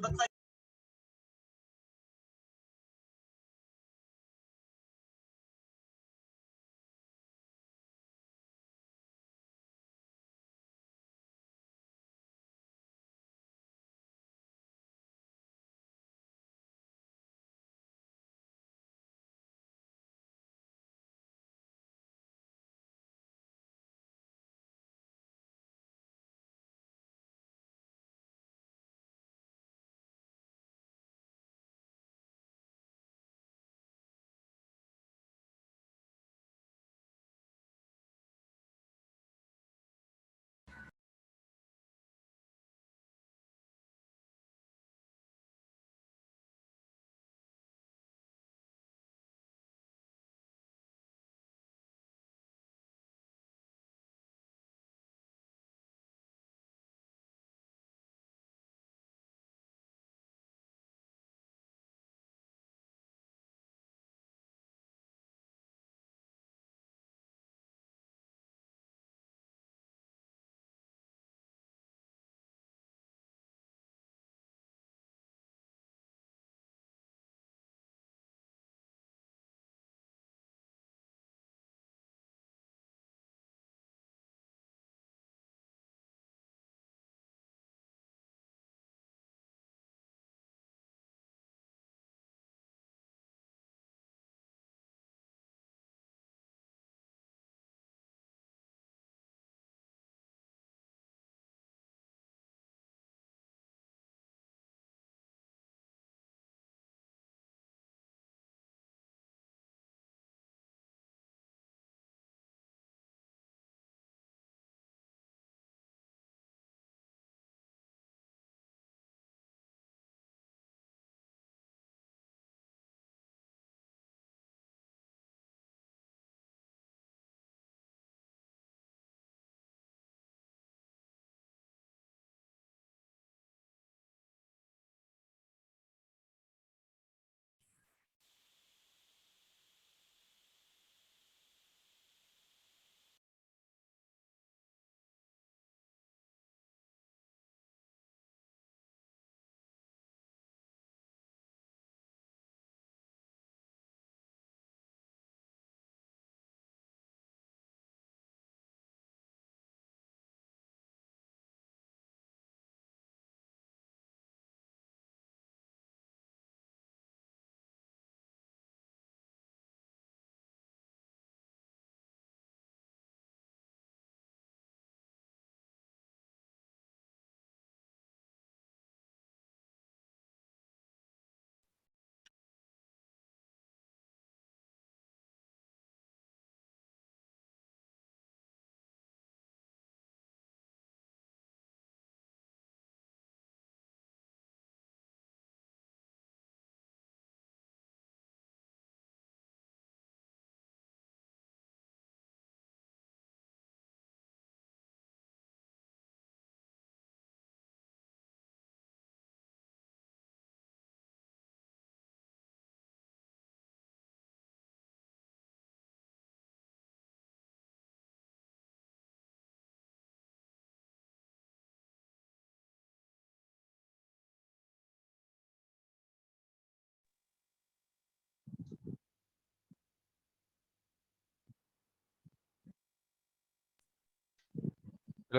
Hello,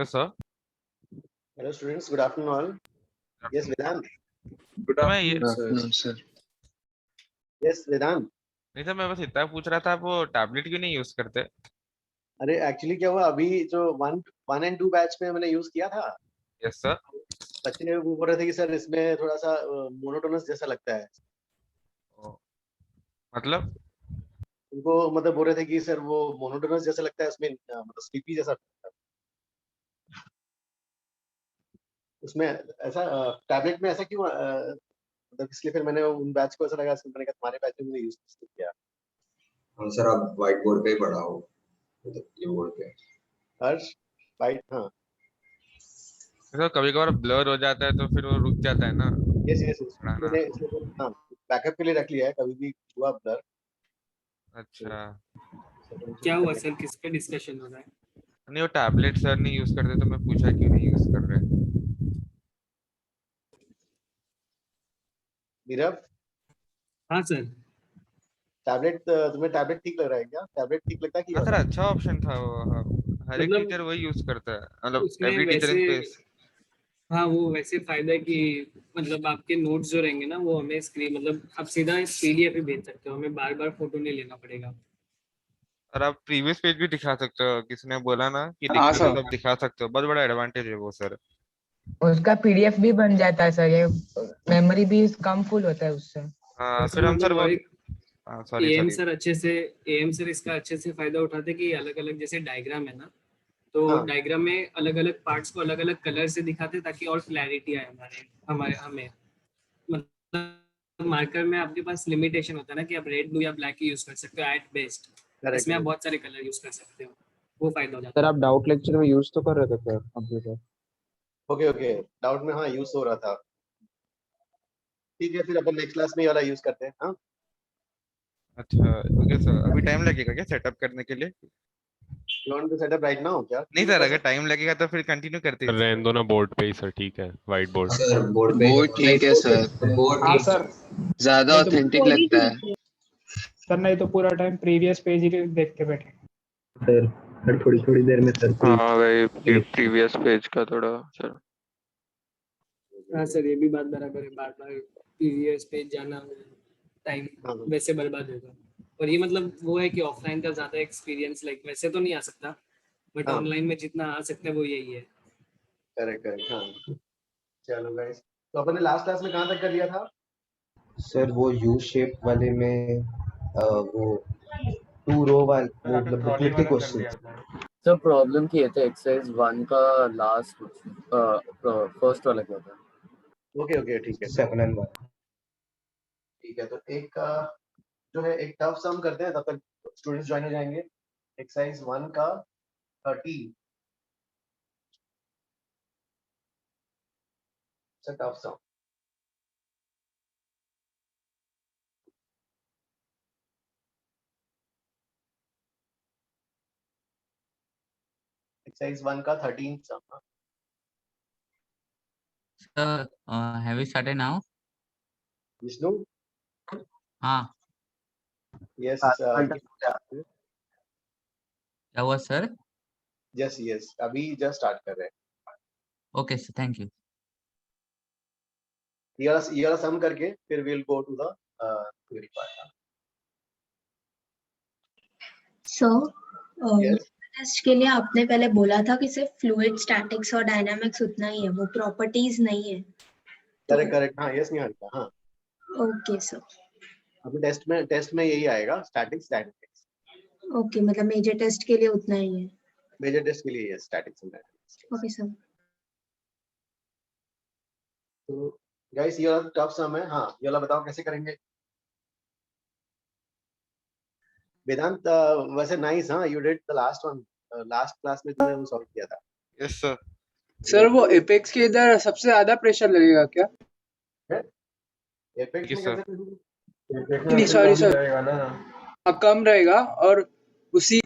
sir. Hello, students. Good afternoon, all. Yes, Vedant. Good तो मैं ये afternoon, sir. Yes, Vedant. नहीं था, मैं बस इतना पूछ रहा था, आप वो टैबलेट क्यों नहीं यूज करते? अरे एक्चुअली क्या हुआ, अभी जो 1 and 2 बैच में मैंने यूज किया था, यस सर। बच्चे ने वो बोल रहे थे कि सर इसमें थोड़ा सा मोनोटोनस जैसा लगता है। मतलब उनको मतलब बोल रहे थे कि सर वो मोनोटोनस जैसा लगता है, उसमें मतलब स्लीपी जैसा लगता है। उसमें ऐसा टैबलेट में ऐसा क्यों मतलब इसलिए फिर मैंने उन बैच को ऐसा लगा, मैंने कहा तुम्हारे बैच में मैंने यूज किया। हाँ सर, आप व्हाइट बोर्ड पे ही पढ़ाओ, मतलब ये बोर्ड पे। हर्ष वाइट, हाँ सर कभी कभार ब्लर हो जाता है तो फिर वो रुक जाता है ना यस यस पढ़ाना। मैंने इसलिए हाँ बैकअप के लिए रख लिया है, कभी भी हुआ ब्लर। अच्छा, क्या हुआ सर, किस पे डिस्कशन हो रहा है? नहीं वो टैबलेट सर नहीं यूज करते तो मैं पूछा क्यों नहीं यूज कर रहे। नीरव, हाँ सर। टैबलेट तुम्हें टैबलेट ठीक लग रहा है क्या? टैबलेट ठीक लगता है कि ये हाँ सर, वाला? अच्छा ऑप्शन था वो। हाँ, हर एक मतलब टीचर वही यूज करता है, मतलब उसमें एवरी टीचर वैसे, इन प्लेस। हाँ वो वैसे फायदा है कि मतलब आपके नोट्स जो रहेंगे ना वो हमें स्क्रीन मतलब आप सीधा पीडीएफ ही भेज सकते हो, हमें बार बार फोटो नहीं लेना पड़ेगा। और आप प्रीवियस पेज भी दिखा सकते हो, किसी ने बोला ना कि हाँ दिखा दो सर। तो आप दिखा सकते हो, बहुत बड़ा एडवांटेज है वो सर। उसका पीडीएफ भी बन जाता है सर, ये मेमोरी भी कम फुल होता है उससे। हाँ सर फिर हम सर मतलब वो, और एक हाँ सॉरी एएम सॉरी। सर अच्छे से, एएम सर इसका अच्छे से फायदा उठाते कि अलग अलग जैसे डायग्राम है ना, तो हाँ डायग्राम में अलग अलग पार्ट्स को अलग अलग कलर से दिखाते ताकि और क्लैरिटी आए हमारे हमारे हमें। मतलब मार्कर में आपके पास लिमिटेशन होता है ना कि आप रेड ब्लू या ब्लैक ही यूज कर सकते हो एट बेस्ट। करेक्ट इसमें आप करेक्ट। बहुत सारे कलर यूज कर सकते हो, वो फायदा हो जाता सर है। आप डाउट लेक्चर में यूज तो कर रहे थे sir computer? Okay okay, doubt में हाँ यूज हो रहा था। ठीक है, फिर अपन नेक्स्ट क्लास में ये वाला यूज करते हैं। हाँ अच्छा ओके सर, अभी टाइम लगेगा क्या सेटअप करने के लिए? You want to setup right now क्या? नहीं ठीक है सर, कर अगर सकते टाइम लगेगा तो फिर कंटिन्यू करते हैं रहने इसको। दो ना बोर्ड पे ही सर, ठीक है, व्हाइट बोर्ड। सर बोर्ड पे वो ठीक है सर, बोर्ड हाँ ठीक सर। ज्यादा नहीं तो ऑथेंटिक लगता है। सर, नहीं तो पूरा टाइम प्रीवियस पेज ही देख के बैठे। सर हर थोड़ी थोड़ी देर में सर हाँ प्लीज। भाई, प्रीवियस पेज का थोड़ा सर। हाँ सर ये भी बात बराबर है, बार बार पीवीएस पे जाना टाइम हाँ वैसे बर्बाद होगा। और ये मतलब वो है कि ऑफलाइन का ज्यादा एक्सपीरियंस लाइक वैसे तो नहीं आ सकता, बट हाँ ऑनलाइन में जितना आ सकता है वो यही है। Correct correct. हाँ चलो गाइस, तो अपन ने लास्ट क्लास में कहाँ तक कर लिया था? सर वो यू शेप वाले में वो 2 रो वाले वो मतलब बुकलेट के क्वेश्चन। सर प्रॉब्लम की थे एक्सरसाइज 1 का लास्ट फर्स्ट वाला क्या था? ओके ओके ठीक है 7 and 1। ठीक है। तो एक जो है एक टफ सम करते हैं, तब तक स्टूडेंट्स ज्वाइन हो जाएंगे। एक्सरसाइज 1 का 30 टफ सम। एक्सरसाइज 1 का 13 सम। Sir, have you started now? Vishnu, हाँ, यस क्या हुआ सर? यस यस, अभी जस्ट स्टार्ट कर रहे हैं। Okay sir, thank you. ये वाला सम करके फिर will go to the theory part. Sir yes test के लिए आपने पहले बोला था कि सिर्फ फ्लूइड स्टैटिक्स और डायनामिक्स उतना ही है, वो प्रॉपर्टीज नहीं है। Correct correct. हाँ यस निहारिका, हाँ ओके सर। अभी टेस्ट में यही आएगा, स्टैटिक्स डायनामिक्स। ओके मतलब मेजर टेस्ट के लिए उतना ही है। मेजर टेस्ट के लिए yes, statics and dynamics. Okay sir. तो गाइस ये वाला टफ सम है। हाँ ये वाला बताओ कैसे करेंगे? वेदांत वैसे नाइस, हाँ you did the last one, last class में तुमने वो सॉल्व किया था। Yes sir. सर वो एपेक्स के इधर सबसे ज्यादा प्रेशर लगेगा क्या? एपेक्स में सर। कैसे? नहीं सॉरी सर, कम रहेगा और उसी,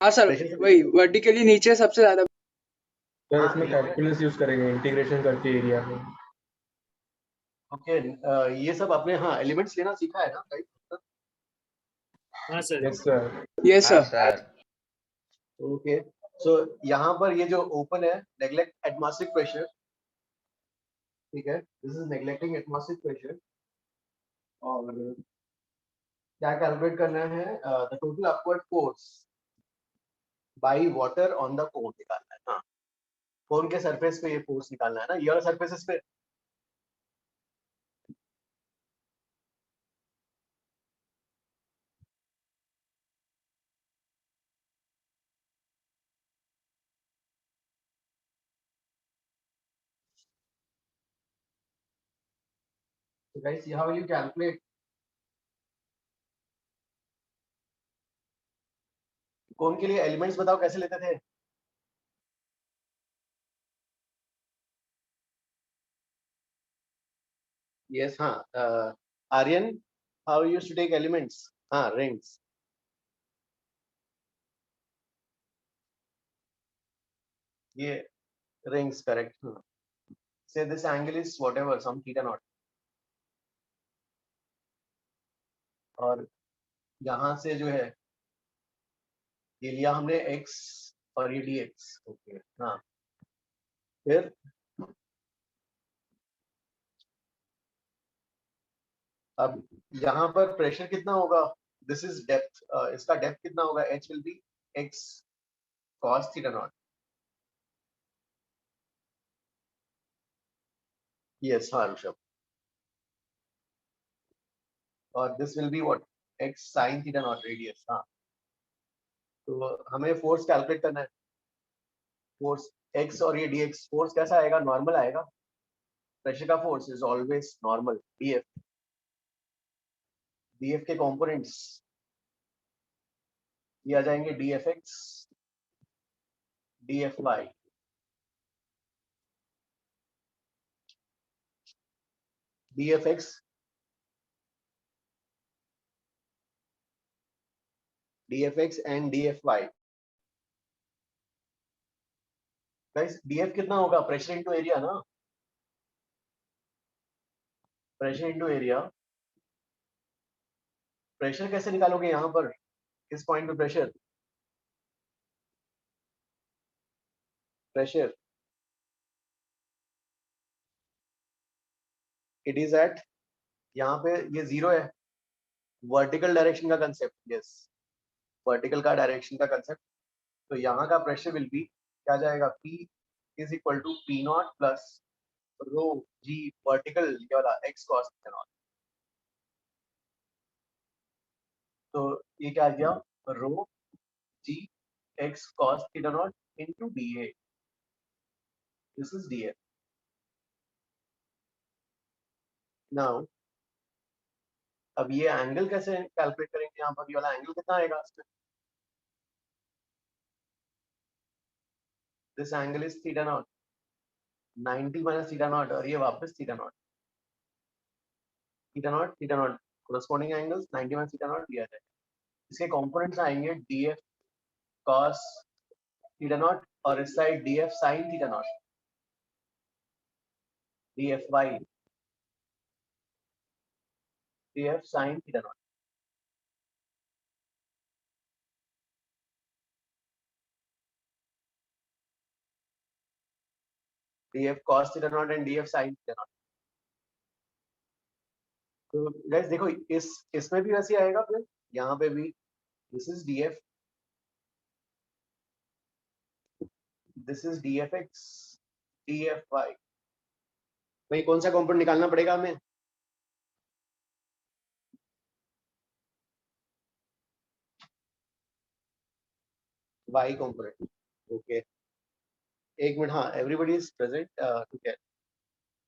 हाँ सर वही वर्टिकली नीचे सबसे ज्यादा। सर इसमें कैलकुलस यूज करेंगे इंटीग्रेशन करके एरिया में। ओके ये सब आपने हाँ एलिमेंट्स लेना सीखा है ना राइट? हाँ sir. Yes sir. Yes sir. Okay so यहाँ पर ये जो ओपन है, नेग्लेक्ट एटमॉस्फेरिक प्रेशर, ठीक है, this is neglecting atmospheric pressure. और क्या कैलकुलेट करना है? The total upward force by water on the cone निकालना है। हाँ कोन के सरफेस पे ये फोर्स निकालना है ना, ये वाला सरफेसेस पे। So guys, how will you calculate? कौन के लिए एलिमेंट्स बताओ कैसे लेते थे? यस हाँ Aryan, how you used to take elements? हाँ रिंग्स। ये rings correct. Say this angle is whatever some theta naught. और यहाँ से जो है ये लिया हमने x और ये dx। ओके हाँ, फिर अब यहाँ पर प्रेशर कितना होगा, दिस इज डेप्थ, इसका डेप्थ कितना होगा, h will be x cos theta naught. Yes हाँ ऋषभ, और this will be what, x sin theta not radius. हाँ, तो हमें फोर्स कैलकुलेट करना है, फोर्स x और ये dx, फोर्स कैसा आएगा, नॉर्मल आएगा। प्रेशर का force is always normal. df के कंपोनेंट्स ये आ जाएंगे dfx dfy। dfx dfx and dfy। Guys df कितना होगा, प्रेशर इनटू एरिया ना, प्रेशर इनटू एरिया। प्रेशर कैसे निकालोगे यहाँ पर, किस पॉइंट पे pressure, pressure it is at, यहाँ पे ये जीरो है, वर्टिकल डायरेक्शन का कंसेप्ट। यस, वर्टिकल का डायरेक्शन का कंसेप्ट। तो यहाँ का प्रेशर विल बी क्या जाएगा, P is equal to P naught plus rho g vertical ये वाला x cos थीटा नॉट। तो ये क्या आ गया, रो जी x cos theta naught into dA, this is dF। Now अब ये एंगल कैसे कैलकुलेट करेंगे, यहाँ पर ये वाला एंगल कितना आएगा इसमें, this angle is theta naught, 90 minus theta naught, और ये वापस theta naught, theta naught theta naught, corresponding angles 90 minus theta naught दिया जाए। इसके कंपोनेंट्स आएंगे df cos थीटा नॉट और इस side df sin theta not, dfy df sin theta not. df cos theta naught and df sin theta not. तो guys देखो इसमें भी वैसे आएगा, फिर यहाँ पे भी this is df, this is dfx dfy। भाई कौन सा कंपोनेंट निकालना पड़ेगा हमें, y कंपोनेंट। ओके एक मिनट, हाँ एवरीबॉडी इज प्रेजेंट, ठीक है।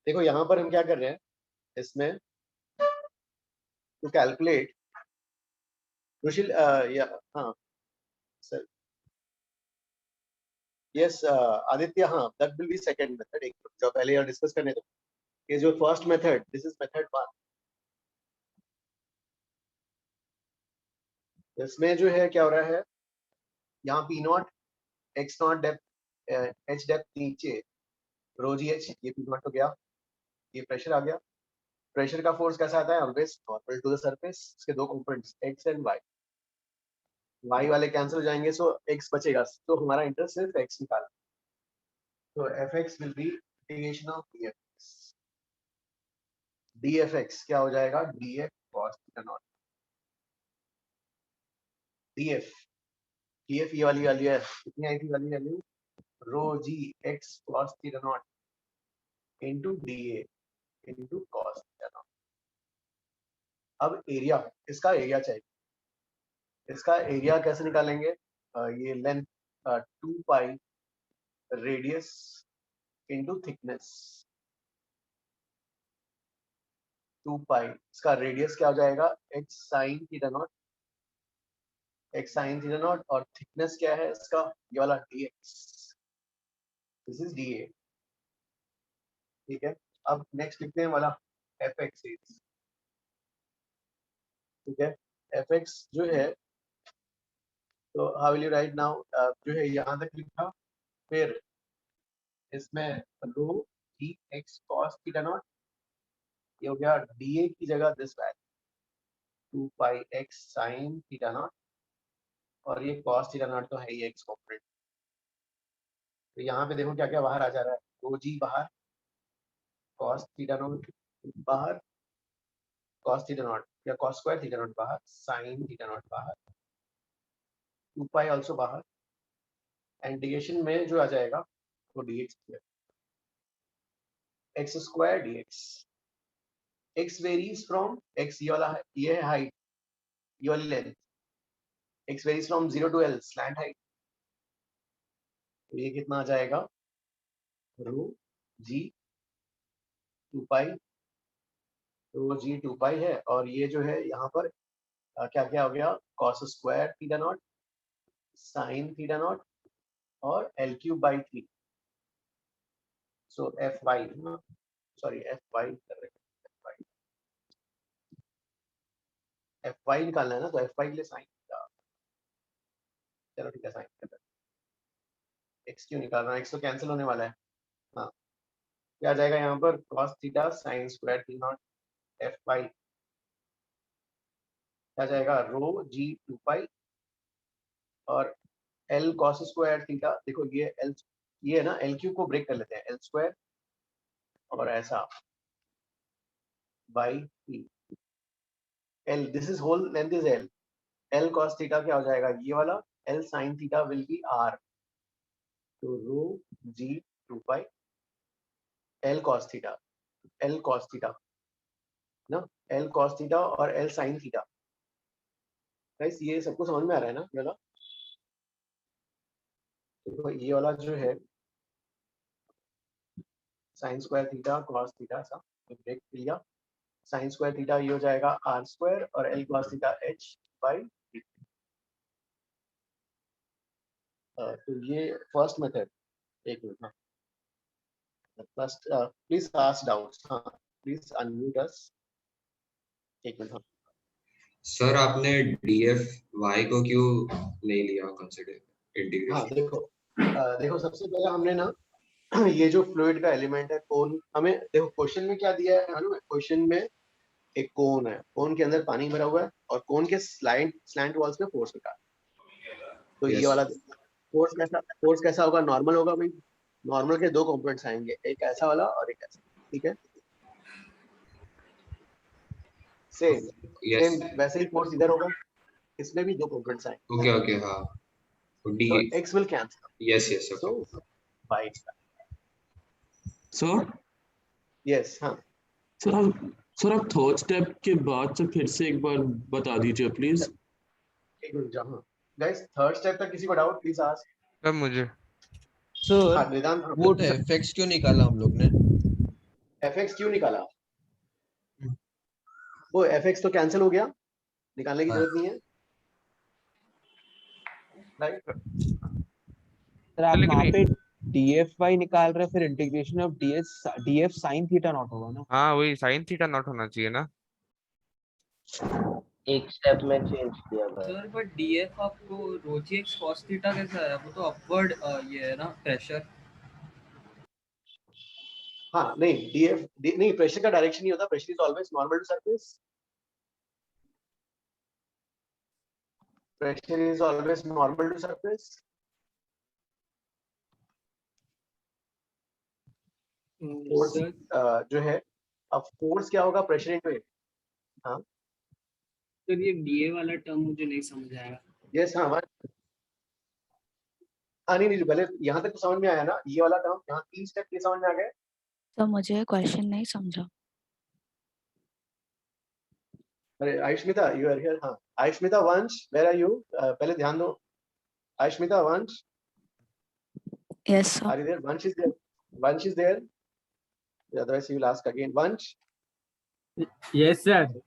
देखो यहाँ पर हम क्या कर रहे हैं, इसमें टू कैलकुलेट रुशिल, या हाँ सर, यस आदित्य, हाँ that will be second method. एक जो पहले यार डिस्कस करने दो, ये जो first method, this is method 1। इसमें जो है क्या हो रहा है, यहाँ P not x not depth H depth नीचे, रो जी एच, ये पी नॉट हो गया, ये प्रेशर आ गया। प्रेशर का फोर्स कैसा आता है, always normal to the surface. इसके दो components x and y, y वाले कैंसिल हो जाएंगे, सो एक्स बचेगा, तो हमारा इंटरेस्ट सिर्फ एक्स निकालना। तो f x will be integration of d f, d f x क्या हो जाएगा, d f cos theta naught, d f ये वाली वैल्यू है, कितनी आई थी वाली value, rho g x cos theta naught into d a into cos theta naught. अब एरिया, इसका एरिया चाहिए, इसका एरिया कैसे निकालेंगे, ये length 2 pi radius into thickness, 2 pi, इसका रेडियस क्या हो जाएगा, x sin theta not, x sin theta naught, और थिकनेस क्या है इसका, ये वाला dx, दिस इज dA। ठीक है, अब नेक्स्ट लिखते हैं वाला fx इज, ठीक है, fx जो है, तो how will you right now, जो है यहाँ तक लिखा, फिर इसमें रो g x cos theta not, ये हो गया dA की जगह this value, 2 pi x sin theta naught, और ये cos थीटा नॉट तो है ही x कॉम्पोनेंट। तो यहाँ पे देखो क्या क्या बाहर आ जा रहा है, 2g बाहर, cos थीटा नॉट बाहर, cos थीटा नॉट या cos स्क्वायर थीटा नॉट बाहर, sin थीटा नॉट बाहर, 2 पाई आल्सो बाहर, एंड इंटीग्रेशन में जो आ जाएगा वो dx x square dx। x varies from x, ये वाला ये है हाइट, ये वाली length, x varies from 0 to l slant height. तो ये कितना आ जाएगा, रो जी 2 पाई, रो जी 2 पाई है, और ये जो है यहाँ पर क्या क्या हो गया, cos square theta naught, sin theta naught, और l cube by 3। So f y, sorry f y कर रहे हैं, एफ वाई निकालना है ना, तो एफ वाई के लिए साइन, चलो ठीक है साइन कर रहे हैं। एक्स क्यों निकाल रहा है, एक्स तो कैंसिल होने वाला है। हाँ, क्या आ जाएगा यहाँ पर, cos theta sin square theta naught f y, क्या जाएगा, रो जी 2 पाई, और l cos स्क्वायर थीटा, देखो ये l, ये है ना, l क्यूब को ब्रेक कर लेते हैं, l स्क्वायर और ऐसा by t, l this is whole length is l, l cos theta क्या हो जाएगा, ये वाला, l sin theta will be r, तो rho g 2 pi l cos theta, l cos theta ना, l cos थीटा और l sin थीटा। गाइस ये सबको समझ में आ रहा है ना ये वाला, तो ये वाला जो है sin square theta cos theta, ऐसा ब्रेक लिया, sin स्क्वायर थीटा ये हो जाएगा r स्क्वायर, और l cos theta h by, तो ये फर्स्ट मेथड। एक मिनट, हाँ फर्स्ट, प्लीज आस्क डाउट्स, हाँ प्लीज अनम्यूट अस, एक मिनट। हाँ सर आपने डीएफ वाई को क्यों नहीं लिया कंसिडर हाँ इंटीग्रेशन? देखो सबसे पहले हमने ना ये जो फ्लूइड का एलिमेंट है कोन, हमें देखो क्वेश्चन में क्या दिया है ना, क्वेश्चन में एक कोन है, कोन के अंदर पानी भरा हुआ है, और कोन के स्लैंट वॉल्स में फोर्स निकाल, तो ये वाला फोर्स कैसा होगा, नॉर्मल होगा भाई, नॉर्मल के दो कंपोनेंट्स आएंगे, एक ऐसा वाला और एक ऐसा, ठीक है, सेम वैसे ही फोर्स इधर होगा, इसमें भी दो कंपोनेंट्स आएंगे। ओके ओके, हाँ डी, तो x will cancel, yes yes so okay. by sir yes, हाँ सर आप थर्ड स्टेप के बाद से फिर से एक बार बता दीजिए प्लीज। एक मिनट जाओ। हाँ गाइस, थर्ड स्टेप तक किसी को डाउट प्लीज आस्क। सब मुझे हाँ सर वेदांत, वो एफएक्स क्यों निकाला हम लोग ने? fx क्यों निकाला, वो fx तो कैंसिल हो गया, निकालने की जरूरत नहीं है, राइट। सर आप वहाँ पे dfy निकाल रहे हैं, फिर integration of df sin theta not होगा ना? हाँ वही साइन थीटा नॉट होना चाहिए ना, एक स्टेप में चेंज किया गया। सर बट डीएफ आपको रो जी एक्स cos थीटा कैसा है, वो तो अपवर्ड ये है ना प्रेशर। हाँ नहीं नहीं, प्रेशर का डायरेक्शन नहीं होता, pressure is always normal to surface, pressure is always normal to surface. Force जो है, अब फोर्स क्या होगा, प्रेशर इनटू एरिया। हाँ सर ये डीए वाला टर्म मुझे नहीं समझ आया। यस, हाँ नहीं पहले यहाँ तक तो समझ में आया ना, ये वाला टर्म, यहाँ 3 स्टेप ये समझ में आ गए। तो मुझे क्वेश्चन नहीं समझा। अरे आयुष्मिता, यू आर हियर। हाँ आयुष्मिता, वंश वेयर आर यू, पहले ध्यान दो, Ayushmita, Vansh, yes sir. Are you there? Vansh is there, otherwise you will ask again. Vansh, yes sir.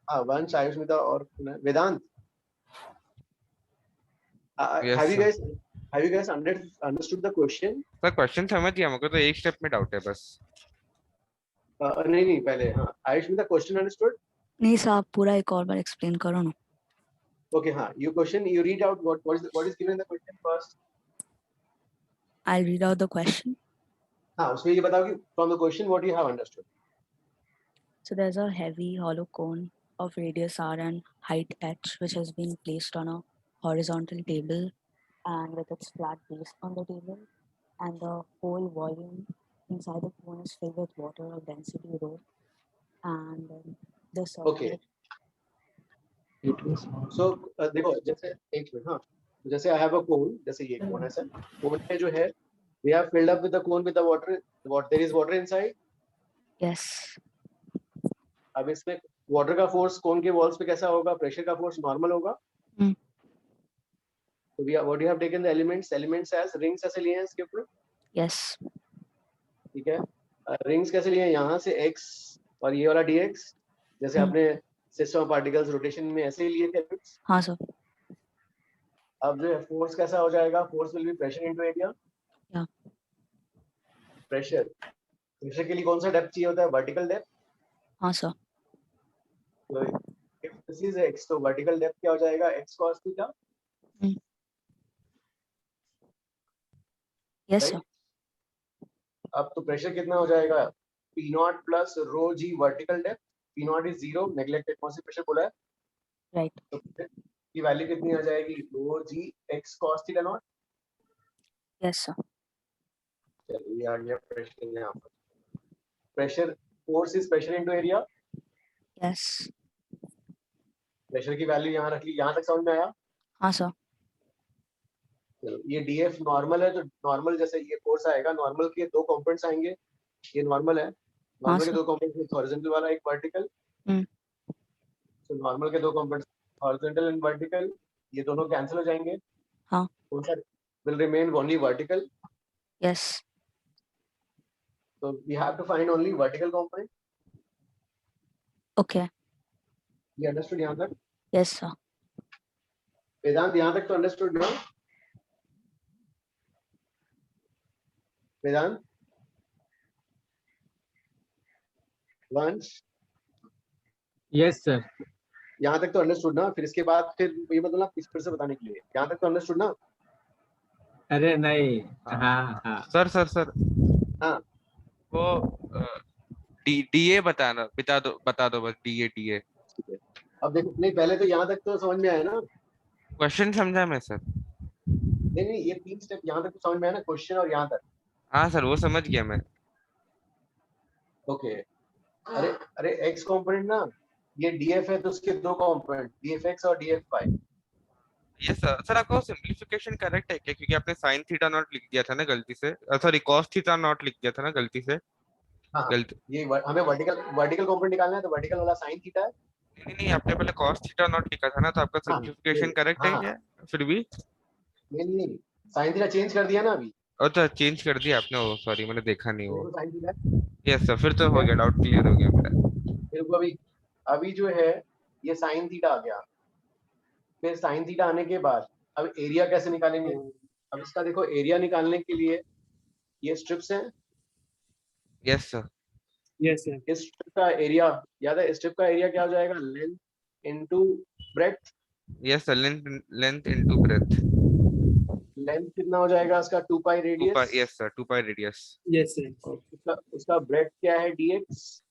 हाँ वंश, आयुष्मिता और Vedant, Yes, have you guys understood the question? Sir question समझ गया, मुझको तो एक स्टेप में डाउट है बस। नहीं पहले, हाँ आयुष्मिता, क्वेश्चन अंडरस्टूड? नहीं सर, आप पूरा एक और बार एक्सप्लेन करो ना। Okay, हाँ, you question, you read out what is given in the question first. I'll read out the question. हाँ उसमें ये बताओ कि from the question what you have understood. So there's a heavy hollow cone of radius r and height h, which has been placed on a horizontal table and with its flat base on the table, and the whole volume inside the cone is filled with water of density rho, and the Okay. surface. So देखो जैसे एक minute, हाँ, जैसे I have a cone, जैसे ये cone है sir, cone में जो है we have filled up with the cone with the water, there is water inside. Yes. अब इसमें वाटर का फोर्स कोन के वॉल्स पे कैसा होगा? प्रेशर का फोर्स नॉर्मल होगा. So we have, what you have taken the elements as rings ऐसे लिए हैं इसके ऊपर. Yes. ठीक है. रिंग्स कैसे लिए हैं? यहाँ से x और ये वाला dx, जैसे आपने सिस्टम ऑफ पार्टिकल्स रोटेशन में ऐसे ही लिए थे. हाँ सर. अब जो है फोर्स कैसा हो जाएगा? Force will be pressure into area. Yeah. Pressure के लिए कौन सा डेप्थ चाहिए होता है? Vertical depth. हाँ sir. So if this is x, तो वर्टिकल डेप्थ क्या हो जाएगा? x cos theta. Yes sir. अब तो प्रेशर कितना हो जाएगा? P naught plus rho g vertical depth. P naught is 0, neglect atmospheric pressure बोला है. Right. तो की वैल्यू कितनी आ जाएगी? रो जी x cos theta naught. Yes sir. चलिए आ गया प्रेशर यहाँ पर. Pressure force is pressure into area. Yes. Pressure की वैल्यू यहाँ रख ली. यहाँ तक समझ में आया? हाँ सर. चलो ये डीएफ नॉर्मल है, तो नॉर्मल जैसे ये फोर्स आएगा, नॉर्मल के दो कंपोनेंट्स आएंगे. ये नॉर्मल है, नॉर्मल के दो कंपोनेंट्स, एक हॉरिजॉन्टल वाला एक वर्टिकल. तो नॉर्मल के दो कंपोनेंट्स हॉरिजॉन्टल एंड वर्टिकल, ये दोनों कैंसिल हो जाएंगे. हाँ. कौन सा will remain? Only vertical. Yes. So we have to find only vertical component. Okay. You understood यहाँ तक? Yes sir. वेदांत यहाँ तक तो understood ना? वेदांत? वंश? Yes sir. यहाँ तक तो understood ना? फिर इसके बाद फिर ये मतलब आप फिर से बताने के लिए यहाँ तक तो understood ना? अरे नहीं. हाँ हाँ. सर हाँ. वो डीए बता दो बस डीए. अब देखो, नहीं पहले तो यहाँ तक तो समझ में आया ना? क्वेश्चन समझा मैं सर. नहीं ये 3 स्टेप यहाँ तक तो समझ में आया ना, क्वेश्चन और यहाँ तक. हाँ सर वो समझ गया मैं. ओके. अरे x कंपोनेंट ना, ये df है तो उसके दो कंपोनेंट dfx और dfy. यस सर आपका सिंपलीफिकेशन करेक्ट है क्या? क्योंकि आपने sin थीटा नॉट लिख दिया था ना गलती से. सॉरी cos थीटा नॉट लिख दिया था ना गलती से. हाँ, ये हमें वर्टिकल कंपोनेंट निकालना है, तो वर्टिकल वाला sin थीटा है. नहीं आपने पहले cos थीटा नॉट लिखा था ना, तो आपका सिंपलीफिकेशन करेक्ट है क्या? फिर भी नहीं sin थीटा चेंज कर दिया ना अभी. अच्छा चेंज कर दिया आपने. वो सॉरी मैंने देखा नहीं वो. यस सर फिर तो हो गया, डाउट क्लियर हो गया मेरा. फिर अभी जो है ये sin थीटा आ गया. फिर sin थीटा आने के बाद अब एरिया कैसे निकालेंगे? अब इसका देखो, एरिया निकालने के लिए ये स्ट्रिप्स हैं. Yes sir. Yes sir. इस स्ट्रिप का एरिया याद है? स्ट्रिप का एरिया क्या हो जाएगा? Length into breadth. Yes sir. Length into breadth. Length कितना हो जाएगा इसका? 2 pi radius. Yes sir 2 pi radius. Yes sir. उसका ब्रेड्थ क्या है? dx.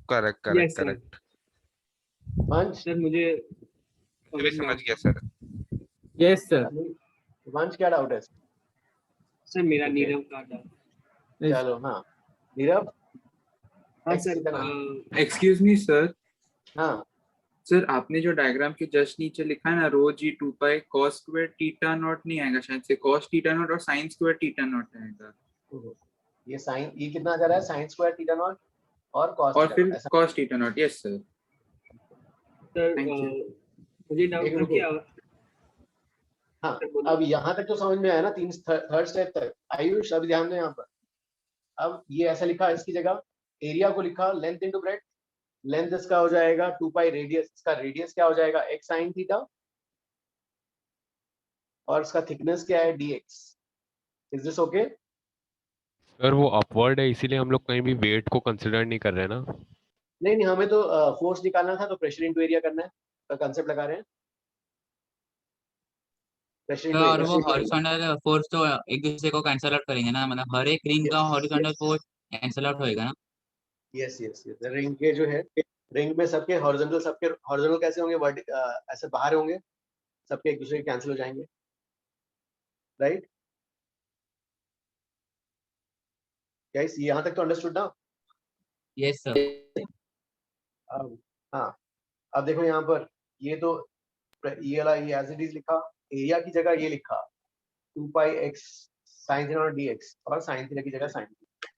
करेक्ट. वंश सर मुझे समझ गया सर. Yes sir. वंश क्या डाउट है सर? मेरा नीरव का डाउट. चलो हाँ नीरव. हाँ सर. Excuse me sir. हाँ सर आपने जो डायग्राम के जस्ट नीचे लिखा है ना, रो g 2 pi cos square theta not नहीं आएगा शायद से, cos थीटा नॉट और sin स्क्वायर थीटा नॉट आएगा. ये sin ये कितना आ जा रहा है? sin स्क्वायर थीटा नॉट और cos और फिर cos theta naught. Yes sir. Sir मुझे डाउट था कि हाँ अब यहाँ तक तो समझ में आया ना? थर्ड स्टेप तक. आयुष अभी ध्यान दो यहाँ पर. अब ये ऐसा लिखा, इसकी जगह एरिया को लिखा लेंथ इनटू ब्रेड्थ. लेंथ इसका हो जाएगा 2 पाई रेडियस. इसका रेडियस क्या हो जाएगा? x sin theta. और इसका थिकनेस क्या है? dx. Is this okay? Sir वो अपवर्ड है, इसीलिए हम लोग कहीं भी वेट को कंसीडर नहीं कर रहे ना. नहीं हमें तो फोर्स निकालना था, तो प्रेशर इनटू एरिया करना है. तो कांसेप्ट लगा रहे हैं. और वो हॉरिजॉन्टल फोर्स तो एक दूसरे को कैंसिल आउट करेंगे ना, मतलब हर एक रिंग का हॉरिजॉन्टल फोर्स कैंसिल आउट होएगा ना. यस रिंग के जो है रिंग में सबके हॉरिजॉन्टल कैसे होंगे, ऐसे बाहर होंगे, सबके एक दूसरे के कैंसिल हो जाएंगे, राइट गाइस? यहाँ तक तो अंडरस्टूड ना? Yes sir. अब हाँ, अब देखो यहाँ पर ये तो ये वाला ये एज इट इज लिखा, एरिया की जगह ये लिखा 2 पाई x sin थीटा dx और sin थीटा की जगह sin थीटा।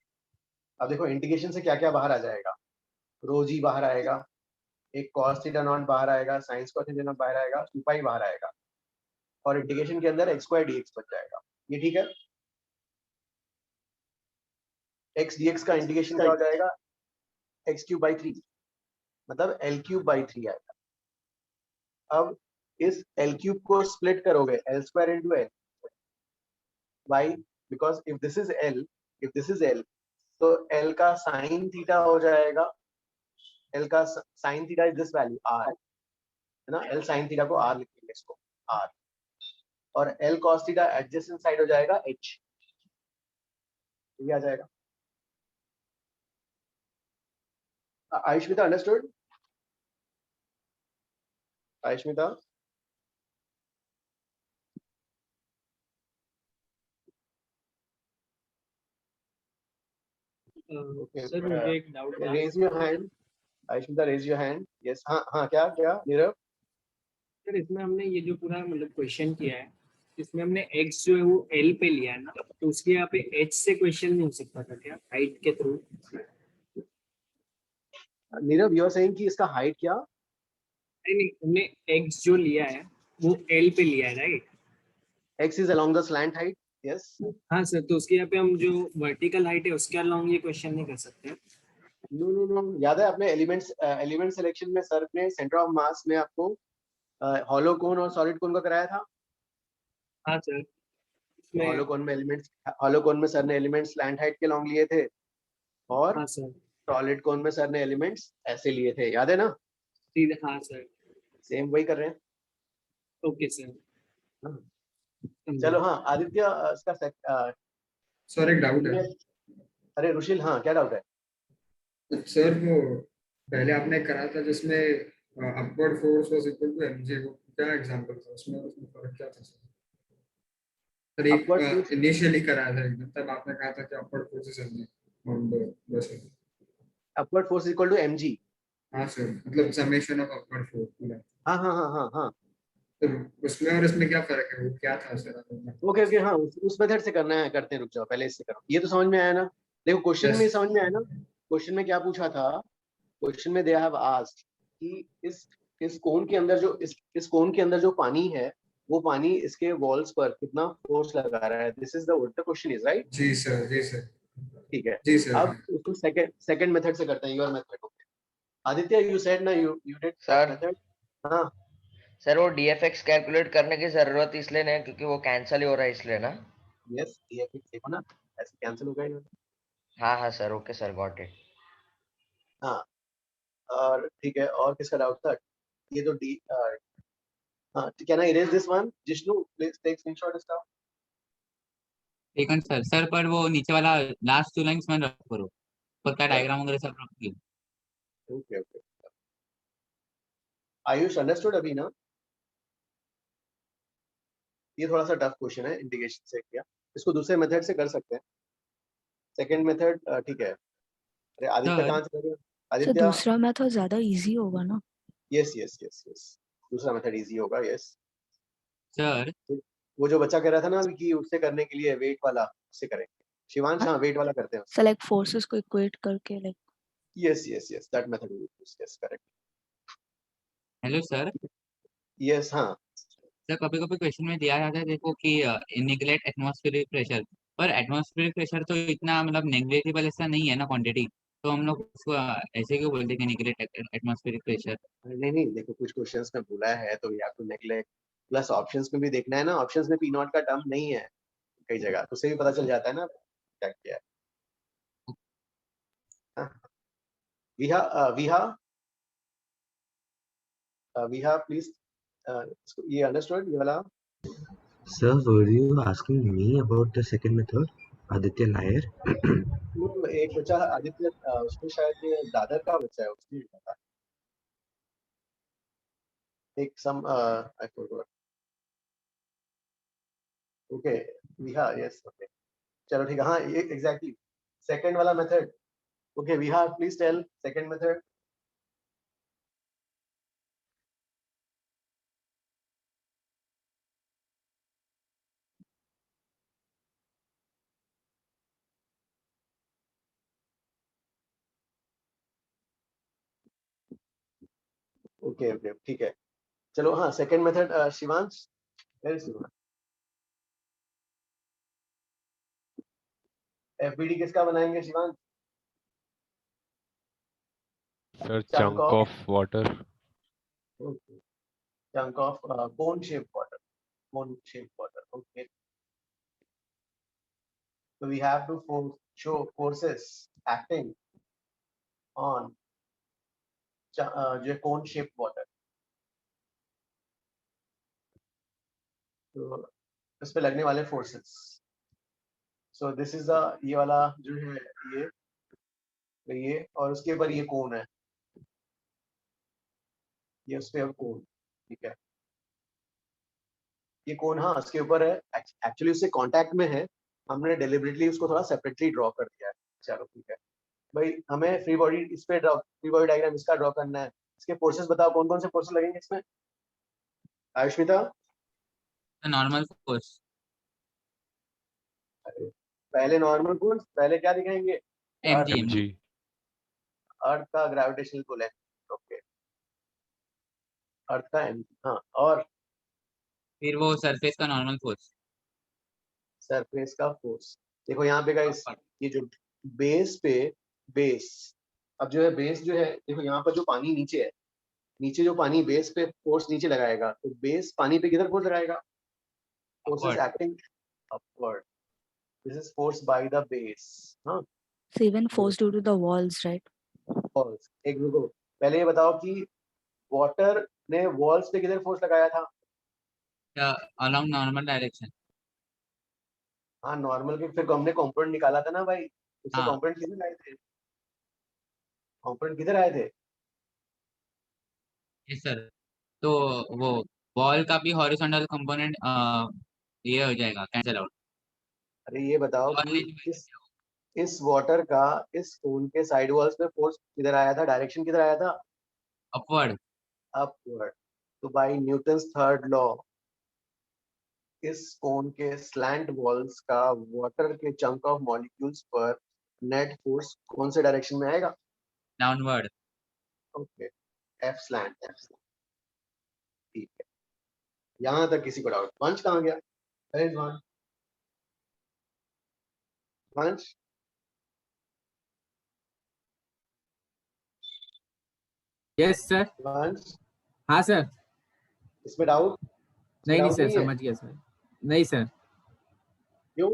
अब देखो इंटीग्रेशन से क्या क्या बाहर आ जाएगा, रो जी बाहर आएगा, एक cos थीटा नॉट बाहर आएगा, sin स्क्वायर थीटा नॉट बाहर आएगा, 2 पाई बाहर आएगा और इंटीग्रेशन के अंदर x स्क्वायर dx बच जाएगा। ये ठीक है? x dx का इंटीग्रेशन क्या हो जाएगा, x क्यूब बाई 3, मतलब l क्यूब बाई 3 आएगा। अब इस l क्यूब को स्प्लिट करोगे l square into l, why? Because if this is l तो l का साइन थीटा हो जाएगा, l का sine theta is this value r है ना, l साइन थीटा को r लिखेंगे इसको r, और l cos theta adjacent side हो जाएगा h, ये आ जाएगा। Ayushmita understood? Ayushmita okay, sir मुझे एक डाउट था। Raise your hand Ayushmita, raise your hand. Yes, हाँ हाँ, क्या क्या नीरव? सर इसमें हमने ये जो पूरा मतलब क्वेश्चन किया है, इसमें हमने x जो है वो l पे लिया है ना, तो उसके यहाँ पे h से क्वेश्चन नहीं हो सकता था क्या हाइट के थ्रू? नीरव यू आर सेइंग कि इसका हाइट क्या? नहीं, हमने x जो लिया है वो l पे लिया है, right? x is along the slant height, yes. हाँ सर, तो उसके यहाँ पे हम जो वर्टिकल हाइट है उसके अलोंग ये क्वेश्चन नहीं कर सकते? नो नो नो, याद है अपने एलिमेंट सिलेक्शन में सर ने सेंटर ऑफ मास में आपको हॉलो कोन और सॉलिड कोन का कराया था? हाँ सर। हॉलो कोन में सर ने एलिमेंट्स स्लैंट हाइट के लॉन्ग लिए थे, और हाँ सर, सॉलिड कोन में सर ने एलिमेंट्स ऐसे लिए थे, याद है ना? सीधे, हाँ सर। सेम वही कर रहे हैं। Okay sir. चलो हाँ, आदित्य इसका सर एक डाउट है। अरे रुशिल, हाँ क्या डाउट है? सर वो पहले आपने करा था जिसमें upward force was equal to mg, वो क्या एग्जांपल था उसमें फर्क क्या था सर? एक इनिशियली कराया था एकदम, तब आपने कहा था कि upward force is mg on the vessel. Upward force equal to mg? हाँ सर, मतलब समेशन ऑफ अपवर्ड फोर्स पूरा। हाँ हाँ हाँ हाँ हाँ, तो उसमें और इसमें क्या फर्क है, वो क्या था सर? ओके ओके, हाँ उस मेथड से करना है, करते हैं, रुक जाओ पहले इससे करो। ये तो समझ में आया ना? देखो क्वेश्चन में समझ में आया ना? क्वेश्चन में क्या पूछा था? क्वेश्चन में दे हैव आस्क्ड कि इस कोन के अंदर जो इस कोन के अंदर जो पानी है, वो पानी इसके वॉल्स पर कितना फोर्स लगा रहा है। This is the question is right? जी सर, जी सर। ठीक है जी सर। अब उसको सेकंड मेथड से करते हैं, your method. Aditya you said ना यू डिड सर मेथड। हाँ सर, वो डीएफएक्स कैलकुलेट करने की जरूरत इसलिए नहीं है क्योंकि वो कैंसिल ही हो रहा है इसलिए ना? यस, डीएफएक्स देखो ना, ऐसे कैंसिल हो गया। हाँ हाँ sir, okay sir, got it. हाँ, और ठीक है, और किसका डाउट था? ये तो डी हाँ, can I erase this one? Jishnu please take screenshot इसका। ठीक है सर। सर पर वो नीचे वाला लास्ट 2 लाइंस में रख करो, पर क्या डायग्राम वगैरह सब रख दी। ओके ओके, आयुष अंडरस्टूड अभी ना? ये थोड़ा सा टफ क्वेश्चन है, इंटीग्रेशन से किया, इसको दूसरे मेथड से कर सकते हैं। सेकंड मेथड ठीक है। अरे आदित्य कहाँ से कर रहे हो? तो दूसरा मेथड ज्यादा इजी होगा ना? यस यस यस यस, दूसरा मेथड इजी होगा। यस सर, वो जो बच्चा कह रहा था ना कि उससे करने के लिए वेट वाला, उससे करेंगे। शिवांश, हाँ वेट वाला करते हैं। सेलेक्ट फोर्सेस को इक्वेट करके like. Yes yes yes, that method we use. Yes correct. Hello sir. Yes हाँ सर, कभी कभी क्वेश्चन में दिया जाता है देखो कि नेग्लेक्ट एटमॉस्फेरिक प्रेशर, पर एटमॉस्फेरिक प्रेशर तो इतना मतलब नेग्लेक्टेबल ऐसा नहीं है ना क्वांटिटी, तो हम लोग उसको ऐसे क्यों बोलते हैं कि नेग्लेक्ट एटमॉस्फेरिक प्रेशर? नहीं नहीं, देखो कुछ क्वेश्चंस में बोला है तो we have to neglect, plus options में भी देखना है ना। ऑप्शंस में पी नॉट का टर्म नहीं है कई जगह, तो उससे भी पता चल जाता है ना क्या किया है। विहा प्लीज, ये अंडरस्टूड ये वाला? Sir, were you asking me about the second method, Aditya Nair? एक बच्चा आदित्य, उसमें शायद ये दादर का बच्चा है, उसने पता। take some I forgot. Okay, Viha, yes, okay. चलो ठीक है, हाँ ये exactly. Second वाला method. Okay, Viha, please tell second method. Okay, okay, ठीक है. चलो हाँ second method, Shivansh, where is Shivansh? FBD किसका बनाएंगे Shivansh? Sir Chunk chunk of of water. okay. Chunk of cone shaped water. Cone shaped water. Okay. So we have to show forces acting on जो cone shaped water. तो इस पे लगने वाले forces. So this is the ये वाला जो है ये और उसके ऊपर ये cone है. ये उस पे cone, ठीक है. ये cone हाँ उसके ऊपर है. Actually उससे contact में है. हमने deliberately उसको थोड़ा separately draw कर दिया है. चलो ठीक है. भाई हमें फ्री बॉडी इस पे फ्री बॉडी डायग्राम इसका ड्रॉ करना है. इसके फोर्सेस बताओ कौन कौन से फोर्सेस लगेंगे इसमें. आयुष्मिता. Normal force. पहले नॉर्मल फोर्स, पहले क्या दिखाएंगे? mg. अर्थ का ग्रेविटेशनल पुल है. ओके, अर्थ का mg. हाँ, और फिर वो सरफेस का नॉर्मल फोर्स. सरफेस का फोर्स. देखो यहाँ पे गाइस ये जो बेस अब जो है बेस जो है, देखो यहाँ पर जो पानी नीचे है, नीचे जो पानी बेस पे फोर्स नीचे लगाएगा, तो बेस पानी पे किधर फोर्स लगाएगा? Force is acting upward. This is force by the base. हाँ, So even force due to the walls, right? Walls. एक रुको, पहले ये बताओ कि वाटर ने वॉल्स पे किधर फोर्स लगाया था? Along normal direction. हाँ, नॉर्मल के फिर हमने कंपोनेंट निकाला था ना भाई. उससे हाँ. कंपोनेंट किधर आए थे? कंपोनेंट किधर आए थे? Yes sir. तो वो वॉल का भी हॉरिजॉन्टल कंपोनेंट ये हो जाएगा, कैंसिल आउट. अरे ये बताओ कि इस वाटर का इस कोन के साइड वॉल्स पे फोर्स किधर आया था? डायरेक्शन किधर आया था? अपवर्ड. अपवर्ड. तो बाय न्यूटन्स थर्ड लॉ इस कोन के स्लैंट वॉल्स का वाटर के चंक ऑफ मॉलिक्यूल्स पर नेट फोर्स कौन से डायरेक्शन में आएगा? डाउनवर्ड. Okay, F slant. ठीक है, यहाँ तक किसी को डाउट? वंश कहाँ गया? अरे वंश. Yes sir. वंश. हाँ सर. इसमें डाउट नहीं सर, समझ गया सर. नहीं सर. क्यों?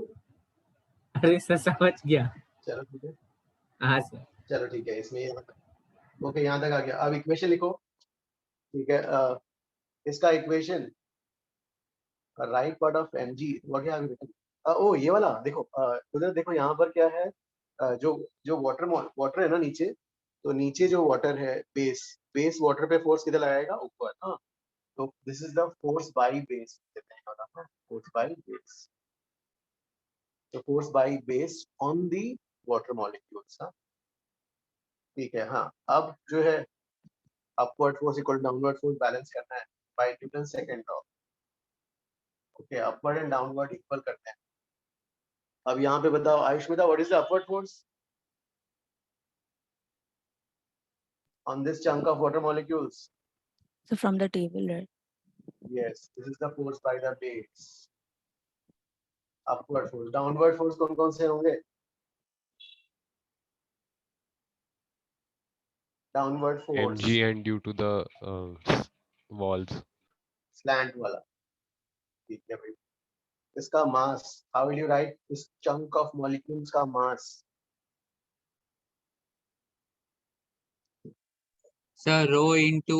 अरे सर समझ गया. चलो ठीक है. हाँ सर. चलो ठीक है, इसमें ओके यहाँ तक आ गया. अब इक्वेशन लिखो. ठीक है, इसका equation right part of mg वो क्या आ ओ ये वाला देखो. उधर देखो यहाँ पर क्या है? जो वाटर है ना नीचे, तो नीचे जो वाटर है बेस वाटर पे फोर्स किधर लगाएगा? ऊपर. हाँ, तो this is the force by base. Force by base. तो force by base on the water molecules. हाँ ठीक है. हाँ, अब जो है upward force equal downward force balance करना है by Newton second law. Okay, upward and downward equal करते हैं. अब यहाँ पे बताओ Ayushmita, what is the upward force on this chunk of water molecules? So from the table, right? Yes, this is the force by the base. Upward force. Downward force कौन कौन से होंगे? Downward force. mg and due to the walls. Slant वाला. ठीक है भाई. इसका mass, how will you write this chunk of molecules का mass? Sir, rho into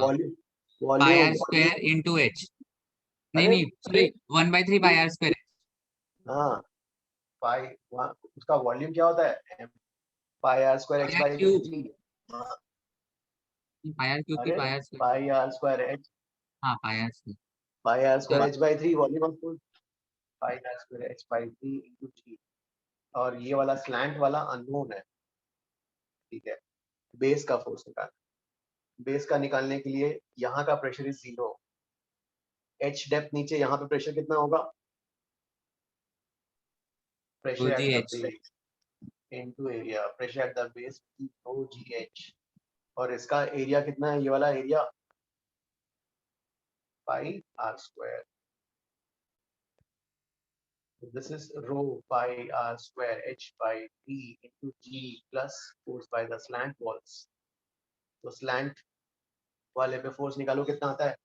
volume. pi r square into h. नहीं sorry, 1/3 pi r square. हाँ, pi उसका volume क्या होता है? m pi r square h by g. Pi r cube की अरे pi r square. Pi r square h, हाँ pi r square. Pi r square h by 3 volume of fluid, pi r square h by 3 into g. और ये वाला slant वाला unknown है, ठीक है। बेस का फोर्स निकालना, बेस का निकालने के लिए यहाँ का प्रेशर इज 0, एच डेप्थ नीचे, यहाँ पे प्रेशर कितना होगा, pressure g at the h. Base into area, pressure at the base rho g h. और इसका एरिया कितना है, ये वाला area pi r square. This is rho pi r square h by 3 into g plus force by the slant walls. तो slant वाले पे force निकालो कितना आता है,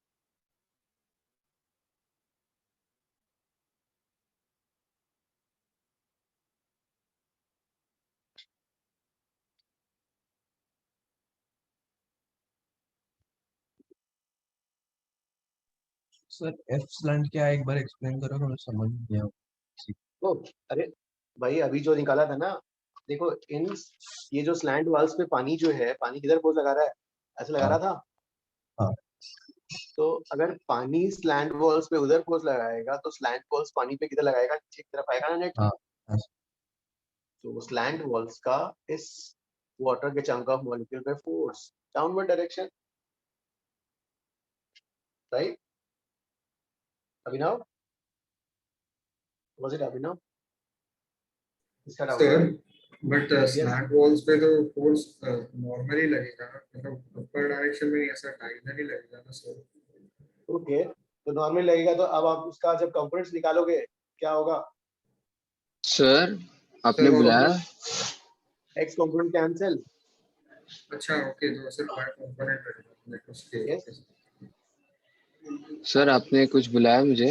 सर एफ स्लैंट क्या है, एक बार एक्सप्लेन करो, मैं समझ नहीं गया। ओ अरे भाई अभी जो निकाला था ना, देखो इन ये जो स्लैंट वॉल्स पे पानी जो है, पानी किधर फोर्स लगा रहा है, ऐसे लगा रहा था। हाँ। तो अगर पानी स्लैंट वॉल्स पे उधर फोर्स लगाएगा तो स्लैंट वॉल्स पानी पे किधर लगाएगा, नीचे की तरफ आएगा ना नेट। हाँ। तो स्लैंट वॉल्स का इस वाटर के चंक ऑफ मॉलिक्यूल पे force downward direction, right Abhinav, was it Abhinav? इसका डाउट सर है। बट स्लैंट वॉल्स पे तो फोर्स नॉर्मली लगेगा ना, मतलब ऊपर डायरेक्शन में नहीं, ऐसा डायगोनली लगेगा ना सर। ओके तो नॉर्मल लगेगा, तो अब आप उसका जब कंपोनेंट्स निकालोगे क्या होगा, सर आपने सर बुलाया? X component cancel. अच्छा ओके, तो सिर्फ बाय कंपोनेंट रहेगा उसके। यस सर आपने कुछ बुलाया मुझे?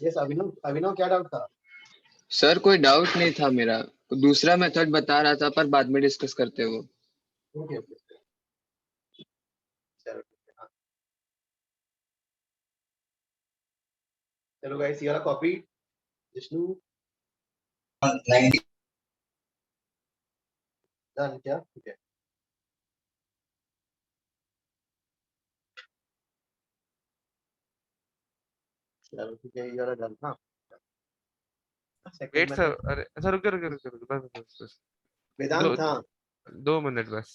यस अभिनव, अभिनव क्या डाउट था? सर कोई डाउट नहीं था मेरा, दूसरा मेथड बता रहा था पर बाद में डिस्कस करते हो। ओके ओके चलो हाँ। चलो गाइस, ये वाला कॉपी जिष्णु डन क्या, ठीक है। चलो ठीक है, ये वाला डन। हाँ सेकंड वेट सर, मेथड अरे सर रुको रुको रुको रुको, बस वेदांत था। 2 मिनट बस,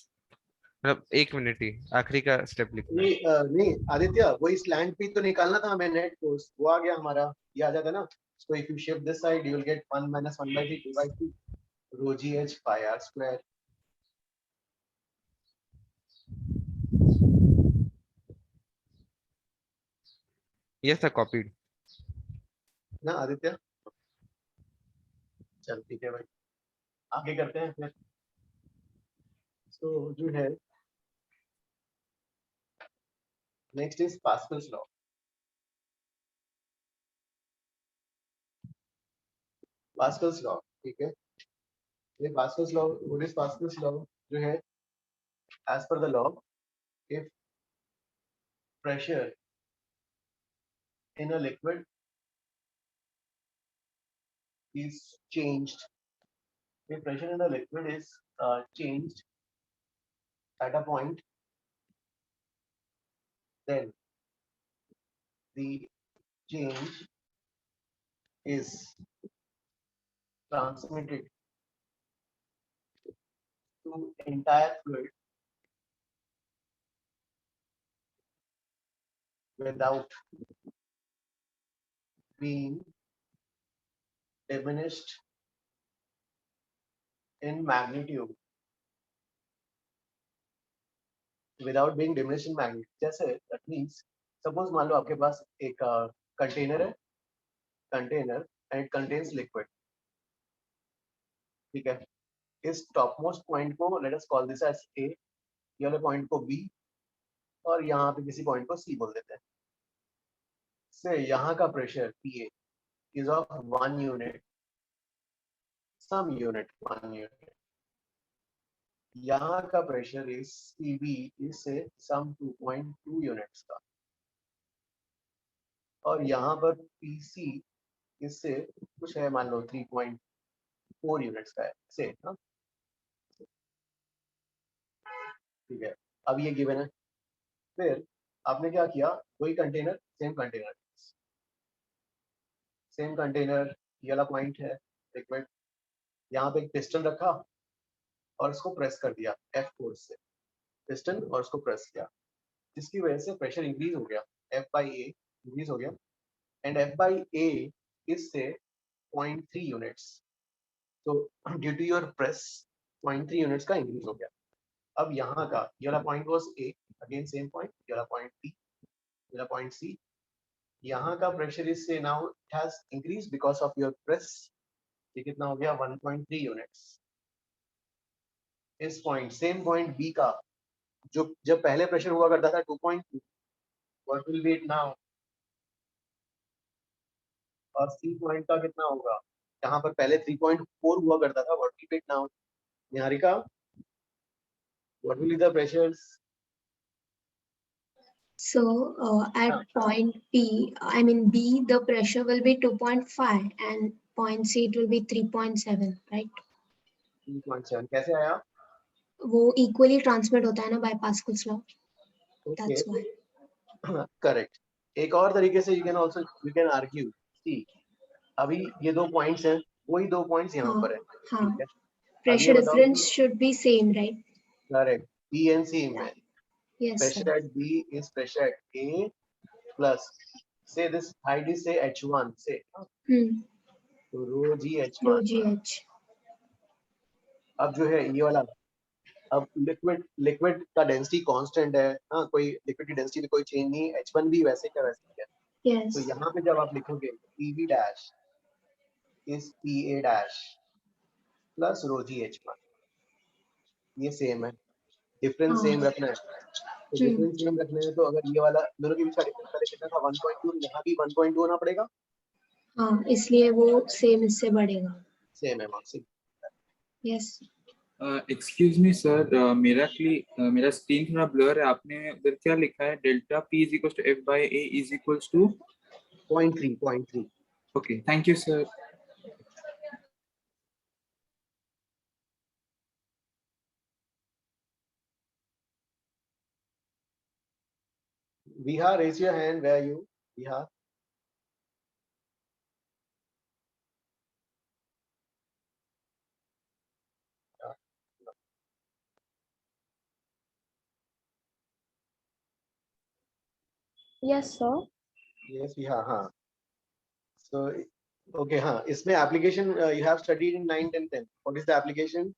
मतलब 1 मिनट ही, आखिरी का स्टेप लिखना है। नहीं आदित्य, वही स्लैंट पे तो निकालना था हमें नेट फोर्स, वो आ गया हमारा, ये आ जाता ना। So if you shift this side you will get 1 minus 1/3 2/3 rho g h pi r square। Yes sir, copied. ना आदित्य, चल ठीक है भाई, आगे करते हैं फिर। सो जो है next is Pascal's law. Pascal's law, ठीक है। ये Pascal's law, what is Pascal's law, जो है as per the law if pressure in a liquid is changed, if pressure in a liquid is changed at a point, then the change is transmitted to entire fluid without being diminished in magnitude, without being diminished in magnitude। जैसे that means suppose मान लो आपके पास एक container है, container and it contains liquid, ठीक है। इस top most point को let us call this as A, ये वाले पॉइंट को बी, और यहाँ पे किसी पॉइंट को सी बोल देते हैं। से यहाँ का pressure P A is of 1 unit, some unit 1 unit. यहाँ का प्रेशर इज सीबी इज से सम 2.2 यूनिट्स का, और यहाँ पर पीसी इससे कुछ है, मान लो 3.4 यूनिट्स का है से। हाँ ठीक है, अब ये गिवन है। फिर आपने क्या किया, वही कंटेनर, सेम कंटेनर, ये वाला पॉइंट है लिक्विड, यहाँ पे एक पिस्टन रखा और इसको प्रेस कर दिया F फोर्स से, पिस्टन और उसको प्रेस किया, जिसकी वजह से प्रेशर इंक्रीज हो गया, F/A इंक्रीज हो गया, एंड F/A इज से 0.3 यूनिट्स। तो due to your press 0.3 units का इंक्रीज हो गया। अब यहाँ का ये वाला point was A, again same point, ये वाला पॉइंट B, ये वाला पॉइंट C, यहाँ का प्रेशर इज से now it has increase because of your press. ये कितना हो गया, 1.3 यूनिट्स। इस पॉइंट, सेम पॉइंट B का जो जब पहले प्रेशर हुआ करता था 2.2, what will be it now, और C पॉइंट का कितना होगा, यहाँ पर पहले 3.4 हुआ करता था, what will be it now Niharika, what will be the pressures? So at point P, I mean B, the pressure will be 2.5 and point C it will be 3.7, right? 3.7 कैसे आया? वो equally transmit होता है ना by Pascal's law. That's why. Correct. एक और तरीके से you can argue, see, अभी ये दो पॉइंट्स हैं, वही दो पॉइंट्स यहाँ पर है, हाँ, ठीक है? pressure difference should be same, right? Correct, B and C में Yes, pressure sir. at B is pressure at A plus, say this height is say H1, say, तो rho G H1। Rho GH. अब जो है ये वाला, अब liquid का density constant है, हाँ, कोई लिक्विड की डेंसिटी में कोई चेंज नहीं, H1 भी वैसे का वैसे है। Yes. तो यहाँ पे जब आप लिखोगे PV dash is PA dash plus rho G H1, ये सेम है, डिफरेंस सेम रखना है। तो डिफरेंस सेम रखना है, तो अगर ये वाला दोनों के बीच का डिफरेंस पहले कितना था 1.2, यहाँ भी 1.2 होना पड़ेगा। हाँ, इसलिए वो सेम इससे बढ़ेगा। सेम है marking. Yes. Excuse me sir, मेरा स्क्रीन थोड़ा ब्लर है, आपने उधर क्या लिखा है, delta P is equal to F/A is equal to 0.3। Okay, thank you sir. Viha, raise your hand, where are you, Viha? Yes, sir. Yes, Viha, हाँ। So, okay, हाँ, इसमें application you have studied in 9th and 10th. What is the application?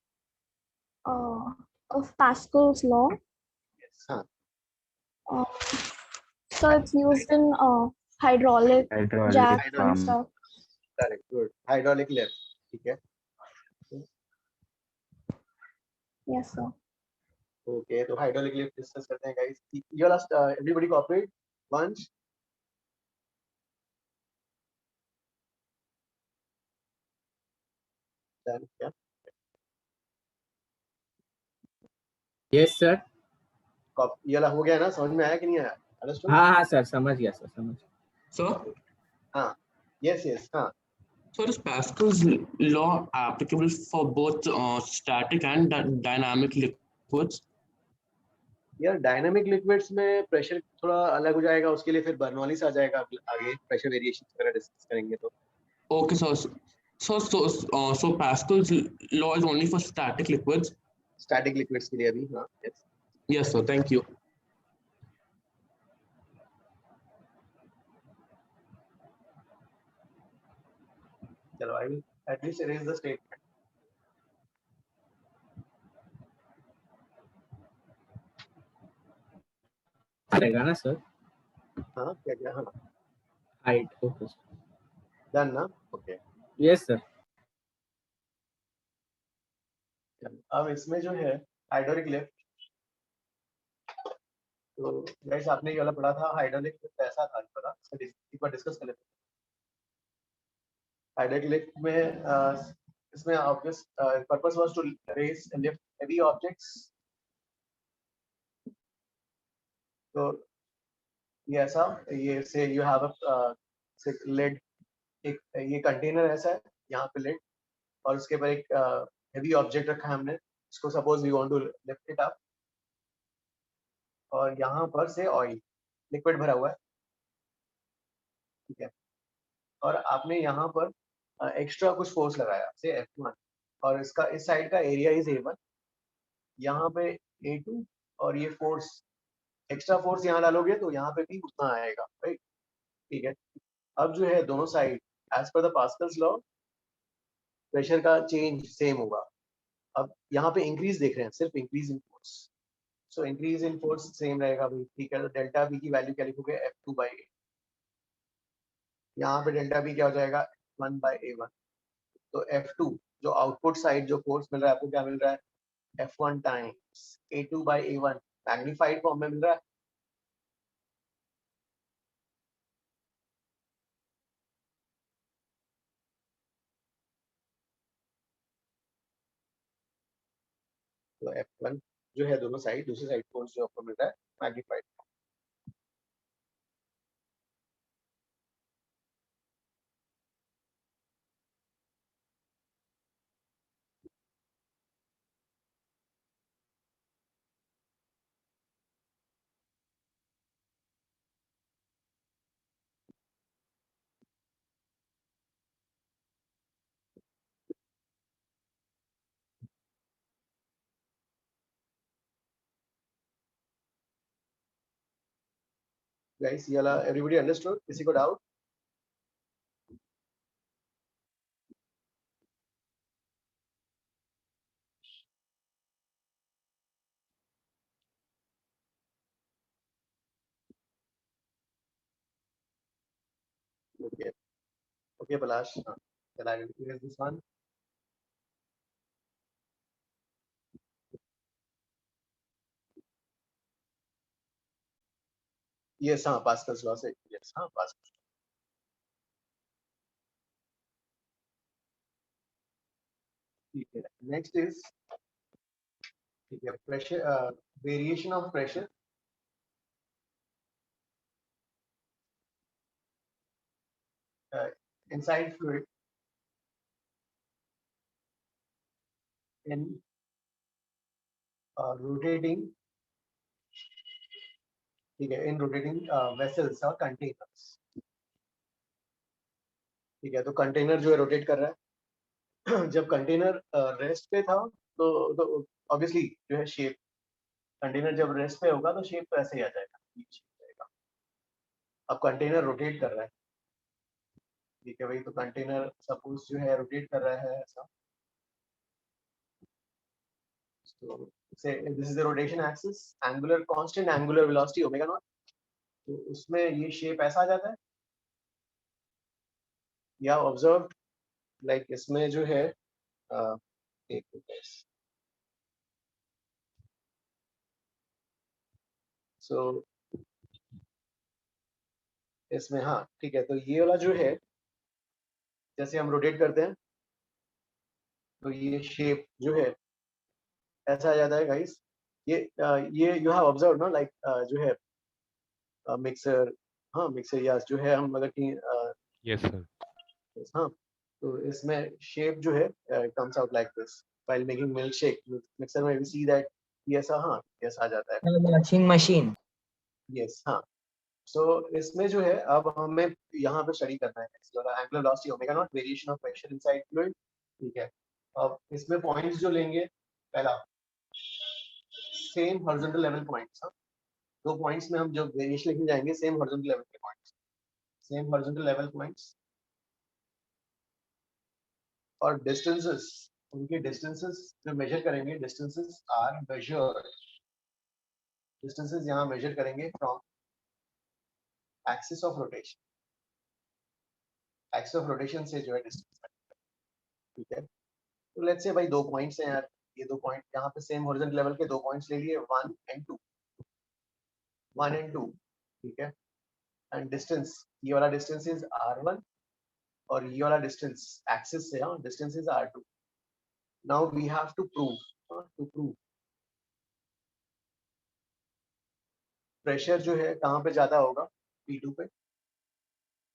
Of Pascal's law. Yes, हाँ। So it's used in hydraulic jacks and stuff. Correct, good. Hydraulic lift, ठीक है? Yes, sir. Okay, तो hydraulic lift discuss करते हैं guys. You all everybody cooperate? Bunch. Done, yeah. Yes, sir. ये वाला हो गया ना, समझ में आया कि नहीं आया? Understood? हाँ हाँ सर, समझ गया सर, समझ। Sir? हाँ, yes, हाँ। So is Pascal's law applicable for both static and dynamic liquids? यार डायनामिक लिक्विड्स में प्रेशर थोड़ा अलग हो जाएगा, उसके लिए फिर बर्नौलीस आ जाएगा आगे, प्रेशर वेरिएशन वगैरह डिस्कस करेंगे तो। Okay, so Pascal's law is only for static liquids? Static liquids के लिए अभी, हाँ, yes. Yes, sir. Thank you. चलो, I will at least erase the statement. रहेगा ना सर? हाँ, क्या, हाँ। Height, okay. Done ना? Okay. Yes, sir. अब इसमें जो है हाइड्रोलिक लिफ्ट, तो गाइस आपने ये वाला पढ़ा था, हाइड्रोलिक लिफ्ट ऐसा था, पता, इस पर डिस्कस कर लेते हैं। हाइड्रोलिक लिफ्ट में इसमें obvious purpose was to raise and lift heavy objects. तो ये ऐसा, ये से यू हैव अ लेड, एक ये कंटेनर ऐसा है, यहाँ पे लेड, और उसके ऊपर एक हेवी ऑब्जेक्ट रखा है हमने, इसको suppose we want to lift it up, और यहाँ पर से ऑयल लिक्विड भरा हुआ है, ठीक है, और आपने यहाँ पर एक्स्ट्रा कुछ फोर्स लगाया से F1 और इसका इस साइड का एरिया इज A1, यहाँ पे A2 और ये फोर्स एक्स्ट्रा फोर्स यहाँ डालोगे तो यहाँ पे भी उतना आएगा, राइट, ठीक है। अब जो है दोनों side as per the Pascal's law pressure का चेंज सेम होगा। अब यहाँ पे इंक्रीज देख रहे हैं, सिर्फ increase in force, so increase in force same रहेगा भाई, ठीक है। तो डेल्टा बी की वैल्यू क्या लिखोगे, F2/A, यहाँ पे डेल्टा बी क्या हो जाएगा, 1/A1। तो F2 जो आउटपुट साइड जो फोर्स मिल रहा है आपको क्या मिल रहा है, F1 times A2/A1 magnified form में मिल रहा है। तो F1 जो है दोनों साइड, दूसरी साइड फोर्स जो आपको मिल रहा है मैग्नीफाइड। गाइस ये वाला एवरीबॉडी अंडरस्टूड, किसी को डाउट? ओके ओके पलाश, हाँ, can I clear this one? Yes, हाँ, पास्कल्स लॉ से, yes, हाँ, पास्कल। ठीक है, नेक्स्ट इज, ठीक है, pressure, variation of pressure inside fluid in rotating, ठीक है, इन रोटेटिंग वेसल्स और कंटेनर्स, ठीक है। तो कंटेनर जो है रोटेट कर रहा है जब कंटेनर रेस्ट पे था तो ऑब्वियसली जो है शेप, कंटेनर जब रेस्ट पे होगा तो शेप तो ऐसे ही आ जाएगा, shape जाएगा। अब कंटेनर रोटेट कर रहा है, ठीक है भाई, तो कंटेनर सपोज जो है रोटेट कर रहा है ऐसा, तो से this is the rotation axis, angular constant angular velocity omega naught, तो उसमें ये शेप ऐसा आ जाता है, या ऑब्जर्व लाइक इसमें जो है एक सो इसमें, हाँ ठीक है, तो ये वाला जो है जैसे हम रोटेट करते हैं तो ये शेप जो है ऐसा आ जाता है गाइस। ये यू हैव ऑब्जर्व ना, लाइक जो है मिक्सर, हाँ मिक्सर या जो है हम अगर कि यस सर। हाँ, तो इसमें शेप जो है comes out like this while making milk shake, mixer में वी सी दैट ये ऐसा, हाँ ऐसा आ जाता है, वॉशिंग मशीन। यस हाँ। सो इसमें जो है अब हमें यहाँ पे स्टडी करना है angular velocity omega naught, variation of pressure inside fluid, ठीक है। अब इसमें पॉइंट्स जो लेंगे, पहला सेम हॉरिजॉन्टल लेवल पॉइंट्स, हाँ, दो पॉइंट्स में हम जो वेरिएशन लिखने जाएंगे सेम हॉरिजॉन्टल लेवल के points, same horizontal level points, और डिस्टेंसेस, उनके डिस्टेंसेस जो मेजर करेंगे, डिस्टेंसेस आर मेजर्ड, डिस्टेंसेस यहाँ मेजर करेंगे from axis of rotation, axis of rotation से जो है डिस्टेंस, ठीक है। तो लेट्स से भाई दो पॉइंट्स हैं यार, ये दो पॉइंट यहाँ पे सेम हॉरिजॉन्टल लेवल के दो पॉइंट्स ले लिए, 1 and 2, 1 and 2, ठीक है। एंड डिस्टेंस, ये वाला डिस्टेंस इज r1 और ये वाला डिस्टेंस एक्सिस से, हाँ, distance is r2। Now we have to prove pressure जो है कहाँ पे ज्यादा होगा, P2 पे,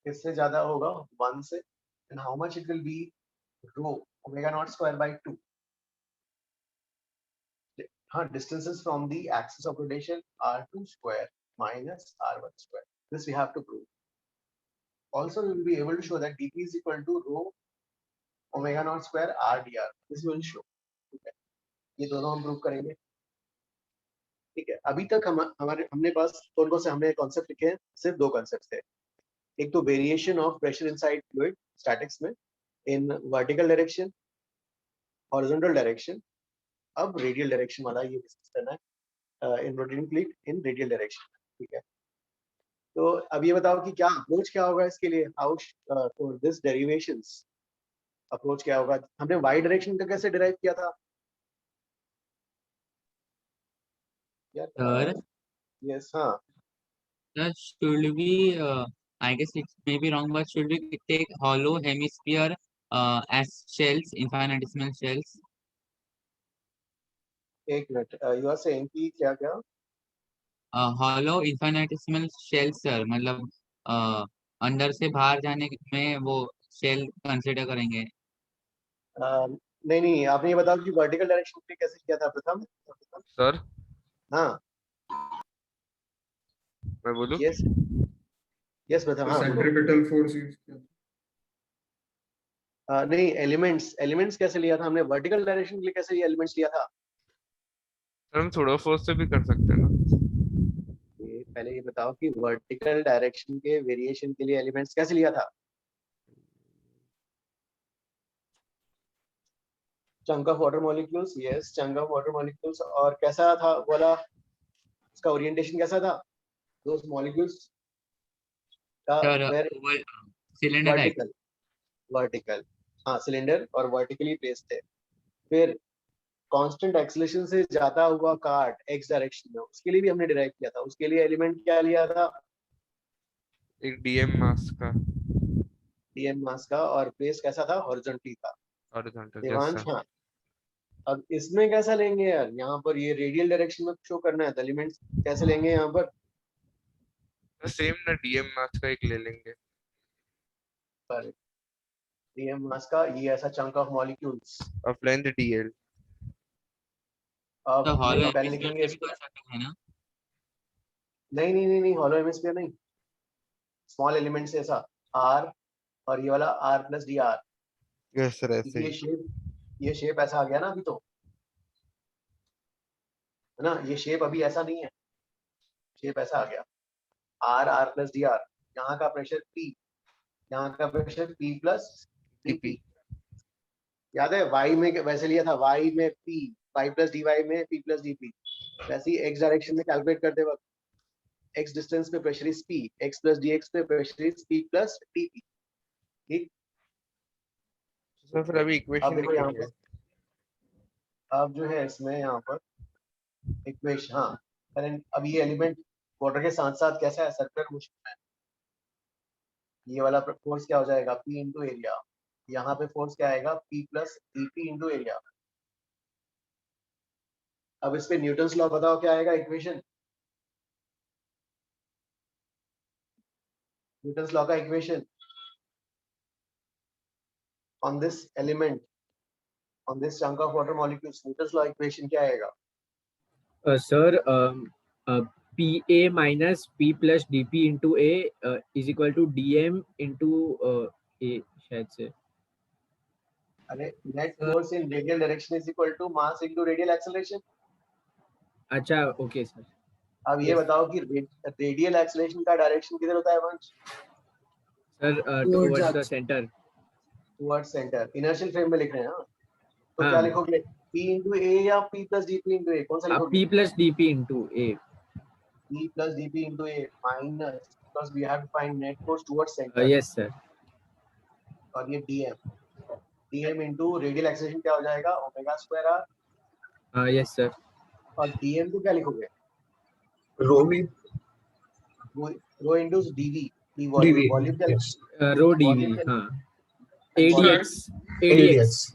किससे ज्यादा होगा, 1 से, and how much it will be, row omega naught square by 2, हाँ, distances from the axis of rotation r2 square minus r1 square. This we have to prove. Also, we will be able to show that dp is equal to rho omega naught square r dr. This we will show. ठीक है, ये दोनों हम prove करेंगे. ठीक है, अभी तक हमने पास कौन से हमने कॉन्सेप्ट लिखे हैं? सिर्फ दो कॉन्सेप्ट थे. एक तो variation of pressure inside fluid statics में in vertical direction, horizontal direction. अब रेडियल डायरेक्शन वाला ये डिस्कस करना है, in rotating fluid in radial direction. ठीक है, तो अब ये बताओ कि क्या अप्रोच क्या होगा इसके लिए, how for this derivations approach क्या होगा? हमने वाई डायरेक्शन का कैसे डिराइव किया था यार? Sir, यस, हाँ. should we, I guess it may be wrong, but should we take hollow hemisphere as shells, infinitesimal shells? एक मिनट, यू आर सेइंग कि क्या क्या? Hollow infinitesimal shells, sir, मतलब अंदर से बाहर जाने में वो शेल कंसिडर करेंगे. नहीं नहीं, आपने ये बताओ कि वर्टिकल डायरेक्शन पे कैसे किया था प्रथम? सर हाँ, मैं बोलूं? यस यस प्रथम, हाँ बोलो. सेंट्रीपिटल फोर्स यूज किया. नहीं, एलिमेंट्स कैसे लिया था हमने? वर्टिकल डायरेक्शन के लिए कैसे ये एलिमेंट्स लिया था? सर हम थोड़ा फोर्स से भी कर सकते हैं ना. पहले ये बताओ कि वर्टिकल डायरेक्शन के वेरिएशन के लिए एलिमेंट्स कैसे लिया था? Chunk of water molecules. Yes, chunk of water molecules. और कैसा था बोला, इसका ओरिएंटेशन कैसा था? दोस मॉलिक्यूल्स का सिलेंडर टाइप. वर्टिकल, हाँ, सिलेंडर और वर्टिकली प्लेस्ड थे. फिर कांस्टेंट एक्सेलरेशन से जाता हुआ कार्ट एक्स डायरेक्शन में, उसके लिए भी हमने डिराइव किया था. उसके लिए एलिमेंट क्या लिया था? एक डीएम मास का और प्लेस कैसा था? हॉरिजॉन्टली था. हॉरिजॉन्टल. देवांश, हाँ. अब इसमें कैसा लेंगे यार? यहाँ पर ये रेडियल डायरेक्शन में शो करना है, तो एलिमेंट्स कैसे लेंगे यहाँ पर? सेम ना, डीएम मास का एक ले लेंगे. पर डीएम मास का ये ऐसा chunk of molecules of length DL. अब तो हॉलो पहले हेमिस्फीयर लिखेंगे भी कर सकते हैं ना? नहीं नहीं नहीं नहीं, हॉलो हेमिस्फीयर नहीं. स्मॉल एलिमेंट्स ऐसा आर, और ये वाला r plus d r. Yes sir, ऐसे ये शेप ऐसा आ गया ना अभी, तो है ना. ये शेप अभी ऐसा नहीं है, शेप ऐसा आ गया. R, r plus d r. यहाँ का प्रेशर पी, यहाँ का प्रेशर पी प्लस डीपी. याद है वाई में वैसे लिया था, वाई में P, y plus d y में पी प्लस डी पी. वैसे ही एक्स डायरेक्शन में कैलकुलेट करते वक्त एक्स डिस्टेंस पे pressure is P, x plus d x पे pressure is P plus d P. ठीक. सर फिर अभी इक्वेशन लिखेंगे. अब जो है इसमें यहाँ पर इक्वेशन, हाँ. अब ये एलिमेंट वाटर के साथ साथ कैसा है? सर्कुलर मोशन है. ये वाला फोर्स क्या हो जाएगा? P into area. यहाँ पे फोर्स क्या आएगा? P plus dP into area. अब इस पे न्यूटन्स लॉ बताओ क्या आएगा इक्वेशन? न्यूटन्स लॉ का equation on this element, on this chunk of water molecules, Newton's law equation क्या आएगा? Sir PA minus P plus DP into A is equal to DM into A शायद से. अरे net force in radial direction is equal to mass into radial acceleration. अच्छा, okay sir. अब ये बताओ कि रेडियल एक्सेलरेशन का डायरेक्शन किधर होता है वंश? Sir towards the centre. Towards centre. Inertial frame में लिख रहे हैं. हाँ, तो क्या लिखोगे? P into A या P plus DP into A? कौन सा लिखोगे? P plus DP into A. P plus DP into A minus, because we have to find net force towards center. Yes sir. और ये DM into radial acceleration क्या हो जाएगा? Omega square r. Yes sir. और DM को क्या लिखोगे? रो भी. रो into DV. वॉल्यूम क्या लिखोगे? रो DV. हाँ. ADX.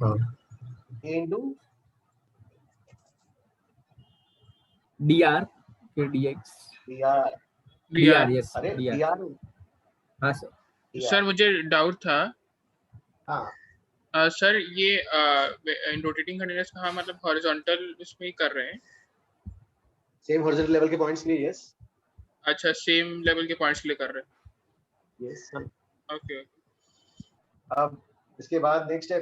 हाँ. A into DR. फिर DX. DR. Yes. अरे DR. हाँ सर. सर मुझे डाउट था. हाँ सर ये इन रोटेटिंग कंटीन्यूअस का हम मतलब हॉरिजॉन्टल उसमें ही कर रहे हैं, सेम हॉरिजॉन्टल लेवल के पॉइंट्स के लिए यस अच्छा सेम लेवल के पॉइंट्स के लिए कर रहे यस हैं ओके अब इसके बाद नेक्स्ट है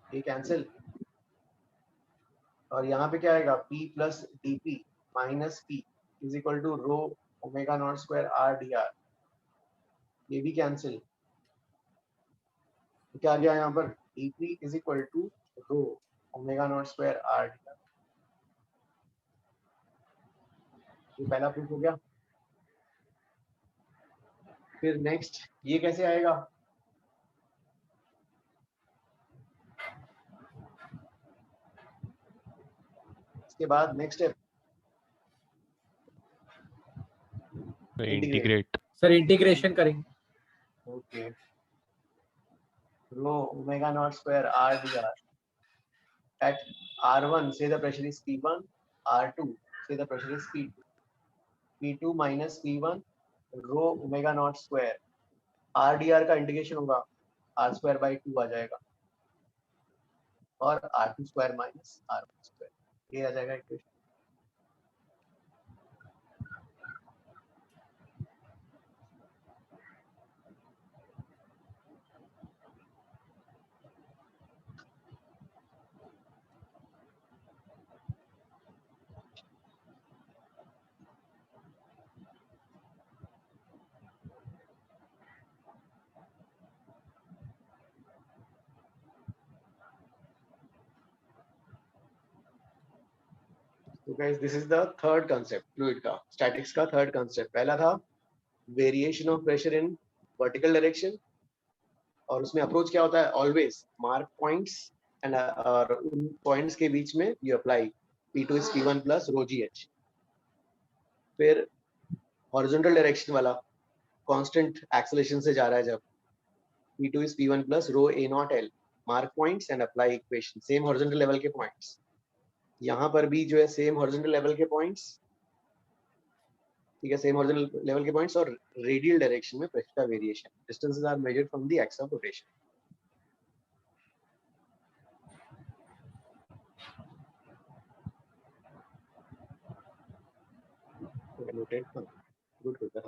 ये कैंसिल और यहाँ पे क्या आएगा p plus dp minus p is equal to rho omega naught square r dr ये भी कैंसिल तो क्या आ गया यहाँ पर dp is equal to rho omega naught square r dr ये पहला प्रूफ हो गया फिर नेक्स्ट ये कैसे आएगा इसके बाद next step integrate sir integration करेंगे okay rho omega naught square r dr at r1 say the pressure is p1 r2 say the pressure is p2 p2 minus p1 row omega naught square r dr का integration होगा r square by 2 आ जाएगा और r2 square minus r1 square ये आ जाएगा equation तो guys this is the third concept fluid का statics का थर्ड कांसेप्ट पहला था variation of pressure in vertical direction और उसमें अप्रोच क्या होता है ऑलवेज मार्क पॉइंट्स एंड और उन पॉइंट्स के बीच में you apply p2 is p1 plus rho gh फिर हॉरिजॉन्टल डायरेक्शन वाला कांस्टेंट एक्सेलरेशन से जा रहा है जब p2 is p1 plus rho a naught l mark points and apply equation same horizontal level के पॉइंट्स यहाँ पर भी जो है सेम हॉरिजॉन्टल लेवल के पॉइंट्स ठीक है सेम हॉरिजॉन्टल लेवल के पॉइंट्स और रेडियल डायरेक्शन में प्रेशर का variation distances are measured from the axis of rotation good good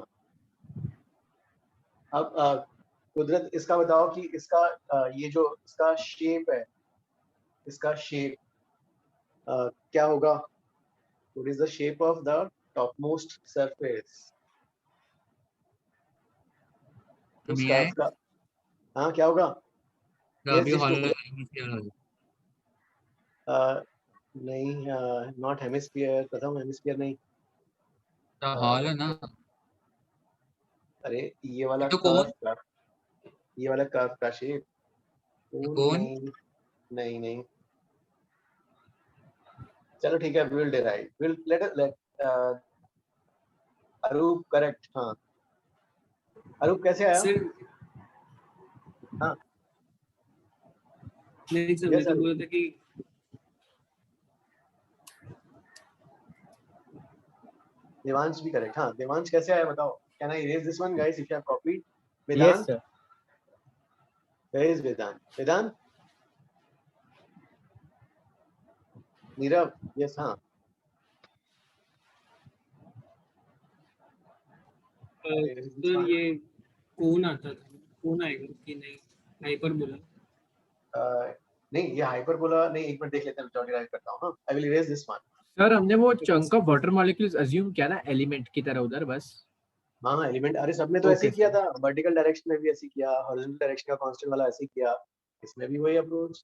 अब कुदरत इसका बताओ कि इसका ये जो इसका शेप है इसका शेप क्या होगा what is the shape of the topmost surface उस कर्व का हाँ क्या होगा अभी yes, हॉलो नहीं नॉट हेमिस्फीयर प्रथम हेमिस्फीयर नहीं हॉलो ना अरे ये वाला तो कर्व का ये वाला कर्व का शेप कौन नहीं नहीं चलो ठीक है will derive will let Arup correct हाँ अरूप कैसे आया हाँ नहीं सर मैं तो बोल रहा था कि देवांश भी करेक्ट हाँ देवांश कैसे आया बताओ can I erase this one guys if you have copied Vedant sir where is Vedant Vedant Neerav yes हाँ तो ये कौन आता था कौन आएगा कि नहीं हाइपरबोला नहीं ये हाइपरबोला नहीं एक मिनट देख लेते हैं मैं डिराइव करता हूं हां I will erase this one sir हमने वो chunk of water molecules assume किया ना एलिमेंट की तरह उधर बस हाँ एलिमेंट अरे सब में तो ऐसे ही किया था वर्टिकल डायरेक्शन में भी ऐसे किया हॉरिजॉन्टल डायरेक्शन का कांस्टेंट वाला ऐसे ही किया इसमें भी वही अप्रोच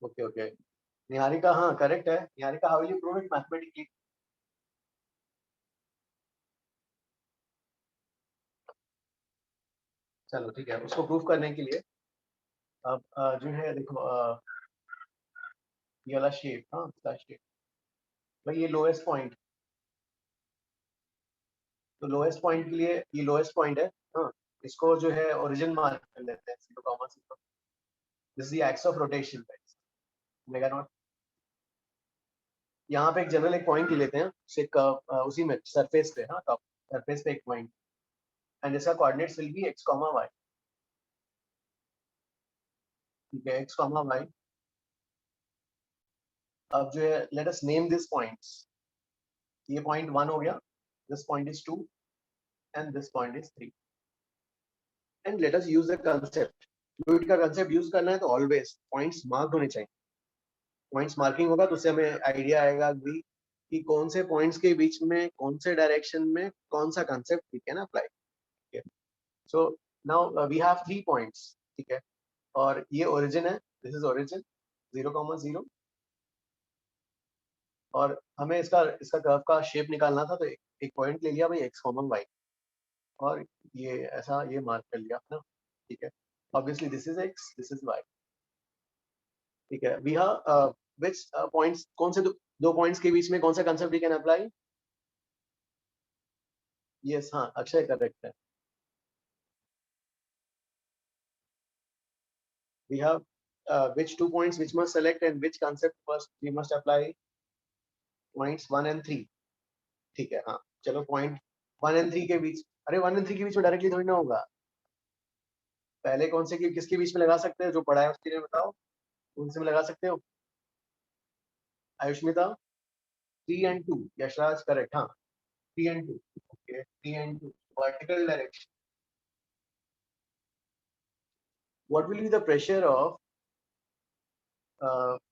ओके ओके निहारिका हाँ करेक्ट है Niharika how will you prove it mathematically चलो ठीक है उसको प्रूव करने के लिए अब जो है देखो ये वाला शेप हाँ इसका शेप भाई ये लोएस्ट पॉइंट तो लोएस्ट पॉइंट के लिए ये लोएस्ट पॉइंट है हाँ इसको जो है ओरिजिन मार्क कर लेते हैं 0, 0 this is the axis of rotation guys omega naught यहाँ पे एक जनरल एक पॉइंट ले लेते हैं उसी में सरफेस पे हाँ टॉप सरफेस पे एक पॉइंट एंड इसका coordinates will be x, y ठीक है, x कॉमा y। अब जो है let us name this points. ये पॉइंट 1 हो गया, this point is 2 and this point is 3 and let us use the concept. Fluid का कांसेप्ट यूज करना है तो ऑलवेज पॉइंट्स मार्क्ड होने चाहिए। पॉइंट्स मार्किंग होगा तो उससे हमें आइडिया आएगा भी कि कौन से पॉइंट्स के बीच में कौन से डायरेक्शन में कौन सा कांसेप्ट वी कैन अप्लाई। ठीक है, so now we have 3 points. ठीक है, और ये ओरिजिन है, दिस इज ओरिजिन 0,0 और हमें इसका कर्व का शेप निकालना था, तो एक पॉइंट ले लिया भाई x कॉमन y और ये ऐसा ये मार्क कर लिया ना। ठीक है, obviously this is x, this is y। ठीक है, वी हैव व्हिच पॉइंट्स, कौन से दो पॉइंट्स के बीच में कौन सा concept we can apply? Yes, हाँ, अक्षय करेक्ट है। We have which 2 points which must select and which concept first we must apply? Points 1 and 3। ठीक है, हाँ, चलो पॉइंट 1 and 3 के बीच, अरे 1 and 3 के बीच में डायरेक्टली थोड़ी ना होगा। पहले कौन से किसके बीच में लगा सकते हैं? जो पढ़ा है उसके लिए बताओ, कौन से में लगा सकते हो? आयुष्मिता 3 and 2, यशराज करेक्ट, हाँ 3 and 2। Okay, 3 and 2 vertical direction। What will be the pressure of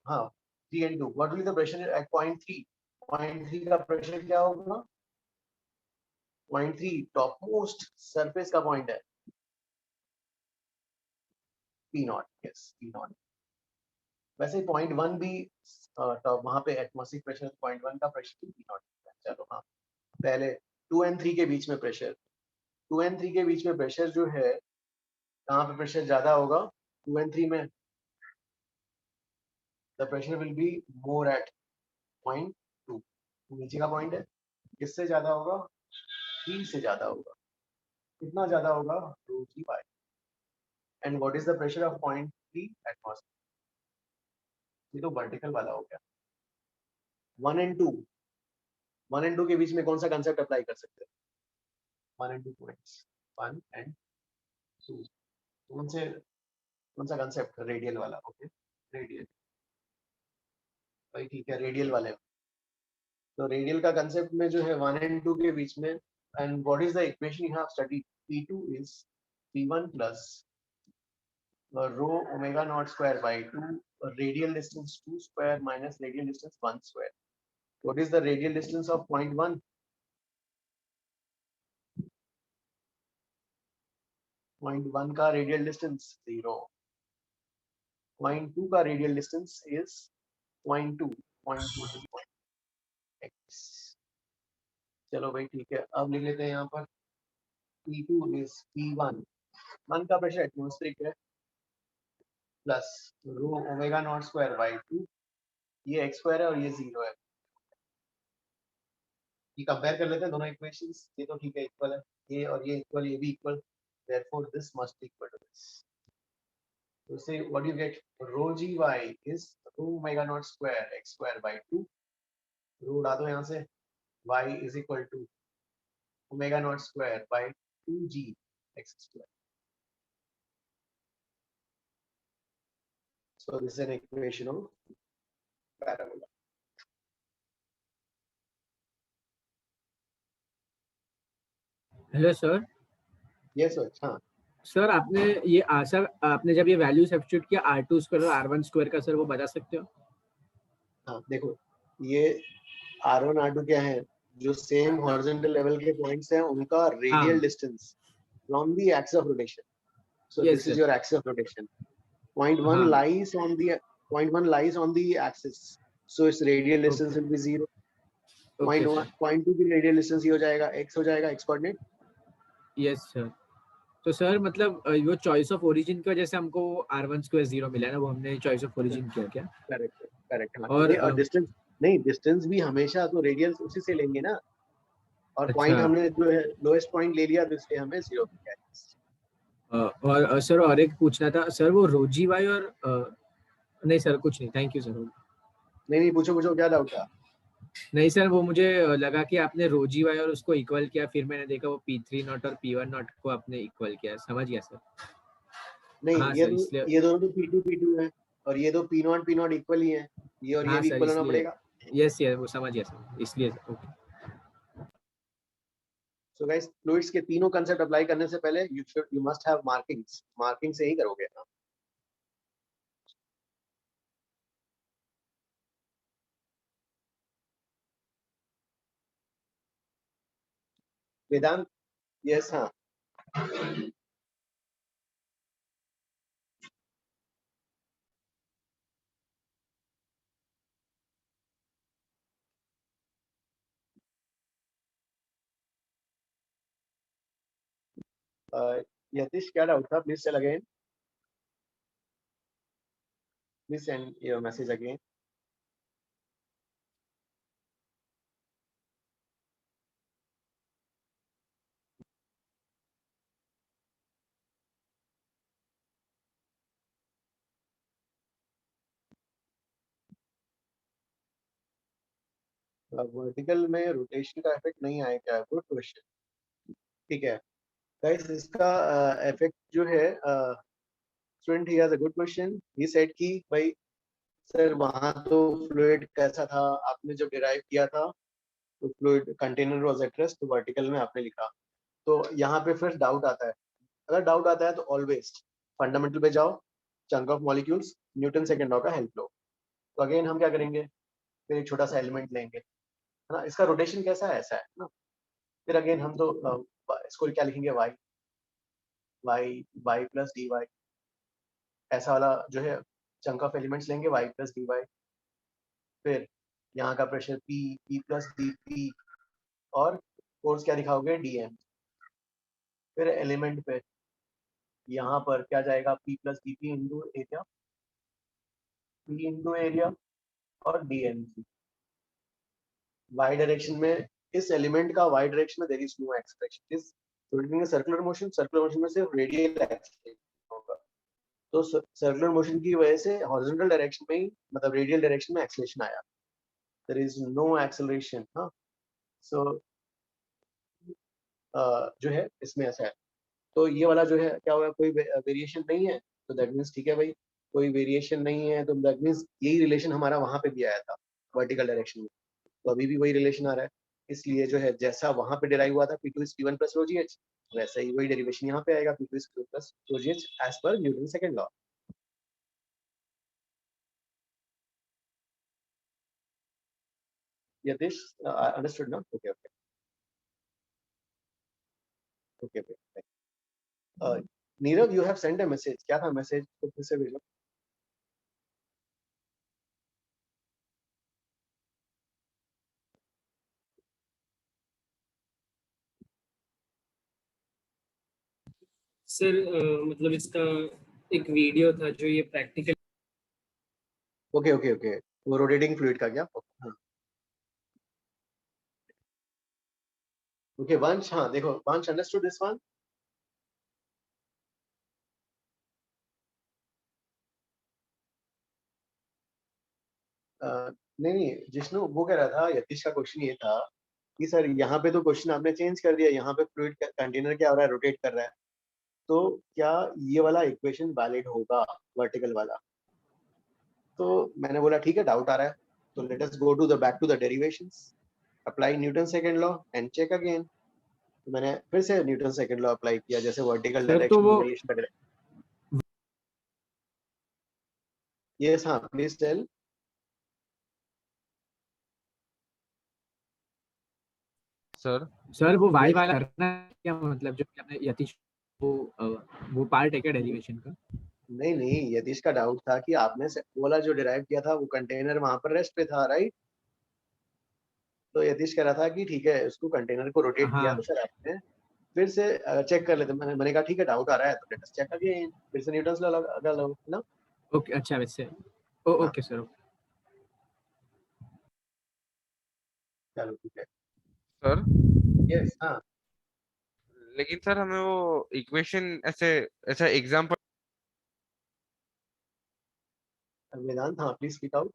हाँ 3 and 2, what will be the pressure at point 3? Point 3 का प्रेशर क्या होगा? Point 3 टॉप मोस्ट सरफेस का पॉइंट है, P0। Yes, P0। वैसे point 1 भी top वहां पे एटमॉस्फेरिक प्रेशर, पॉइंट 1 का प्रेशर P0। चलो हाँ, पहले 2 and 3 के बीच में प्रेशर, 2 and 3 के बीच में प्रेशर जो है, कहाँ पे प्रेशर ज्यादा होगा? 2 and 3 में the pressure will be more at point 2। नीचे का पॉइंट है, किससे ज्यादा होगा? 3 से ज्यादा होगा। कितना ज्यादा होगा? 2/3। And what is the pressure of point 3? Atmosphere. ये तो वर्टिकल वाला हो गया। 1 and 2, 1 and 2 के बीच में कौन सा कंसेप्ट अप्लाई कर सकते हैं? 1 and 2 पॉइंट्स, 1 and 2, कौन सा कंसेप्ट? रेडियल वाला। ओके, रेडियल भाई, ठीक है, रेडियल वाले। तो रेडियल का कंसेप्ट में जो है 1 and 2 के बीच में, and what is the equation you have studied? P2 is P1 plus row omega naught square by 2 radial distance 2 square minus radial distance 1 square. What is the radial distance of point 1? Point 1 का radial distance 0, point 2 का radial distance is 0.2, 0.2 x। चलो भाई ठीक है, अब लिख लेते हैं यहाँ पर P2 इज P1, 1 का प्रेशर एटमॉस्फेरिक है, plus row omega naught square by 2, ये x स्क्वायर है और ये 0 है। ये कंपेयर कर लेते हैं दोनों इक्वेशंस। ये तो ठीक है, इक्वल है, ये और ये इक्वल, ये भी equal, therefore this must be equal to this. तो say what you get? Rho g y is rho omega naught square x square by 2, rho उड़ा दो यहाँ से, y is equal to omega naught square by 2g x square. So this is an equation of parabola. Hello sir. Yes sir, हाँ sir आपने ये sir आपने जब ये वैल्यू सब्स्टिट्यूट किया R2 स्क्वायर और R1 स्क्वायर का, सर वो बता सकते हो? हाँ, देखो ये R1 R2 क्या है? जो सेम हॉरिजॉन्टल लेवल के पॉइंट्स हैं उनका radial distance from the axis of rotation. So this is your axis of rotation. Point 1 lies on the axis, so its radial distance will be 0. Point 2 की radial distance ये हो जाएगा x, हो जाएगा x coordinate। Yes sir. तो sir मतलब वो choice of origin की वजह से हमको R1 स्क्वायर 0 मिला है ना, वो हमने चॉइस ऑफ ओरिजिन किया क्या? Correct correct. और डिस्टेंस नहीं, डिस्टेंस भी हमेशा तो रेडियल उसी से लेंगे ना, और पॉइंट हमने जो है लोएस्ट पॉइंट ले लिया तो इसलिए हमें 0 मिला। और सर और एक पूछना था सर, वो रोजी वाई और नहीं सर कुछ नहीं, थैंक यू सर। नहीं पूछो क्या डाउट था? नहीं सर, वो मुझे लगा कि आपने रोजी वाई और उसको इक्वल किया, फिर मैंने देखा वो P3 नॉट और P1 नॉट को आपने इक्वल किया, समझ गया सर। नहीं हाँ सर, इसलिए ये दोनों तो P2 है और ये तो P0 इक्वल ही है, ये और ये हाँ भी सर, इक्वल होना इसलिए पड़ेगा। यस यस वो समझ गया सर, इसलिए ओके। सो गाइस फ्लूइड्स के तीनों कांसेप्ट अप्लाई करने से पहले you must have markings, marking से ही करोगे ना। वेदांत यस हाँ यतीश क्या डाउट था, please tell again, please send your message again. Vertical में रोटेशन का इफेक्ट नहीं आएगा, गुड क्वेश्चन। ठीक है गाइस, इसका इफेक्ट जो है student he has a good question. He said कि भाई सर वहां तो फ्लूइड कैसा था, आपने जब डिराइव किया था तो fluid container was at rest, तो वर्टिकल में आपने लिखा। तो यहाँ पे फिर डाउट आता है, अगर डाउट आता है तो ऑलवेज फंडामेंटल पे जाओ, chunk of molecules, Newton second law का हेल्प लो। तो अगेन हम क्या करेंगे, फिर एक छोटा सा एलिमेंट लेंगे, है ना, इसका रोटेशन कैसा है, ऐसा है ना। फिर अगेन हम तो इसको क्या लिखेंगे, y y y plus d y, ऐसा वाला जो है चंक ऑफ एलिमेंट्स लेंगे, वाई प्लस डी वाई। फिर यहाँ का pressure p, p plus d p, और फोर्स क्या दिखाओगे, डी एम। फिर एलिमेंट पे यहाँ पर क्या जाएगा, p plus d p into area, p into area और डी एम। वाई डायरेक्शन में इस एलिमेंट का वाई डायरेक्शन में there is no expression, is circular motion, circular motion में सिर्फ रेडियल एक्सलेशन होगा। तो सर्कुलर मोशन की वजह से हॉरिजॉन्टल डायरेक्शन में ही, मतलब रेडियल डायरेक्शन में एक्सलेशन आया, देयर इज नो एक्सेलरेशन। हाँ सो जो है इसमें ऐसा है। तो ये वाला जो है क्या होगा, कोई वेरिएशन नहीं है, तो दैट मीन्स ठीक है भाई, कोई वेरिएशन नहीं है, तो दैट मीन्स यही रिलेशन हमारा वहां पे भी आया था वर्टिकल डायरेक्शन में, तो अभी भी वही रिलेशन आ रहा है। इसलिए जो है जैसा वहां पे डिराइव हुआ था P2 is P1 plus rho GH, वैसा ही वही डेरिवेशन यहाँ पे आएगा, P2 is P1 plus rho GH as per Newton second law. Yatish understood ना, okay okay okay okay. Nirav you have send a message, क्या था मैसेज, तो फिर से भेजो। सर मतलब इसका एक वीडियो था जो ये प्रैक्टिकल। ओके ओके ओके, वो रोटेटिंग फ्लूइड का क्या, ओके वंश, हाँ देखो वंश अंडरस्टूड दिस वन। नहीं नहीं जिष्णु, वो कह रहा था, यतीश का क्वेश्चन ये था कि सर यहाँ पे तो क्वेश्चन आपने चेंज कर दिया, यहाँ पे फ्लूइड कंटेनर क्या हो रहा है, रोटेट कर रहा है, तो क्या ये वाला इक्वेशन वैलिड होगा वर्टिकल वाला। तो मैंने बोला ठीक है, डाउट आ रहा है, तो let us go to the back to the derivations, apply Newton second law and check again. तो मैंने फिर से न्यूटन सेकंड लॉ अप्लाई किया, जैसे वर्टिकल डायरेक्शन में वेरिएशन का, यस हाँ प्लीज टेल। सर वो वाई वाला करना है क्या, मतलब जो आपने यतीश वो पार्ट है क्या डेरिवेशन का। नहीं नहीं, यतीश का डाउट था कि आपने वो वाला जो डिराइव किया था वो कंटेनर वहां पर रेस्ट पे था, राइट। तो यतीश कह रहा था कि ठीक है, उसको कंटेनर को रोटेट किया तो सर आपने फिर से चेक कर लेते। मैंने कहा ठीक है, डाउट आ रहा है तो लेट अस चेक अगेन, फिर से न्यूटन लॉ लगा लो ना। ओके अच्छा वैसे ओके सर। चलो ठीक है सर। यस हाँ, लेकिन सर हमें वो इक्वेशन ऐसे ऐसा एग्जांपल, वेदांत हाँ प्लीज स्पीक आउट।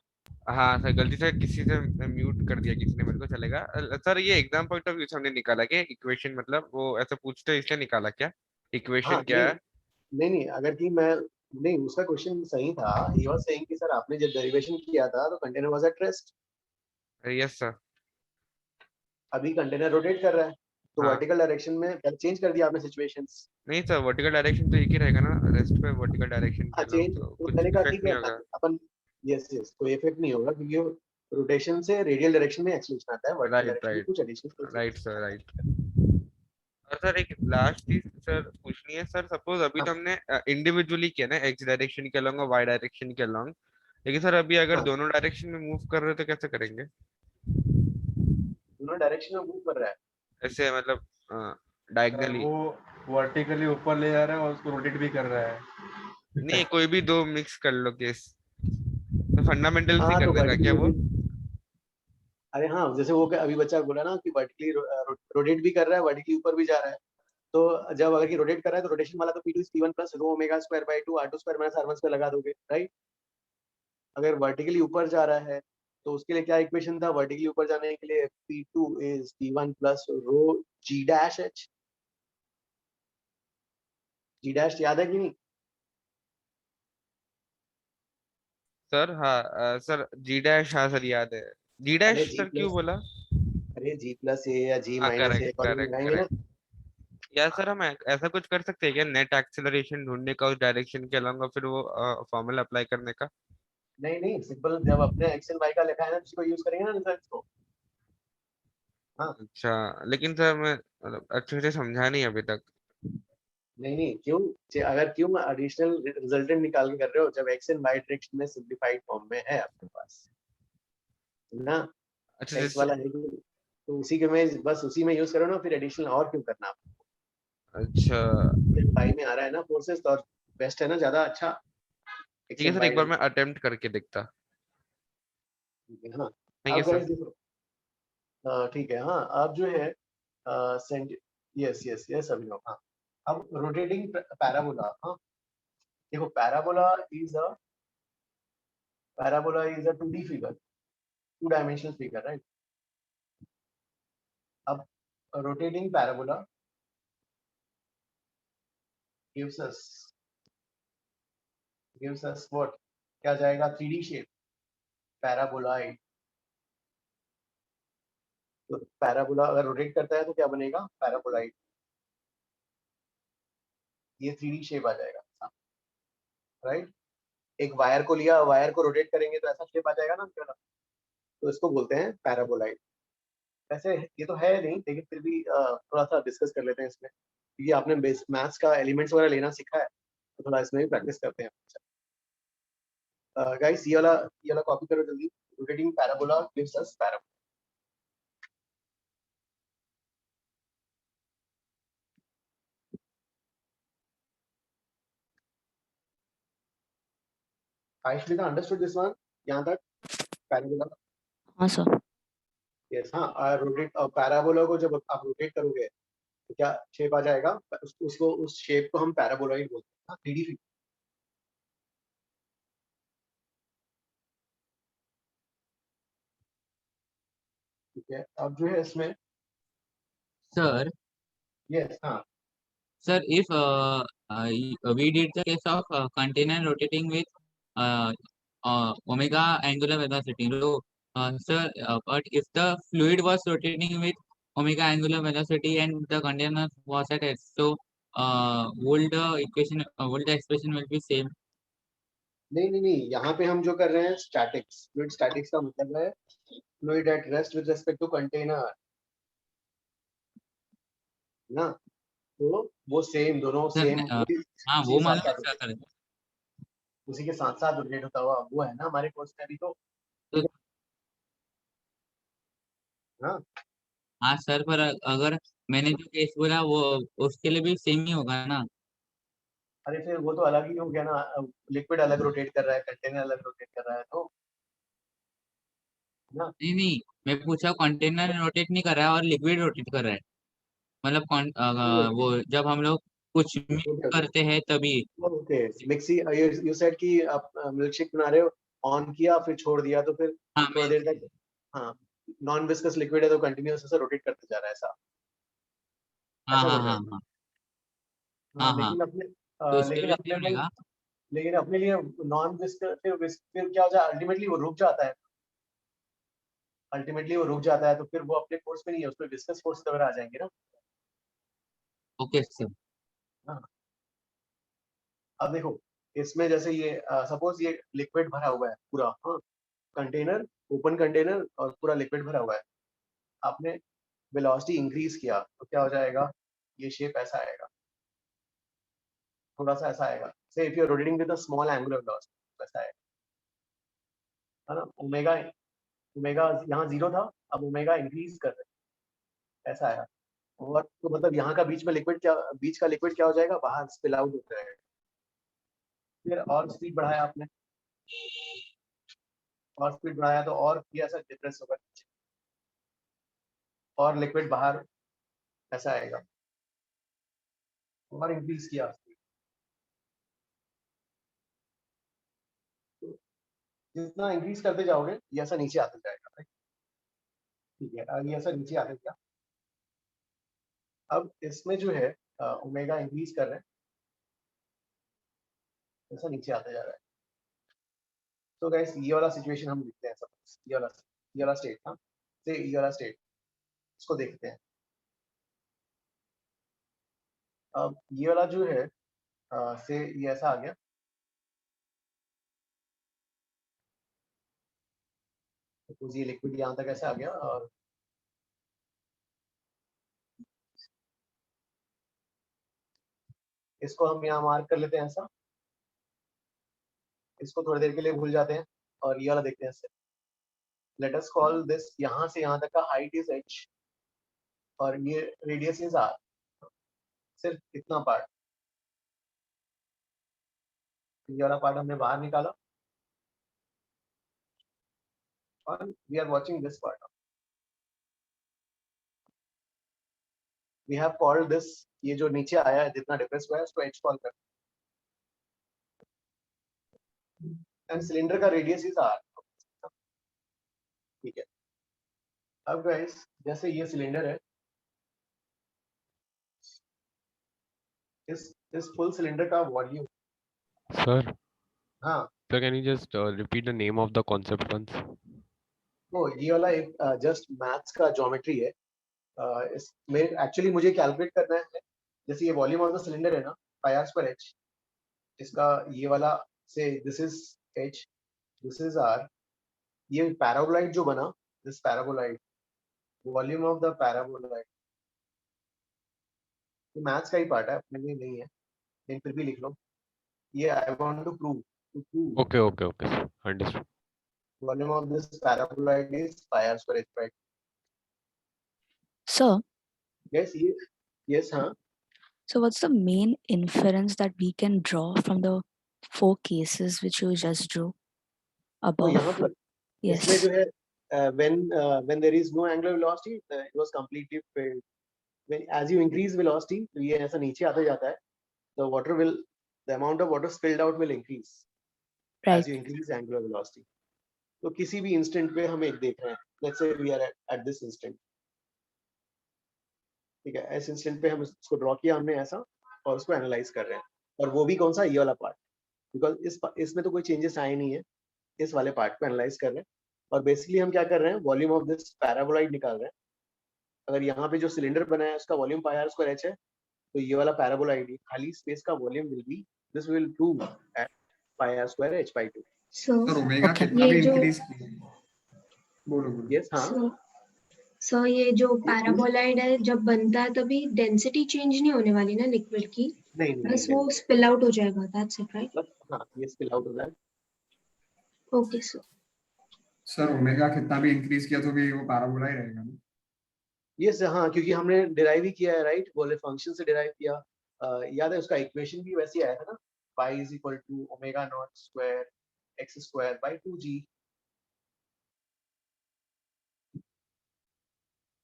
हाँ सर गलती से किसी से म्यूट कर दिया किसी ने मेरे को, चलेगा सर। ये एग्जाम पॉइंट ऑफ व्यू से हमने निकाला क्या इक्वेशन, मतलब वो ऐसे पूछते इसलिए निकाला क्या, इक्वेशन हाँ क्या नहीं, है। नहीं नहीं, अगर कि मैं नहीं, उसका क्वेश्चन सही था। ही वाज सेइंग कि सर आपने जब डेरिवेशन किया था तो container was at rest, yes sir. अभी कंटेनर रोटेट कर रहा है, तो हाँ वर्टिकल डायरेक्शन में चेंज कर दिया आपने सिचुएशंस। नहीं सर, वर्टिकल डायरेक्शन तो एक ही रहेगा ना, रेस्ट पे वर्टिकल डायरेक्शन हाँ के अलावा चेंज, तो तो कुछ मैंने कहा इफेक्ट ठीक नहीं है होगा। अपन, यस यस, कोई इफेक्ट नहीं होगा क्योंकि रोटेशन से रेडियल डायरेक्शन में एक्सलेशन आता है, वर्टिकल राइट डायरेक्शन में राइट कुछ एडिशनल राइट सर, राइट। और सर एक लास्ट चीज सर पूछनी है सर, सपोज अभी तो हमने इंडिविजुअली किया ना, एक्स डायरेक्शन के अलोंग और वाई डायरेक्शन के अलोंग, लेकिन सर अभी अगर हाँ, दोनों डायरेक्शन में मूव कर रहे हो तो कैसे करेंगे? दोनों डायरेक्शन में मूव कर रहा है। ऐसे मतलब सर डायगनली? वो वर्टिकली ऊपर ले जा रहा है और उसको रोटेट भी कर रहा है। नहीं, कोई भी दो मिक्स कर लो केस, तो फंडामेंटल से हाँ कर तो देगा क्या वो? अरे हाँ, जैसे वो अभी बच्चा बोला ना कि वर्टिकली रोटेट भी कर रहा है, वर्टिकली ऊपर भी जा रहा है, तो जब अगर कि रोटेट कर रहा है तो रोटेशन वाला तो P2 is P1 plus row omega square by 2 R2 square minus R1 square लगा दोगे, राइट। अगर वर्टिकली ऊपर जा रहा है तो उसके लिए क्या इक्वेशन था, वर्टिकली ऊपर जाने के लिए P2 is P1 plus row G dash H। G dash याद है कि नहीं? सर हाँ सर, जी डैश, हाँ सर याद है। जी अरे डैश G सर क्यों प्लस, बोला? अरे G प्लस ए या G हाँ minus A correct according correct लगाएंगे ना। करेक्ट। या सर हम ऐसा कुछ कर सकते हैं क्या, नेट एक्सेलरेशन ढूंढने का उस डायरेक्शन के अलावा, फिर वो फॉर्मूला अप्लाई करने का? नहीं नहीं, सिंपल, जब अपने एक्स एंड वाई का लिखा है ना, उसको यूज करेंगे ना रिजल्ट को। हाँ अच्छा, लेकिन सर मैं मतलब अच्छे से समझा नहीं अभी तक। नहीं नहीं, क्यों, अगर क्यों एडिशनल रिजल्टेंट निकाल के कर रहे हो जब एक्स एंड वाई डायरेक्शन में सिंपलीफाइड फॉर्म में है आपके पास, है ना। अच्छा एक्स जैसे, वाला है कि, तो उसी के में बस उसी में यूज करो ना, फिर एडिशनल और क्यों करना आपको। अच्छा वाई में आ रहा है ना फोर्सेस, तो बेस्ट है ना, ज्यादा अच्छा एक्स ठीक है एंड सर, वाई एक बार डायरेक्शन। मैं अटेम्प्ट करके देखता। हाँ थैंक यू अब सर। गाइस देखो, ठीक है, हाँ अब जो है सेंट, यस यस यस अभी हाँ, अब रोटेटिंग पैराबोला। हाँ देखो, parabola is a 2D figure, 2 dimensional figure, right. अब rotating parabola gives us what, क्या जाएगा, 3D शेप, पैराबोलाइड। तो पैराबोला अगर रोटेट करता है तो क्या बनेगा, पैराबोलाइड, ये 3D शेप आ जाएगा, राइट। एक वायर को लिया, वायर को रोटेट करेंगे तो ऐसा शेप आ जाएगा ना आपका, तो इसको बोलते हैं पैराबोलाइड। वैसे ये तो है नहीं, लेकिन फिर भी थोड़ा सा डिस्कस कर लेते हैं इसमें, क्योंकि आपने मैथ्स का एलिमेंट्स वगैरह लेना सीखा है, तो थोड़ा इसमें भी प्रैक्टिस करते हैं। गाइस ये वाला कॉपी करो जल्दी, rotating parabola gives us parabola. Ayushmita understood this one, यहाँ तक पैराबोला? हाँ सर। यस हाँ, रोटेट पैराबोला को जब आप रोटेट करोगे तो क्या शेप आ जाएगा, उसको उस शेप को हम पैराबोलाइड बोलते हैं, 3D फिगर। ठीक है, अब जो है इसमें, Sir, यस हाँ, sir, if we did the case of container rotating with uh, omega angular velocity, so sir, but if the fluid was rotating with omega angular velocity and the container was at S, so would the expression will be same? नहीं नहीं नहीं, यहाँ पे हम जो कर रहे हैं स्टैटिक्स, फ्लूइड स्टैटिक्स का मतलब है fluid at rest with respect to container ना, तो वो सेम, दोनों Sir, सेम हाँ उसी वो के साथ मालूम है साथ, सर। उसी के साथ साथ रोटेट होता हुआ वो है ना हमारे कोर्स में अभी तो, तो हाँ। हाँ सर, पर अगर मैंने जो केस बोला वो उसके लिए भी सेम ही होगा ना? अरे फिर वो तो अलग ही हो गया ना, लिक्विड अलग रोटेट कर रहा है, कंटेनर अलग रोटेट कर रहा है, तो ना। नहीं नहीं, मैं पूछा कंटेनर रोटेट नहीं कर रहा है और लिक्विड रोटेट कर रहा है, मतलब वो जब हम लोग कुछ मिक्स करते हैं तभी। ओके, मिक्सी, यू सेड कि आप मिल्क शेक बना रहे हो, ऑन किया फिर छोड़ दिया, तो फिर हाँ थोड़ा देर तक, हाँ, नॉन विस्कस लिक्विड है तो कंटिन्यूअस से रोटेट करते जा रहा है, ऐसा हाँ ऐसा हाँ बोल रहे हाँ हो। हाँ हाँ हाँ हाँ। लेकिन अपने तो उसके लेकिन लिए अपने सेम लिए रहेगा। लेकिन अपने लिए नॉन विस्कस फिर क्या हो जाए, अल्टीमेटली वो रुक जाता है, अल्टीमेटली वो रुक जाता है, तो फिर वो अपने फोर्स पे नहीं है, उसमें विस्कस फोर्स वगैरह आ जाएंगे ना। Okay sir. हाँ, अब देखो इसमें जैसे ये सपोज ये लिक्विड भरा हुआ है पूरा, हाँ, कंटेनर, ओपन कंटेनर और पूरा लिक्विड भरा हुआ है, आपने वेलोसिटी इंक्रीज किया तो क्या हो जाएगा, ये शेप ऐसा आएगा, थोड़ा सा ऐसा आएगा, say if you are rotating with a small angular velocity वैसा आएगा, है ना। ओमेगा ओमेगा यहाँ 0 था, अब ओमेगा इंक्रीज कर रहे हैं, ऐसा आया। और तो मतलब यहाँ का बीच में लिक्विड क्या, बीच का लिक्विड क्या हो जाएगा, बाहर स्पिल आउट हो जाएगा। फिर और स्पीड बढ़ाया आपने, और स्पीड बढ़ाया तो और ये ऐसा डिफरेंस होगा, और लिक्विड बाहर ऐसा आएगा, और इंक्रीज किया speed। तो जितना इंक्रीज करते जाओगे ये ऐसा नीचे आते जाएगा, right? ठीक है, अब ये ऐसा नीचे आते गया। अब इसमें जो है ओमेगा इंक्रीज कर रहे हैं, ऐसा नीचे आते जा रहा है। तो गाइस ये वाला सिचुएशन हम लिखते हैं, सब ये वाला स्टेट था, से ये वाला स्टेट, इसको देखते हैं। अब ये वाला जो है से ये ऐसा आ गया, सपोज ये लिक्विड यहाँ तक ऐसे आ गया, और इसको हम यहाँ मार्क कर लेते हैं ऐसा, इसको थोड़ी देर के लिए भूल जाते हैं, और ये वाला देखते हैं। लेट अस कॉल दिस, यहाँ से यहाँ तक का हाइट इज h, और ये रेडियस इज r, सिर्फ इतना पार्ट, ये वाला पार्ट हमने बाहर निकाला, और we are watching this part, we have called this, ये जो नीचे आया है जितना डिफरेंस हुआ है उसको h कॉल कर, एंड सिलेंडर का रेडियस इज r। ठीक है, अब गाइस जैसे ये सिलेंडर है, इस फुल सिलेंडर का वॉल्यूम, Sir, हाँ, sir, can you just repeat the name of the concept once? तो ये वाला एक जस्ट मैथ्स का ज्योमेट्री है, इसमें एक्चुअली मुझे कैलकुलेट करना है, जैसे ये वॉल्यूम ऑफ द सिलेंडर है ना, पाई आर स्क्वायर h, इसका ये वाला से this is h, this is r, ये पैराबोलॉइड जो बना, this paraboloid, volume of the paraboloid, ये मैथ्स का ही पार्ट है, अपने लिए नहीं है, लेकिन फिर भी लिख लो, ये I want to prove Okay, okay, okay, sir. Understood. volume of this paraboloid is pi r square h, right? Sir, yes, huh? so what's the main inference that we can draw from the 4 cases which you just drew तो above? यहाँ पर Yes. इसमें जो है when there is no angular velocity, it was completely filled. When as you increase velocity, तो ये ऐसा नीचे आते जाता है, the amount of water spilled out will increase Right. as you increase angular velocity. तो किसी भी instant पे हम एक देख रहे हैं, let's say we are at this instant, ठीक है, इस इंस्टेंट पे हम इसको ड्रॉ किया हमने ऐसा, और उसको एनालाइज कर रहे हैं, और वो भी कौन सा, ये वाला पार्ट, बिकॉज इसमें तो कोई चेंजेस आए नहीं है, इस वाले पार्ट को एनालाइज कर रहे हैं, और बेसिकली हम क्या कर रहे हैं, वॉल्यूम ऑफ दिस पैराबोलॉइड निकाल रहे हैं। अगर यहाँ पे जो सिलेंडर बना है उसका volume pi r square h है, तो ये वाला पैराबोलॉइड खाली स्पेस का volume will be, this will prove at pi r square h by 2। Sir omega कितना भी इंक्रीज बोलो बोलो। यस, हाँ, सो ये जो पैराबोलॉइड है जब बनता है तभी डेंसिटी चेंज नहीं होने वाली ना लिक्विड की, नहीं बस वो स्पिल आउट हो जाएगा, दैट्स इट, राइट? हाँ, ये स्पिल आउट हो जाए। ओके सर ओमेगा कितना भी इंक्रीज किया तो भी वो पैराबोला ही रहेगा ना? यस, हाँ, क्योंकि हमने डिराइव ही किया है, राइट, बोले फंक्शन से डिराइव किया, याद है उसका इक्वेशन भी वैसे आया था ना, y is equal to omega naught square x square by 2g,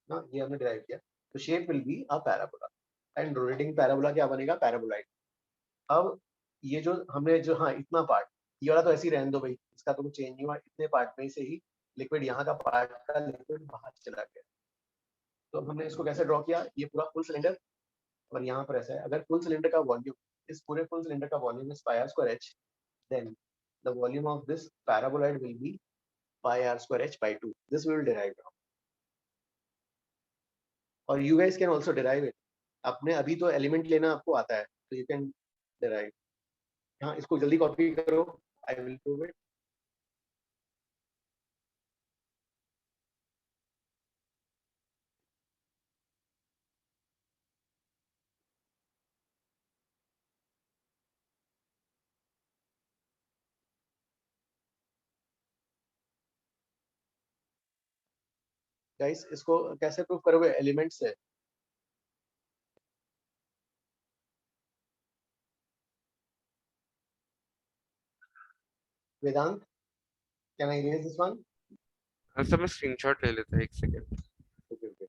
ना, ये हमने डिराइव किया, तो shape will be a parabola, and rotating parabola क्या बनेगा, पैराबोलाइड। अब ये जो हमने जो, हाँ, इतना पार्ट, ये वाला तो ऐसे ही रहने दो भाई, इसका तो कुछ चेंज नहीं हुआ, इतने पार्ट में से ही लिक्विड, यहाँ का पार्ट का लिक्विड बाहर चला गया। तो हमने इसको कैसे ड्रॉ किया, ये पूरा फुल सिलेंडर, और यहाँ पर ऐसा है, अगर फुल सिलेंडर का वॉल्यूम इस पूरे फुल सिलेंडर का volume is pi r square h, then the volume of this paraboloid will be pi r square h by 2. This we will derive now, और you guys can also derive it. आपने अभी तो element लेना आपको आता है, तो you can derive. हाँ, इसको जल्दी कॉपी करो, I will prove it. Guys इसको कैसे प्रूव करोगे एलिमेंट से? Vedant, can I raise this one? Sir मैं स्क्रीनशॉट ले लेता हूं, एक सेकंड. ओके ओके,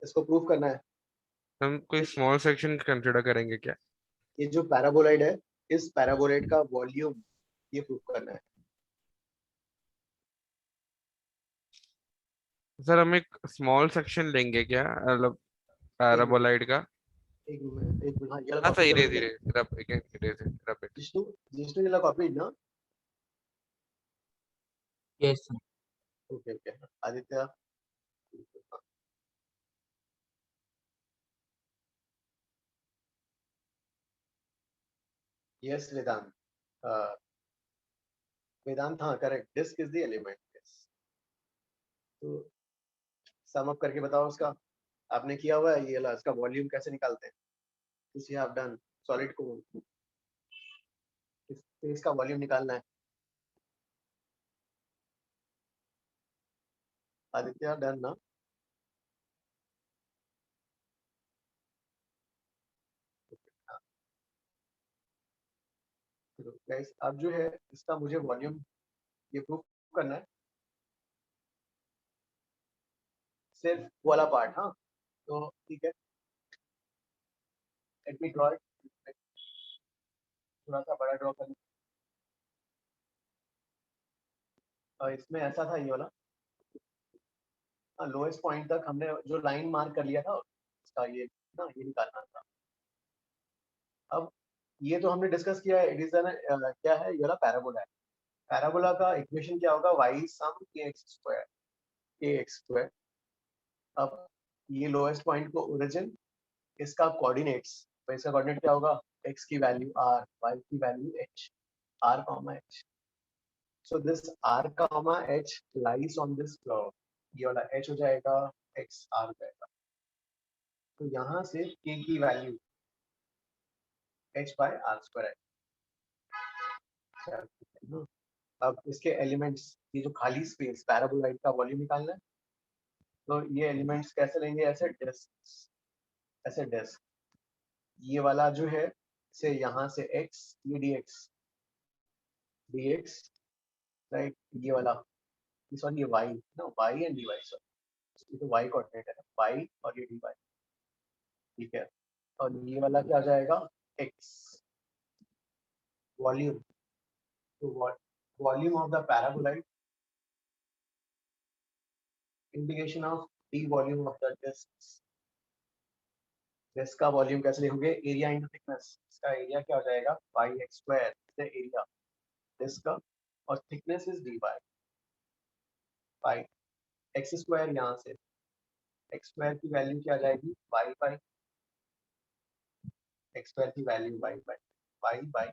इसको प्रूव करना है. हम कोई स्मॉल सेक्शन कंसीडर करेंगे क्या? ये जो पैराबोलॉइड है, इस पैराबोलॉइड का वॉल्यूम ये प्रूव करना है. सर हम एक स्मॉल सेक्शन लेंगे क्या, मतलब पैराबोलॉइड का? एक मिनट, हाँ, ये हाँ वाला सही, कॉपी धीरे करो. धीरे रब again, धीरे रब it. जिष्णु ये वाला कॉपी ना. Yes okay okay, Aditya. Yes Vedant, Vedant हाँ correct, disk is the element. Yes, तो सम अप करके बताओ उसका. आपने किया हुआ है ये वाला, इसका वॉल्यूम कैसे निकालते हैं? This you have done. Solid को इसका वॉल्यूम निकालना है. आदित्य डन ना? गाइस अब जो है इसका मुझे वॉल्यूम ये प्रूफ करना है, सिर्फ वो वाला पार्ट. हाँ तो ठीक है, लेट मी ड्रॉ इट. थोड़ा सा बड़ा ड्रॉ करना. इसमें ऐसा था ये वाला, लोएस्ट पॉइंट तक हमने जो लाइन मार्क कर लिया था इसका ये ना, ये निकालना था. अब ये तो हमने डिस्कस किया है, इट इज क्या है, ये वाला पैराबोला है. पैराबोला का इक्वेशन क्या होगा? y सम kx स्क्वायर. अब ये लोएस्ट पॉइंट को ओरिजिन, इसका कोऑर्डिनेट्स, तो इसका कोऑर्डिनेट क्या होगा? x की वैल्यू r, y की value h, r comma h. So this r comma h lies on this curve. ये वाला h हो जाएगा, x r हो जाएगा. तो यहाँ से k की value h by r square है. अब इसके एलिमेंट्स, ये जो खाली स्पेस पैराबोलॉइड का वॉल्यूम निकालना है. तो ये एलिमेंट्स कैसे लेंगे? ऐसे डिस्क, ऐसे डिस्क. ये वाला जो है से यहाँ से x, ये dx राइट. ये वाला सॉरी ये y ना, y एंड dy. सॉरी ये तो y कोऑर्डिनेट है ना, y और ये dy. ठीक है, और ये वाला क्या आ जाएगा? x volume. तो volume of the paraboloid integration of d volume of the disk. Disk का वॉल्यूम कैसे लिखोगे? Area into thickness. इसका एरिया क्या हो जाएगा? Pi x square, area disk का, और thickness is dy. Pi x square, यहाँ से एक्स स्क्वायर की वैल्यू क्या आ जाएगी? y बाई एक्स स्क्वायर की value y by a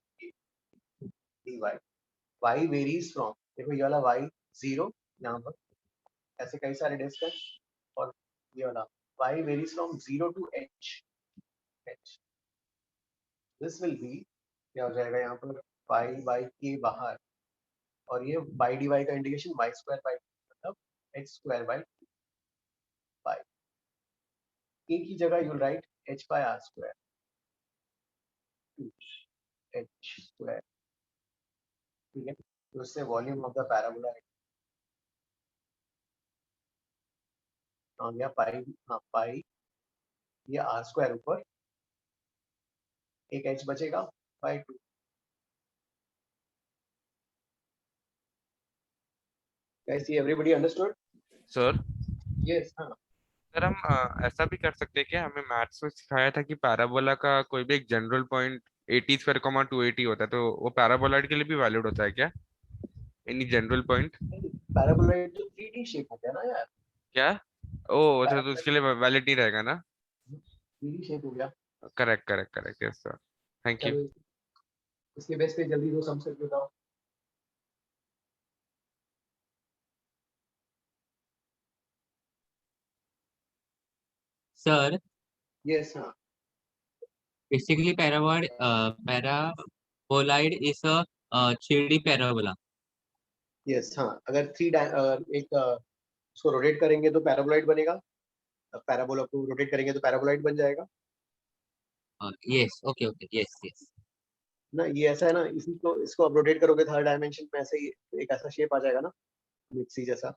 dy. y varies from, देखो ये वाला y 0 यहाँ पर, ऐसे कई सारे डिस्क है, और ये वाला y varies from 0 to h. This will be क्या हो जाएगा यहाँ पर? पाई बाई k बाहर, और ये बाई dy का इंटीग्रेशन y स्क्वायर बाई, मतलब x square by pi. k की जगह you write h by r square, h square. ठीक है, तो उससे वॉल्यूम ऑफ द पैराबोला आ गया पाई. हाँ पाई, ये r स्क्वायर ऊपर, एक h बचेगा by 2. Guys, see everybody understood? Sir, Yes. हाँ. सर हम ऐसा भी कर सकते हैं क्या, हमें मैथ्स में सिखाया था कि पैराबोला का कोई भी एक जनरल पॉइंट 80² 280 होता है, तो वो पैराबोलाइड के लिए भी वैलिड होता है क्या, एनी जनरल पॉइंट? पैराबोलॉइड तो 3D शेप हो गया ना यार, क्या? ओ अच्छा, तो उसके लिए वैलिड नहीं रहेगा ना? 3D शेप हो गया। Correct correct correct, yes sir, thank you. चलो इसके बेस पे जल्दी दो सम सेट बताओ। सर यस हाँ basically paraboloid is a 3D parabola. Yes हाँ, अगर एक उसको रोटेट करेंगे तो पैराबोलॉइड बनेगा, पैराबोला को रोटेट करेंगे तो पैराबोलॉइड बन जाएगा Yes, okay, yes, yes. ना। ये ऐसा है ना, इसी को इसको आप रोटेट करोगे थर्ड डायमेंशन में, ऐसे ही एक ऐसा शेप आ जाएगा ना, मिक्सी जैसा।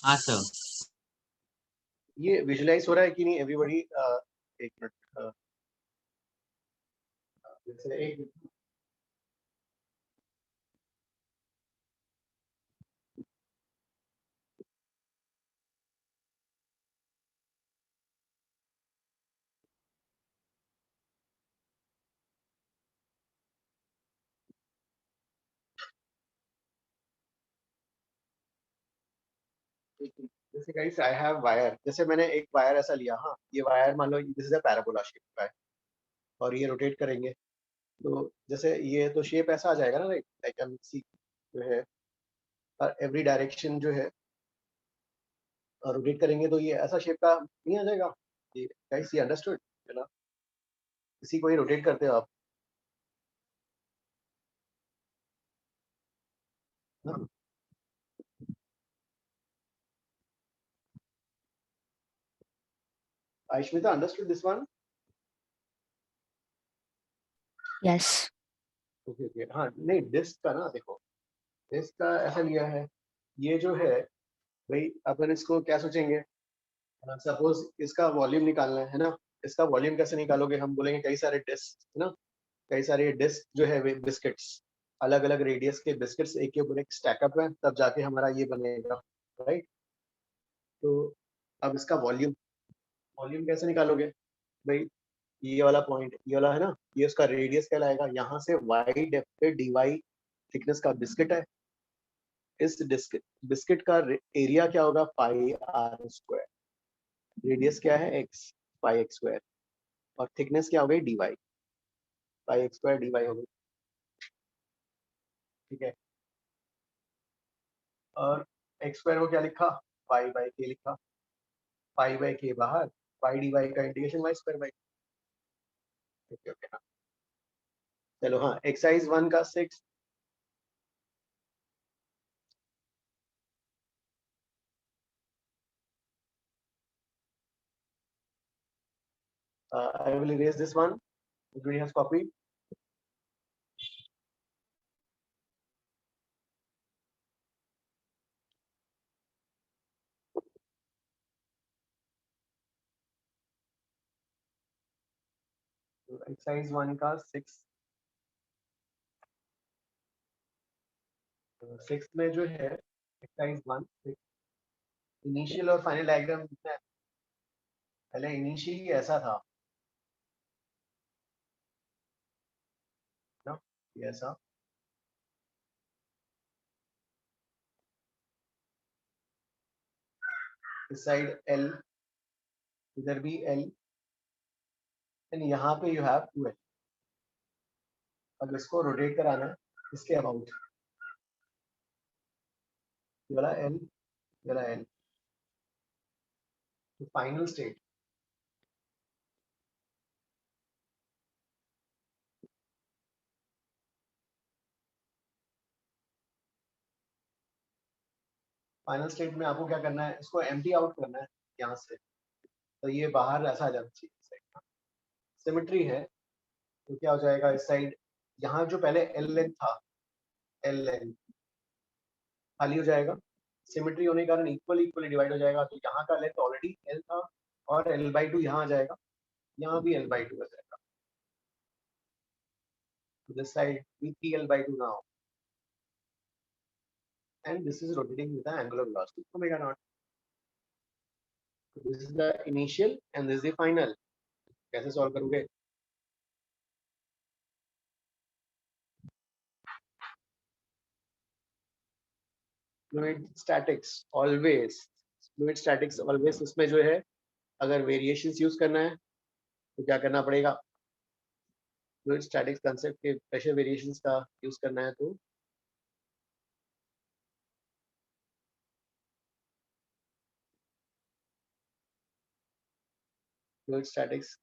हाँ सर। ये विजुलाइज हो रहा है कि नहीं एवरीबॉडी? एक मिनट, जैसे एक जैसे गाइस आई हैव वायर, जैसे मैंने एक वायर ऐसा लिया, हाँ ये वायर मान लो this is a parabola shape का है, और ये रोटेट करेंगे तो जैसे ये तो शेप ऐसा आ जाएगा ना, लाइक लाइक मिक्सी जो है, और एवरी डायरेक्शन जो है रोटेट करेंगे तो ये ऐसा शेप का नहीं आ जाएगा। ये गाइस ये अंडरस्टूड है ना, इसी को ही रोटेट करते हो आप ना। Ayushmita understood this one? Yes. Okay okay, हाँ नहीं डिस्क का ना, देखो डिस्क का ऐसा लिया है, ये जो है भाई अपन इसको क्या सोचेंगे, सपोज इसका वॉल्यूम निकालना है ना, इसका वॉल्यूम कैसे निकालोगे, हम बोलेंगे कई सारे डिस्क है ना, कई सारे डिस्क जो है वे बिस्किट्स, अलग अलग रेडियस के बिस्किट्स एक के ऊपर एक स्टैकअप है, तब जाके हमारा ये बनेगा, राइट। तो अब इसका वॉल्यूम, वॉल्यूम कैसे निकालोगे भाई, ये वाला पॉइंट ये वाला है ना, ये उसका रेडियस कहलाएगा, यहाँ से वाई डेप्थ पे डी वाई थिकनेस का बिस्किट है, इस बिस्किट का एरिया क्या होगा, पाई आर स्क्वायर, रेडियस क्या है एक्स, पाई एक्स स्क्वायर, और थिकनेस क्या हो गई डी वाई, पाई एक्स स्क्वायर डी वाई हो गई, ठीक है। और एक्स स्क्वायर को क्या लिखा, पाई बाई के लिखा, पाई बाई के बाहर, पाई डी वाई का integration y square by, okay okay हाँ। चलो हाँ, एक्सरसाइज 1 का 6, I will erase this one. Everybody has copied. Exercise 1 का 6, 6 में जो है एक्सरसाइज 1 इनिशियल और फाइनल डायग्राम लिखना है। पहले इनिशियली ऐसा था ना, ये ऐसा, इस साइड L, इधर भी L, एंड यहाँ पे यू हैव 2L। अब इसको रोटेट कराना है इसके अबाउट, ये वाला L, ये वाला L, तो फाइनल स्टेट फाइनल स्टेट में आपको क्या करना है, इसको एम्प्टी आउट करना है यहाँ से, तो ये बाहर ऐसा आ जाना चाहिए, सिमेट्री है तो क्या हो जाएगा, इस साइड यहाँ जो पहले L लेंथ था, L लेंथ खाली हो जाएगा, सिमेट्री होने के कारण इक्वली इक्वली डिवाइड हो जाएगा, तो यहाँ का लेंथ ऑलरेडी L था, और L/2 यहाँ आ जाएगा, यहाँ भी L/2 आ जाएगा, दिस साइड भी 3L/2 now, and this is rotating with the angular velocity omega naught. This is the initial and this is the final. कैसे सॉल्व करोगे? फ्लूइड स्टैटिक्स ऑलवेज उसमें जो है अगर वेरिएशंस यूज करना है तो क्या करना पड़ेगा? फ्लूइड स्टैटिक्स कांसेप्ट के प्रेशर वेरिएशंस का यूज करना है तो फ्लूइड स्टैटिक्स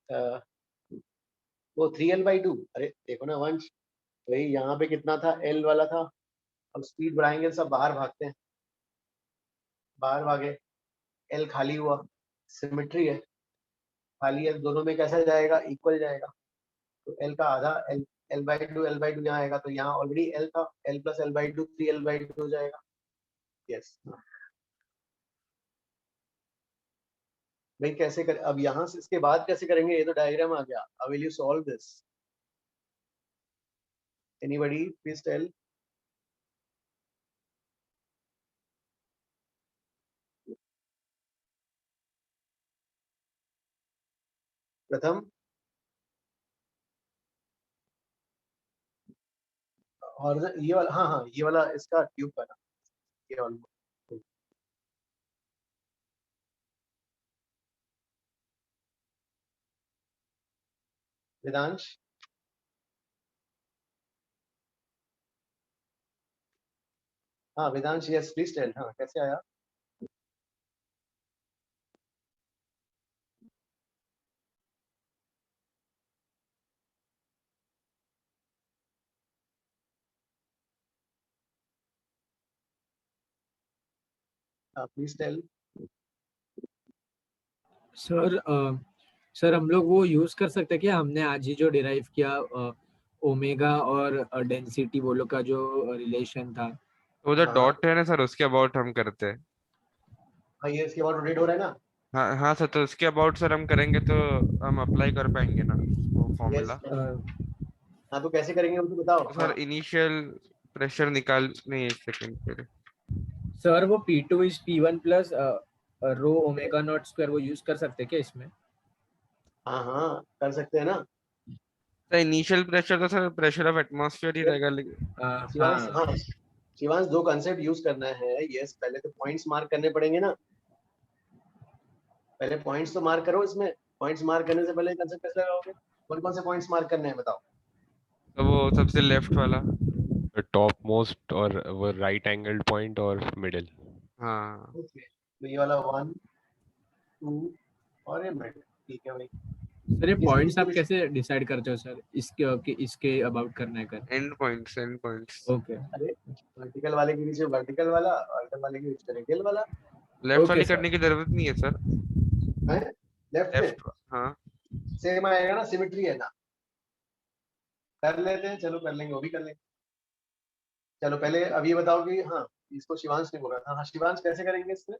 वो 3L/2. अरे देखो ना वंश, वही यहाँ पे कितना था? L वाला था. अब स्पीड बढ़ाएंगे तो सब बाहर भागते हैं, बाहर भागे, L खाली हुआ, सिमेट्री है, खाली है, दोनों में कैसा जाएगा? इक्वल जाएगा. तो L का आधा L/2 यहाँ आएगा, तो यहाँ ऑलरेडी L था, L + L/2 3L/2 हो जाएगा. यस भाई, कैसे कर? अब यहाँ से इसके बाद कैसे करेंगे? ये तो डायग्राम आ गया. How will you solve this? Anybody please tell. Pratham, और ये वाला, हाँ हाँ, ये वाला इसका ट्यूब का ना, ये वाला. वेदांश, हाँ वेदांश, यस प्लीज टेल. हाँ कैसे आया? हाँ प्लीज टेल. सर सर हम लोग वो यूज कर सकते हैं क्या? हमने आज ही जो डिराइव किया ओमेगा और डेंसिटी बोलो का जो रिलेशन था. वो जो डॉट है ना सर, उसके अबाउट हम करते हैं. हाँ ये इसके बाद रोटेट हो रहा है ना. हाँ हाँ सर, तो उसके अबाउट सर हम करेंगे तो हम अप्लाई कर पाएंगे ना वो फॉर्मूला. हाँ तो कैसे करेंगे वो तो बताओ. सर इनिशियल प्रेशर निकाल, नहीं एक सेकंड पहले. सर वो P2 is P1 plus row omega naught square वो यूज कर सकते हैं क्या इसमें? हाँ हाँ कर सकते हैं ना. सर इनिशियल प्रेशर तो सर प्रेशर ऑफ एटमॉस्फेयर ही रहेगा, लेकिन शिवांश, हाँ शिवांश, दो कंसेप्ट यूज करना है. यस, पहले तो पॉइंट्स मार्क करने पड़ेंगे ना. पहले पॉइंट्स तो मार्क करो. इसमें पॉइंट्स मार्क करने से पहले कंसेप्ट कैसे लगाओगे? कौन कौन से पॉइंट्स मार्क करने हैं बताओ. तो वो सबसे लेफ्ट वाला, टॉप मोस्ट और वो राइट एंगल्ड पॉइंट और मिडिल. हाँ तो ये वाला 1 2 और ये मिड. ठीक है भाई. सर ये पॉइंट्स आप कैसे डिसाइड करते हो सर? इसके अबाउट करना है कर एंड पॉइंट्स. ओके. अरे वर्टिकल वाले के नीचे वर्टिकल वाला, ऑर्डिनल वाले के नीचे रेडियल वाला. लेफ्ट वाली करने की जरूरत नहीं है सर. है लेफ्ट में. हाँ सेम आएगा ना, सिमेट्री है ना. कर लेते हैं, चलो कर लेंगे, वो भी कर लेंगे. चलो पहले अब ये बताओ कि हाँ, इसको शिवांश ने बोला था. हाँ शिवांश, कैसे करेंगे इसमें?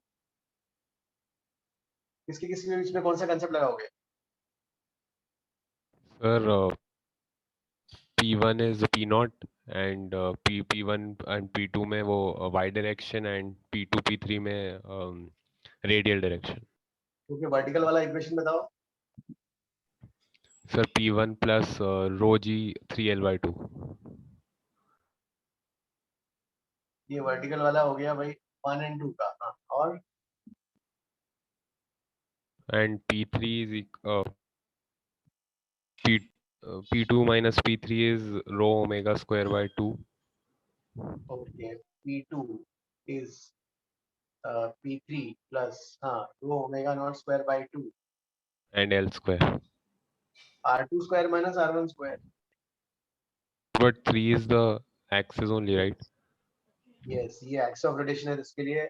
किसके किसके बीच में कौन सा कंसेप्ट लगाओगे? Sir P1 is P0 and P1 and P2 में वो y direction and P2 P3 में radial direction. ओके, वर्टिकल वाला इक्वेशन बताओ. Sir P1 plus rho g 3L/2. ये वर्टिकल वाला हो गया भाई 1 और 2 का. हाँ और And P3 is P2 minus P3 is rho omega square by 2. Okay, P2 is P3 plus rho omega naught square by 2 And L square. R2 square minus R1 square. But 3 is the axis only, right? Yes, ये x of rotation है, इसके लिए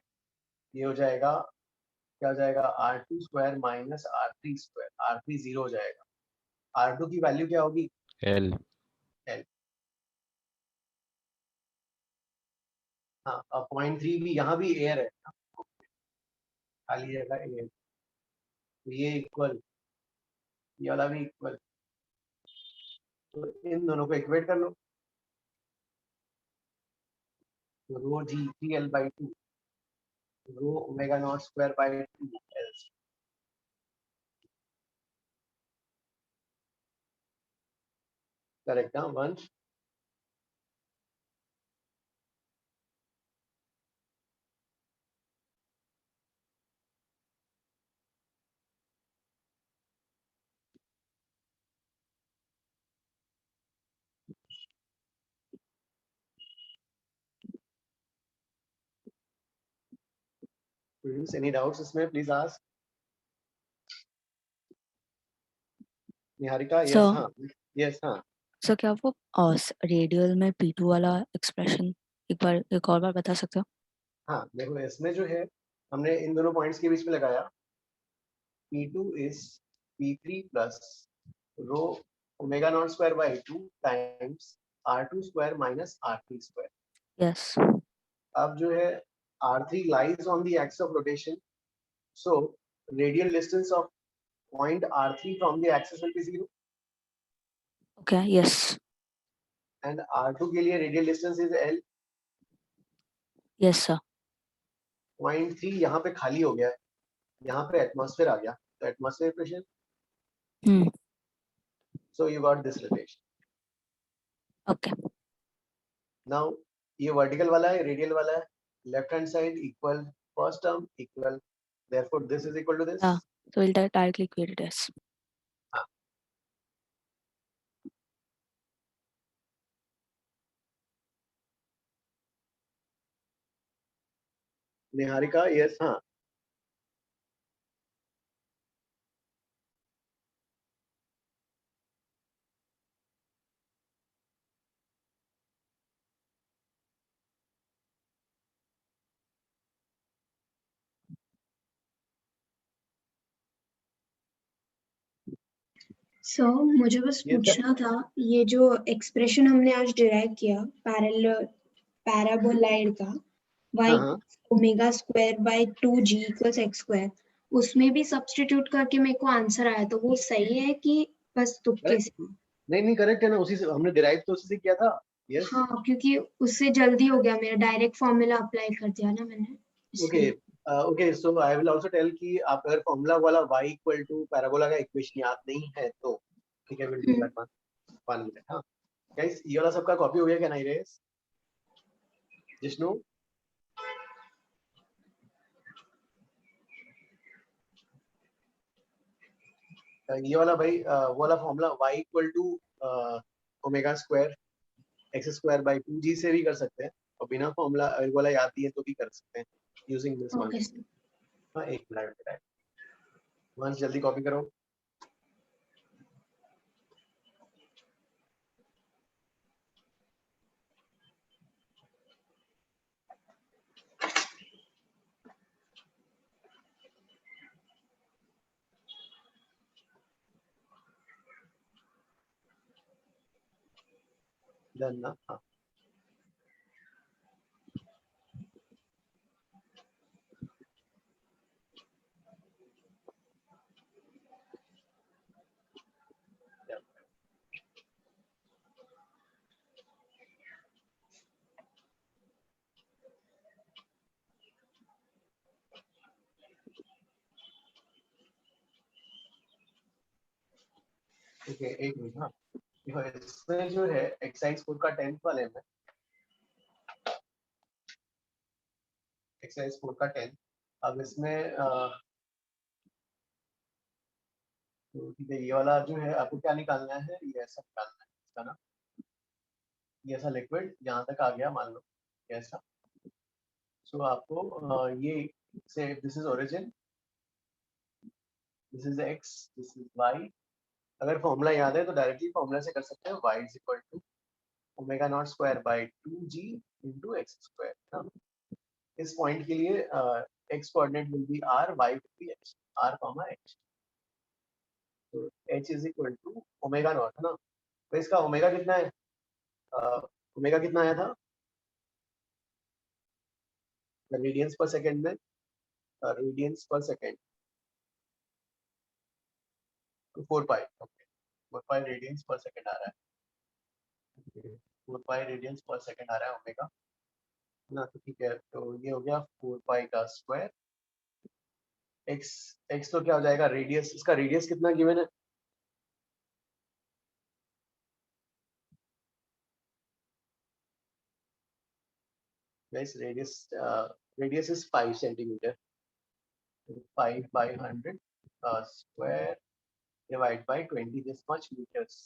ये हो जाएगा, क्या हो जाएगा? R2 square minus R3 square. R3 0 हो जाएगा. R2 की वैल्यू क्या होगी? L. L. हाँ, अब 0.3 भी, यहाँ भी एयर है, खाली जगह एयर. तो ये इक्वल, ये वाला भी इक्वल. तो इन दोनों को इक्वेट कर लो. तो rho ji 3L/2 row omega naught square by 2 L. Correct हाँ वंश Students, any doubts इसमें please ask. Niharika yes sir हाँ yes हाँ सर क्या वो रेडियल में P2 वाला एक्सप्रेशन एक और बार बता सकते हो? हाँ देखो इसमें जो है हमने इन दोनों पॉइंट्स के बीच में लगाया P2 is P3 plus rho omega naught square by 2 times R2 square minus R3 square. Yes. अब जो है R3 lies on the axis of rotation, so radial distance of point R3 from the axis will be 0. Okay. Yes. And R2 के लिए radial distance is L. Yes sir. Point 3 यहाँ पे खाली हो गया है, यहाँ पे atmosphere आ गया, तो atmosphere pressure. So you got this relation. Okay. Now ये vertical वाला है, radial वाला है, left hand side equal, first term equal, therefore this is equal to this. Yeah. So we'll directly equate it as. Niharika yes हाँ सो मुझे बस पूछना था ये जो एक्सप्रेशन हमने आज डिराइव किया पैराबोलाइड का y omega square by 2g equals x square उसमें भी सब्स्टिट्यूट करके मेरे को आंसर आया तो वो सही है कि बस तुक्के से? नहीं करेक्ट है ना, उसी से हमने डिराइव तो उसी से किया था. यस हाँ क्योंकि उससे जल्दी हो गया मेरा डायरेक्ट फॉर्मूला अप्लाई कर दिया ना मैंने. Okay so I will also tell कि आप अगर फॉर्मूला वाला y इक्वल टू पैराबोला का इक्वेशन याद नहीं है तो ठीक है, will do that one minute. हाँ गाइस ये वाला सबका कॉपी हो गया क्या? नहीं रेस जिष्णु ये वाला भाई वो वाला formula y equal to omega square x square by 2g से भी कर सकते हैं और बिना फॉर्मूला वाला याद दिए तो भी कर सकते हैं यूजिंग दिस वन. हाँ एक मिनट वंस जल्दी कॉपी करो. डन ना. हाँ ओके एक मिनट. हाँ देखो इसमें जो है एक्सरसाइज 4 का 10th वाले में एक्सरसाइज 4 का 10 अब इसमें तो ठीक है ये वाला जो है आपको क्या निकालना है, ये ऐसा निकालना है इसका ना, ये ऐसा लिक्विड यहाँ तक आ गया मान लो ऐसा. सो आपको ये से this is origin, this is x, this is y. अगर फॉर्मूला याद है तो डायरेक्टली फॉर्मूला से कर सकते हैं y is equal to omega naught square by 2g into x square. इस पॉइंट के लिए x coordinate will be r, y will be h, r comma h. तो h is equal to omega naught है ना, तो इसका omega कितना है, ओमेगा कितना आया था रेडियंस पर सेकंड में, radians per second 4 pi. Okay 4 pi radians per second आ रहा है, 4 पाई रेडियंस पर सेकंड आ रहा है ओमेगा ना. तो ठीक है तो ये हो गया 4 पाई का स्क्वायर. x तो क्या हो जाएगा, रेडियस, इसका रेडियस कितना गिवन है, guys, radius is 5 centimeter. 5 by 100 square divide by 20, this much meters.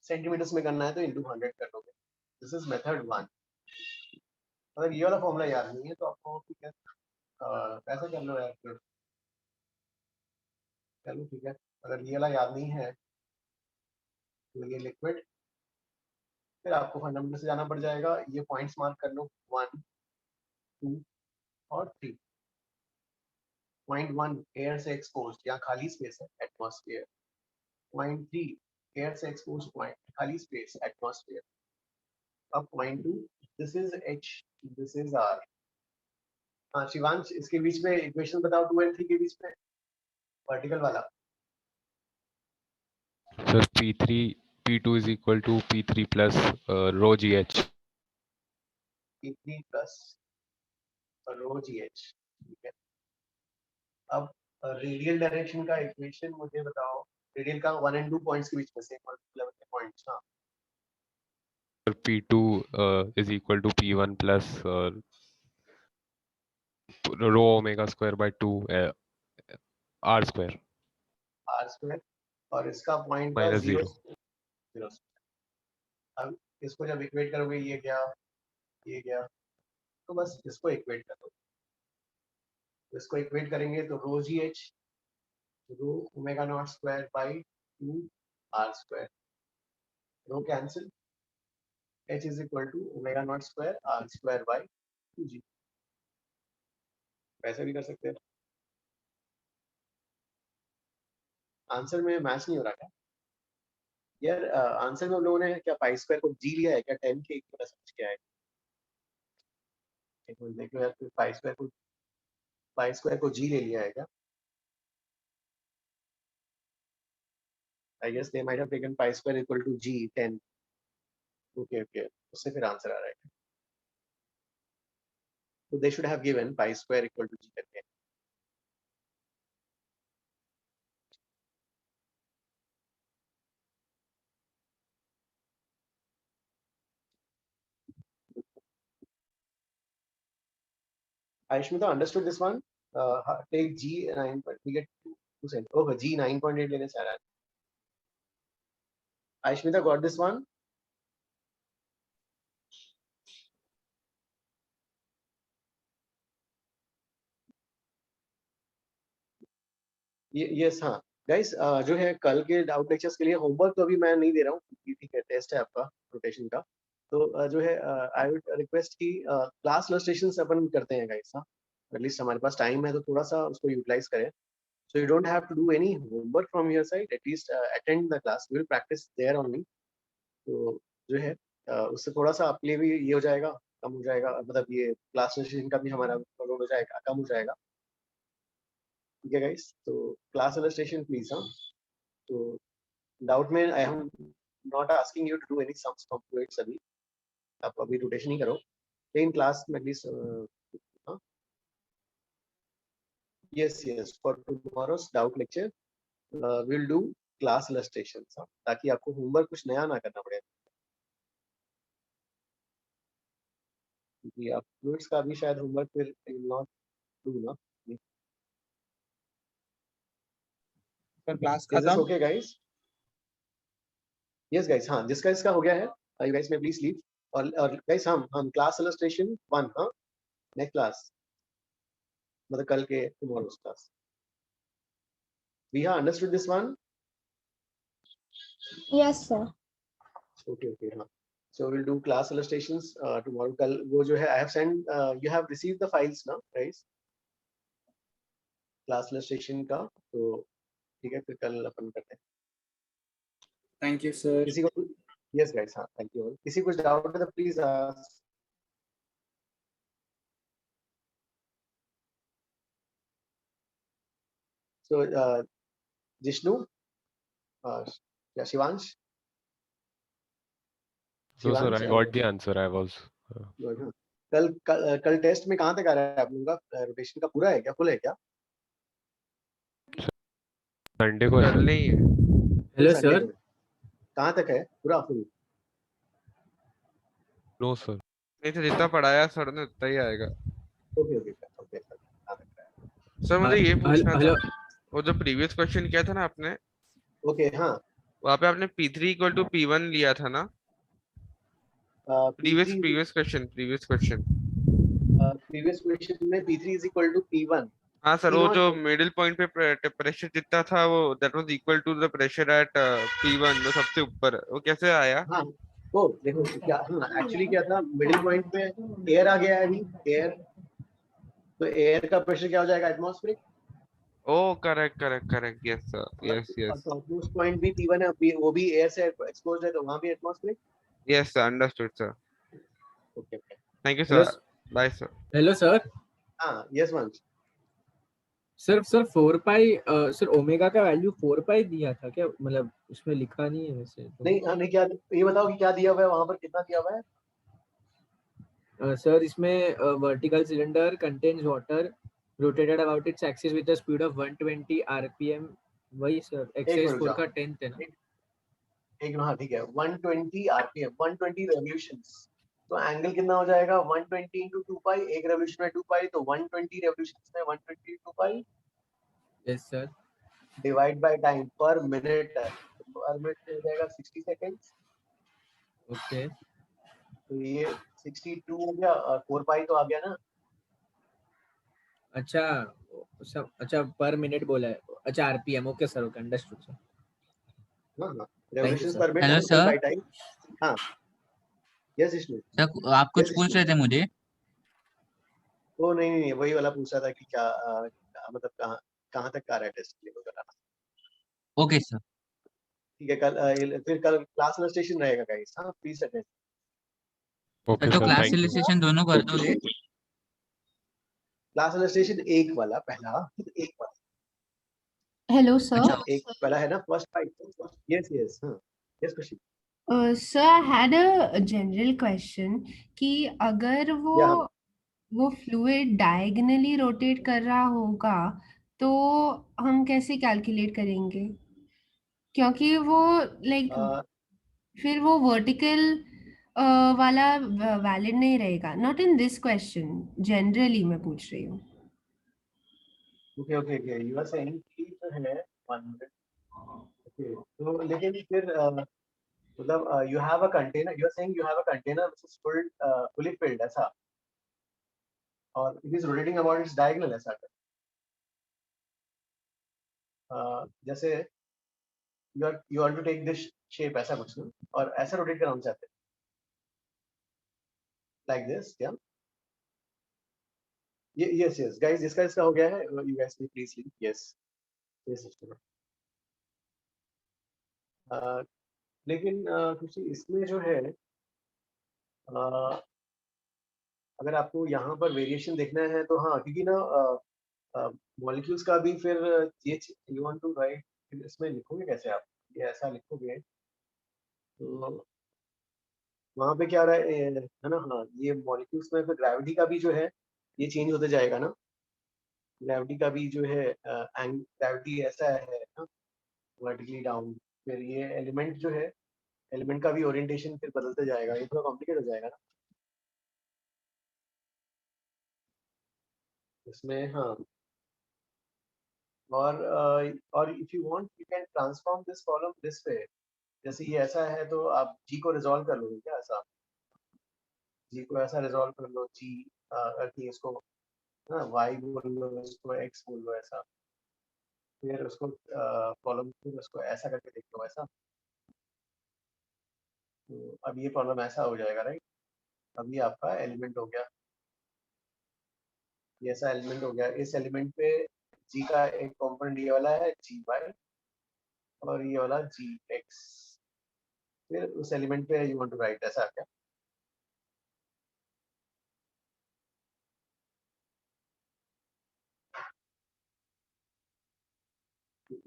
Centimetres में करना है तो इंटू 100 कर दोगे. This is method 1. अगर ये वाला फॉर्मूला याद नहीं है तो आपको ठीक है ऐसा कर लो यार फिर. चलो ठीक है, अगर ये वाला याद नहीं है तो ये लिक्विड, फिर आपको फंडामेंटल से जाना पड़ जाएगा. ये पॉइंट्स मार्क कर लो 1 2 और 3. पॉइंट 1 एयर से एक्सपोज, यहाँ खाली स्पेस है एटमॉस्फेयर. पॉइंट 3 एयर से एक्सपोज पॉइंट, खाली स्पेस एटमॉस्फेयर. अब point 2 this is H, this is R. हाँ शिवांश, इसके बीच में इक्वेशन बताओ 2 और 3 के बीच में वर्टिकल वाला. Sir P2 is equal to P3 plus rho GH. P3 plus rho GH. ठीक है. अब रेडियल डायरेक्शन का इक्वेशन मुझे बताओ. रेडियल का 1 और 2 पॉइंट्स के बीच में से लेवल के पॉइंट्स. हाँ P2 is equal to P1 plus rho omega square by 2 R square. R square. और इसका पॉइंट का Minus 0 0. 0. अब इसको जब इक्वेट करोगे ये गया तो बस इसको इक्वेट कर दो. इसको इक्वेट करेंगे तो rho GH rho omega naught square by 2 R square. Rho cancel. H is equal to omega naught square R square by 2G. वैसे भी कर सकते हैं. आंसर में मैच नहीं हो रहा क्या यार? आंसर में हम लोगों ने क्या पाई स्क्वायर को G लिया है क्या? 10 के इक्वल समझ के आए. एक मिनट देखो यार, पाई स्क्वायर को G ले लिया है क्या? I guess they might have taken pi square equal to G 10. Okay. उससे फिर आंसर आ रहा है. So they should have given pi square equal to G 10. Aishmita understood this one. Take G9, but we get 2 cents. Okay, G 9.8 लेने से आ रहा है. Aishmita got this one. Yes हाँ guys, जो है कल के डाउट लेक्चर्स के लिए होमवर्क तो अभी मैं नहीं दे रहा हूँ, ठीक है, टेस्ट है आपका रोटेशन का. तो जो है आई वुड रिक्वेस्ट कि क्लास इलस्ट्रेशंस अपन करते हैं गाइस. हाँ एटलीस्ट हमारे पास टाइम है तो थोड़ा सा उसको यूटिलाइज करें. So you don't have to do any homework from your side. At least attend the class. We will practice there only. तो जो है उससे थोड़ा सा आपके लिए भी ये हो जाएगा, कम हो जाएगा. मतलब ये क्लास सेशन का भी हमारा लोड हो जाएगा, कम हो जाएगा. ठीक है गाइस, तो क्लास इलस्ट्रेशन प्लीज. हाँ तो डाउट में I am not asking you to do any sums completes. अभी आप अभी रोटेशन ही करो लेकिन क्लास में at least. Yes, for tomorrow's doubt lecture we'll do class illustrations, ताकि आपको होमवर्क कुछ नया ना करना पड़े. क्योंकि आप फ्लूइड्स का भी शायद होमवर्क फिर नॉट डू ना. सर क्लास Is this खत्म. okay guys? Yes guys, हाँ जिसका हो गया है you guys may please leave. और guys हम class illustration 1 हाँ नेक्स्ट क्लास मतलब कल के tomorrow's class. We have understood this one. Yes sir. Okay हाँ. So we'll do class illustrations tomorrow. कल वो जो है I have sent you have received the files now guys. Class illustration का तो ठीक है, फिर कल अपन करते हैं. Thank you sir. किसी को yes guys हाँ thank you all. किसी कुछ डाउट है तो प्लीज ask. So जिष्णु या Shivansh. So sir, I got the answer. I was. कल टेस्ट में कहाँ तक आ रहा है आप लोगों का? रोटेशन का पूरा है क्या, फुल है क्या? संडे को है. नहीं है. हेलो सर, कहाँ तक है पूरा फुल? No sir. नहीं तो जितना पढ़ाया सर ने उतना ही आएगा। ओके ओके ओके सर मुझे ये पूछना हेलो था, वो जो प्रीवियस क्वेश्चन किया था ना आपने, ओके हाँ वहाँ पे आपने P3 इक्वल टू P1 लिया था ना? Previous P3 previous question previous question में P3 is equal to P1 हाँ सर, P वो जो नॉट मिडिल पॉइंट पे प्रेशर जितना था वो that was equal to the pressure at P1, जो सबसे ऊपर, वो कैसे आया? हाँ तो देखो क्या हाँ एक्चुअली क्या था मिडिल पॉइंट पे एयर आ गया है अभी एयर, तो एयर का प्रेशर क्या हो जाएगा atmospheric, oh correct correct correct, yes sir, yes और यस टॉपमोस्ट पॉइंट भी P1 है वो भी एयर से एक्सपोज्ड है तो वहां भी atmospheric. Yes sir, understood sir, okay okay thank you hello sir, bye sir. Hello sir. हाँ yes Vansh sir 4 pi sir omega का वैल्यू 4 पाई दिया था क्या, मतलब उसमें लिखा नहीं है वैसे तो। नहीं नहीं क्या ये बताओ कि क्या दिया हुआ है वहां पर, कितना दिया हुआ है? सर इसमें vertical cylinder contains water rotated about its axis with the speed of 120 RPM, वही सर एक एक्सरसाइज मिनट 4 जाओ का 10th है ना। एक हाँ ठीक है 120 आरपीएम 120 रेवोल्यूशंस, तो एंगल कितना हो जाएगा 120 into 2 पाई, एक रेवोल्यूशन में 2 पाई तो 120 रेवोल्यूशंस में 120 2 pi yes sir. Divide by time per minute है, पर मिनट हो जाएगा 60 सेकंड्स, ओके तो ये 62 हो गया, 4 पाई तो आ गया ना। अच्छा सब अच्छा पर मिनट बोला है, अच्छा RPM, okay sir, okay understood sir, हाँ हाँ थैंक यू रेवोल्यूशंस सर। पर minute hello divide sir. By time. हाँ यस विष्णु, सर आप कुछ यस पूछ विष्णु। रहे थे मुझे? वो नहीं वही वाला पूछ रहा था कि क्या मतलब कहाँ तक का रहा है टेस्ट के लिए बताना। Okay sir. ठीक है फिर कल क्लास रजिस्ट्रेशन रहेगा गाइस, हाँ प्लीज अटेंड। ओके तो sir, class thank you. Relaxation दोनों कर दो। क्लास रजिस्ट्रेशन एक वाला पहला, एक वाला Hello, sir. अच्छा एक वाला है ना फर्स्ट फाइट। यस यस हाँ यस खुशी। Sir, I had a general question कि अगर या हाँ वो फ्लूइड डायगनली रोटेट कर रहा होगा तो हम कैसे कैलकुलेट करेंगे, क्योंकि वो लाइक फिर वो वर्टिकल वाला वैलिड नहीं रहेगा। Not in this question, generally मैं पूछ रही हूँ। Okay okay okay you are saying कि जो है 100 ओके तो लेकिन फिर मतलब you have a container, you are saying you have a container which is fully filled ऐसा, और it is rotating about its diagonal ऐसा, जैसे you want to take this shape ऐसा कुछ ना, और ऐसा रोटेट कराना चाहते हैं लाइक दिस क्या? ये यस यस गाइस जिसका इसका हो गया है you guys please yes yes. लेकिन कुछ इसमें जो है अगर आपको यहाँ पर वेरिएशन देखना है तो हाँ क्योंकि ना मॉलिक्यूल्स का भी फिर ये यू वांट टू राइट, इसमें लिखोगे कैसे आप, ये ऐसा लिखोगे तो वहाँ पे क्या रहा है ना, हाँ ये मॉलिक्यूल्स में फिर ग्रेविटी का भी जो है ये चेंज होते जाएगा ना, ग्रेविटी का भी जो है ग्रेविटी ऐसा है ना वर्टिकली डाउन, फिर ये एलिमेंट जो है एलिमेंट का भी ओरिएंटेशन फिर बदलते जाएगा, ये थोड़ा कॉम्प्लिकेट हो जाएगा ना इसमें। हाँ और if you want you can transform this column this way, जैसे ये ऐसा है तो आप जी को रिजॉल्व कर लोगे क्या ऐसा, जी को ऐसा रिजॉल्व कर लो, जी करके इसको ना वाई बोल लो, इसको एक्स बोल लो ऐसा, फिर उसको कॉलम फिर उसको ऐसा करके देख लो ऐसा, तो अब ये प्रॉब्लम ऐसा हो जाएगा राइट, अभी आपका एलिमेंट हो गया, ये ऐसा एलिमेंट हो गया, इस एलिमेंट पे जी का एक कॉम्पोनेंट ये वाला है जी वाई और ये वाला जी एक्स, फिर उस एलिमेंट पे यू वांट टू राइट ऐसा क्या?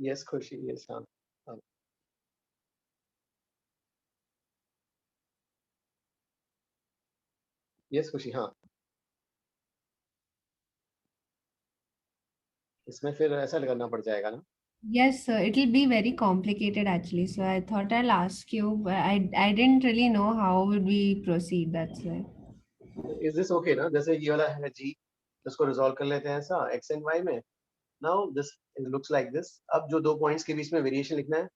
यस खुशी यस हाँ हाँ यस खुशी हाँ इसमें फिर ऐसा करना पड़ जाएगा ना। Yes, sir. It'll be very complicated actually. So I thought I'll ask you, but I didn't really know how would we proceed. That's why. Is this okay ना? जैसे ये वाला है g, इसको रिजॉल्व कर लेते हैं ऐसा x एंड y में. Now this looks like this. अब जो दो पॉइंट्स के बीच में वेरिएशन लिखना है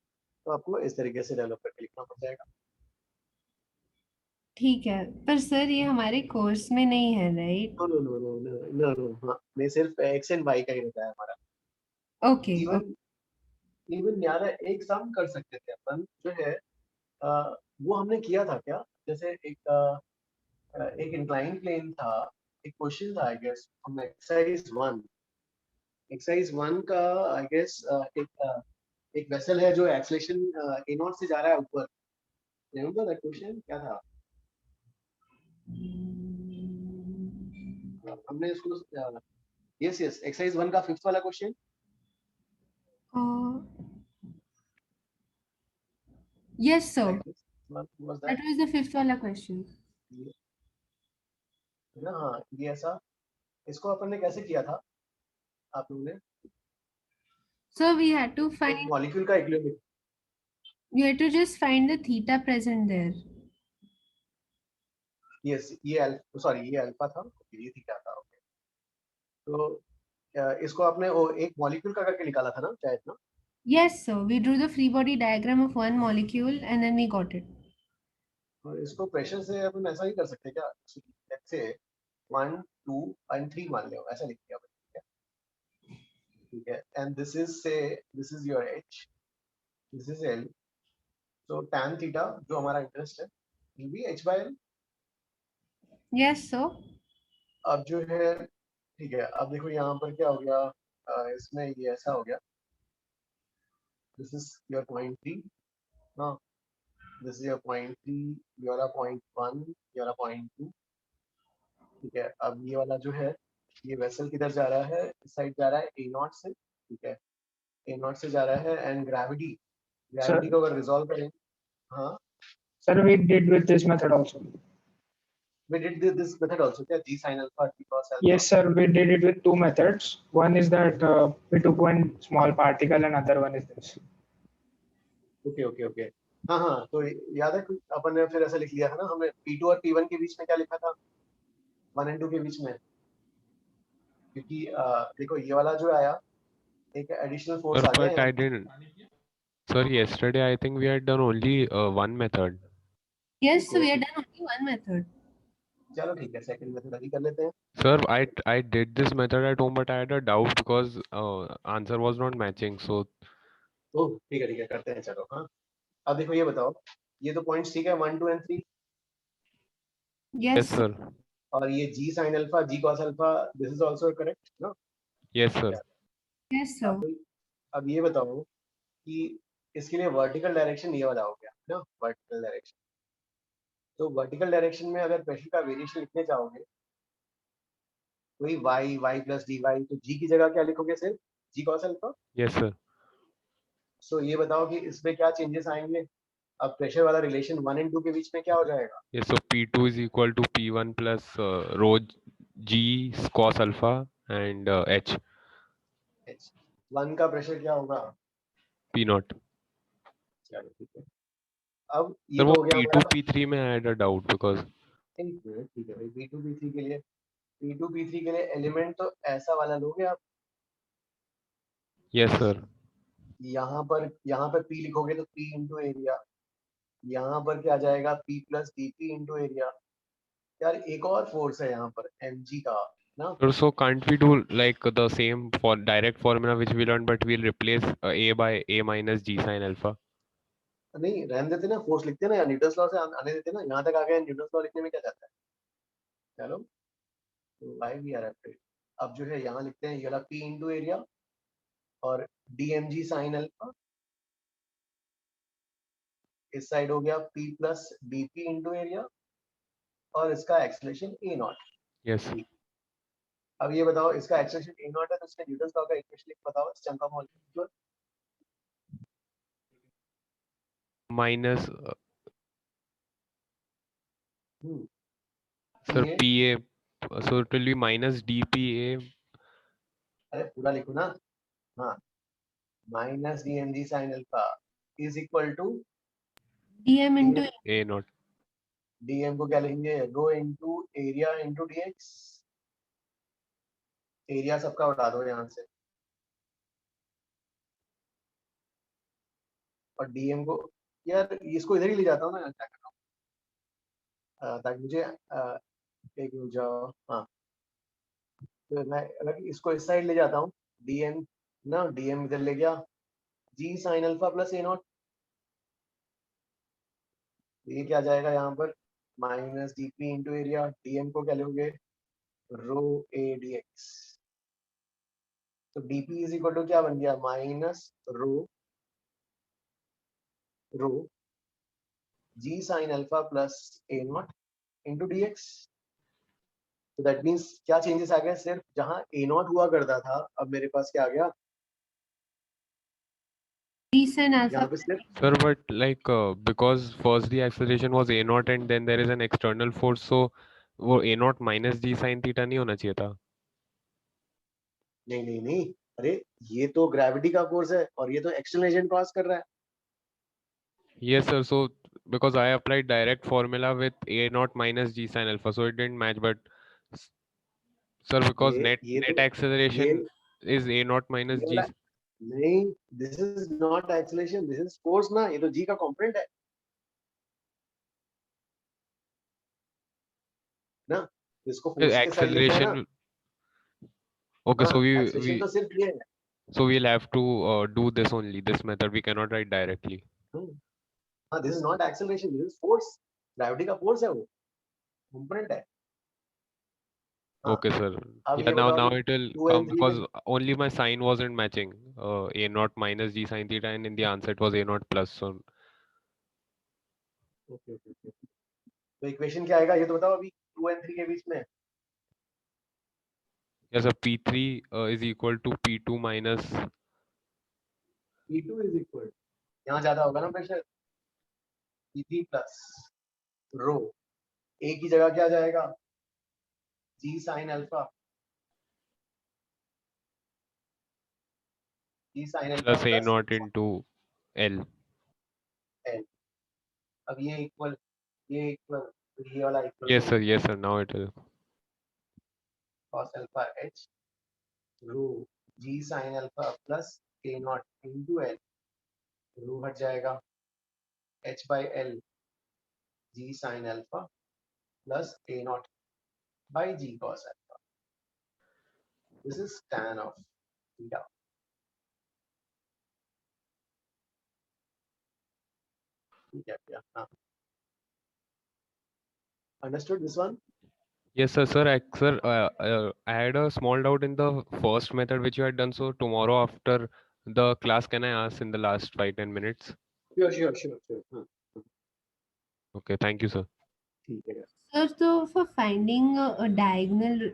तो आपको इस तरीके से डेवलप करके लिखना पड़ जाएगा. ठीक है, पर सर ये हमारे कोर्स में नहीं है, right? No no no no no no no, हाँ, मैं सिर्फ x एंड y का ही रहता है हमारा. ओके इवन इवन यार एक सम कर सकते थे अपन जो है, वो हमने किया था क्या? जैसे एक इंक्लाइन प्लेन था, एक क्वेश्चन था आई गेस हमने एक्सरसाइज 1 का आई गेस. एक वेसल है जो एक्सेलरेशन a0 से जा रहा है ऊपर. रिमेंबर दैट क्वेश्चन क्या था? हमने इसको यस यस एक्सरसाइज 1 का 5th वाला question. Yes sir, What was that that? Was the 5th वाला क्वेश्चन. ना हाँ, ये ऐसा. इसको अपन ने कैसे किया था आप लोगों ने? सर वी हैड टू एक फाइंड, मॉलिक्यूल का equilibrium. We had to just find the theta present there. Yes, ये अल्फा, सॉरी ये अल्फा था, ये थीटा था. ओके. तो इसको आपने वो एक मॉलिक्यूल का करके निकाला था ना शायद ना? Yes, sir. We drew the free body diagram of one molecule and then we got it. और इसको प्रेशर से अपन ऐसा ही कर सकते हैं क्या? लेट्स से 1 2 एंड 3 मान लो, ऐसा लिख दिया अपन. ठीक है. एंड दिस इज से this is your h, this is l. तो tan थीटा जो हमारा इंटरेस्ट है will be h by l. Yes, sir. अब जो है ठीक है, अब देखो यहाँ पर क्या हो गया. इसमें ये ऐसा हो गया. This is your point 3. हाँ, this is your point 3, your point 1, your point 2. ठीक है. अब ये वाला जो है, ये वेसल किधर जा रहा है? इस साइड जा रहा है a0 से. ठीक है, a0 से जा रहा है. एंड ग्रेविटी को अगर रिजॉल्व करें. हाँ Sir, we did with this method also. we did this method also क्या? g sin alpha, g cos alpha. Yes, sir, we did it with two methods. One is that we took one small particle and other one is this. Okay okay okay. हाँ हाँ, तो याद है अपन ने फिर ऐसा लिख लिया था ना हमने. P2 और P1 के बीच में क्या लिखा था? 1 and 2 के बीच में. क्योंकि देखो ये वाला जो आया, एक एडिशनल फोर्स आ But गया. I didn't. Sorry, yesterday I think we had done only one method. Yes, sir. We had done only one method. चलो ठीक है, सेकंड मेथड अभी कर लेते हैं. Sir, I did this method at home, but I had a doubt because answer was not matching. So ओह ठीक है करते हैं चलो. हाँ, अब देखो ये बताओ, ये तो पॉइंट्स ठीक है 1 2 एंड 3. yes, sir. और ये g sin alpha, g cos alpha, this is also correct ना? Yes, sir. Yes, sir. अब ये बताओ कि इसके लिए वर्टिकल डायरेक्शन ये वाला हो गया ना, वर्टिकल डायरेक्शन. तो वर्टिकल डायरेक्शन में अगर प्रेशर का वेरिएशन लिखने चाहोगे, वही y प्लस dy, तो g की जगह क्या लिखोगे? सिर्फ g cos alpha. Yes, sir. सो ये बताओ कि इसमें क्या चेंजेस आएंगे? अब प्रेशर वाला रिलेशन 1 and 2 के बीच में क्या हो जाएगा? Yes, so P2 is equal to P1 plus rho g cos alpha and h. 1 का प्रेशर क्या होगा? P naught. चलो ठीक है. अब ये Sir, तो वो हो गया P2 हमारा. P3 में I had a doubt because ठीक है भाई. P2 P3 के लिए, P2 P3 के लिए एलिमेंट तो ऐसा वाला लोगे आप. yes, sir. यहाँ पर P लिखोगे तो P इंटू एरिया. यहाँ पर क्या जाएगा? P plus dP into area. यार एक और फोर्स है यहाँ पर mg का ना. So can't we do like the same for direct formula which we learned, but we'll replace a by a minus g sin alpha. नहीं रहने देते ना, फोर्स लिखते ना या न्यूटन्स लॉ से आने देते ना. यहाँ तक आ गए, न्यूटन्स लॉ लिखने में क्या जाता है? चलो why we are afraid. अब जो है यहाँ लिखते हैं ये वाला P इंटू एरिया और dmg sin अल्फा. इस साइड हो गया P plus dP into area और इसका एक्सेलरेशन a0. Yes. अब ये बताओ, इसका एक्सेलरेशन a0 है तो इसका न्यूटन्स लॉ का इक्वेशन लिख बताओ इस chunk of molecule. Minus sir PA. PA, so it will be minus dPA. अरे पूरा लिखो ना. हाँ, minus dmg sin alpha is equal to dm into a naught. Dm को क्या लिखेंगे, rho into area into dx. Area सबका उठा दो यहाँ से, और डीएम को, यार इसको इधर ही ले जाता हूँ ना, क्या कर रहा हूँ, ताकि मुझे एक मिनट जाओ। हाँ, तो मैं अगर इसको इस साइड ले जाता हूँ, डीएम ना, डीएम इधर ले गया, g sine alpha plus a naught, ये क्या जाएगा यहाँ पर, minus dp into area. Dm को क्या लोगे, रो ए डी एक्स। तो डीपी इज इक्वल टू क्या बन गया, minus rho g sine alpha plus a naught into d x. तो दैट मीन्स क्या चेंजेस आ गए, सिर्फ जहां ए नॉट हुआ करता था, अब मेरे पास क्या आ गया, यहाँ पे सिर्फ Sir, but like because first the acceleration was a naught and then there is an external force, so वो a naught minus g sin theta नहीं होना चाहिए था. नहीं नहीं नहीं, अरे ये तो ग्रेविटी का फोर्स है और ये तो एक्सटर्नल एजेंट पास कर रहा है। Yes, sir. So because I applied direct formula with a naught minus g sin alpha, so it didn't match. But sir, because net तो acceleration is a naught minus ये g. वाला नहीं, this is not acceleration, this is force ना, ये तो जी का component है ना, इसको फोर्स के साइड लेते हैं ना। Acceleration. Okay, हाँ, so एक्सेलरेशन तो सिर्फ ये है। so we'll have to do this only, this method. We cannot write directly. हाँ, this is not acceleration, this is force, gravity का फोर्स है, वो कंपोनेंट है। Okay, sir. अब Yeah, ये now बताओ it will 2 come and 3 because में, only my sign wasn't matching. A naught minus g sin theta, and in the answer it was a naught plus. So okay okay okay, तो equation क्या आएगा ये तो बताओ अभी 2 and 3 के बीच में। yes, sir. P3 is equal to P2 minus. P2 is equal, यहाँ ज्यादा होगा ना प्रेशर, P3 प्लस रो, ए की जगह क्या जाएगा, g sine alpha, g sine alpha Plus a plus naught into L. L. अब ये इक्वल, ये वाला equal Yes, to sir. Yes, sir. Now it will. Cos alpha h rho g sine alpha plus a naught into L, rho हट जाएगा, h by L g sine alpha plus a naught by g cos alpha, this is tan of theta. ठीक है भैया, हाँ, understood this one. Yes, sir. Sir, I had a small doubt in the first method which you had done. So tomorrow after the class, can I ask in the last 5-10 minutes? Sure, हाँ, Okay, thank you, sir. ठीक है। Sir, so for finding a diagonal,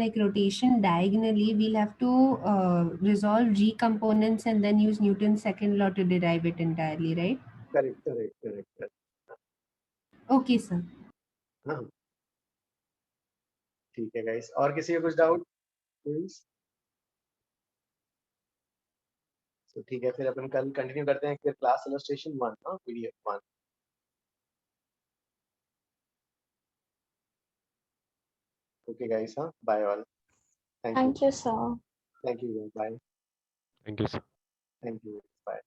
like rotation diagonally, we'll have to resolve G components and then use Newton's second law to derive it entirely, right? Correct. Okay, sir. हाँ, ठीक है guys, और किसी का कुछ doubt please? तो ठीक है, फिर अपन कल कंटिन्यू करते हैं फिर क्लास इलस्ट्रेशन 1, हाँ, पीडीएफ 1। ओके गाइस, हाँ, bye all, thank you, Thank you, sir. Thank you, bye, Thank you, sir. Thank you, bye.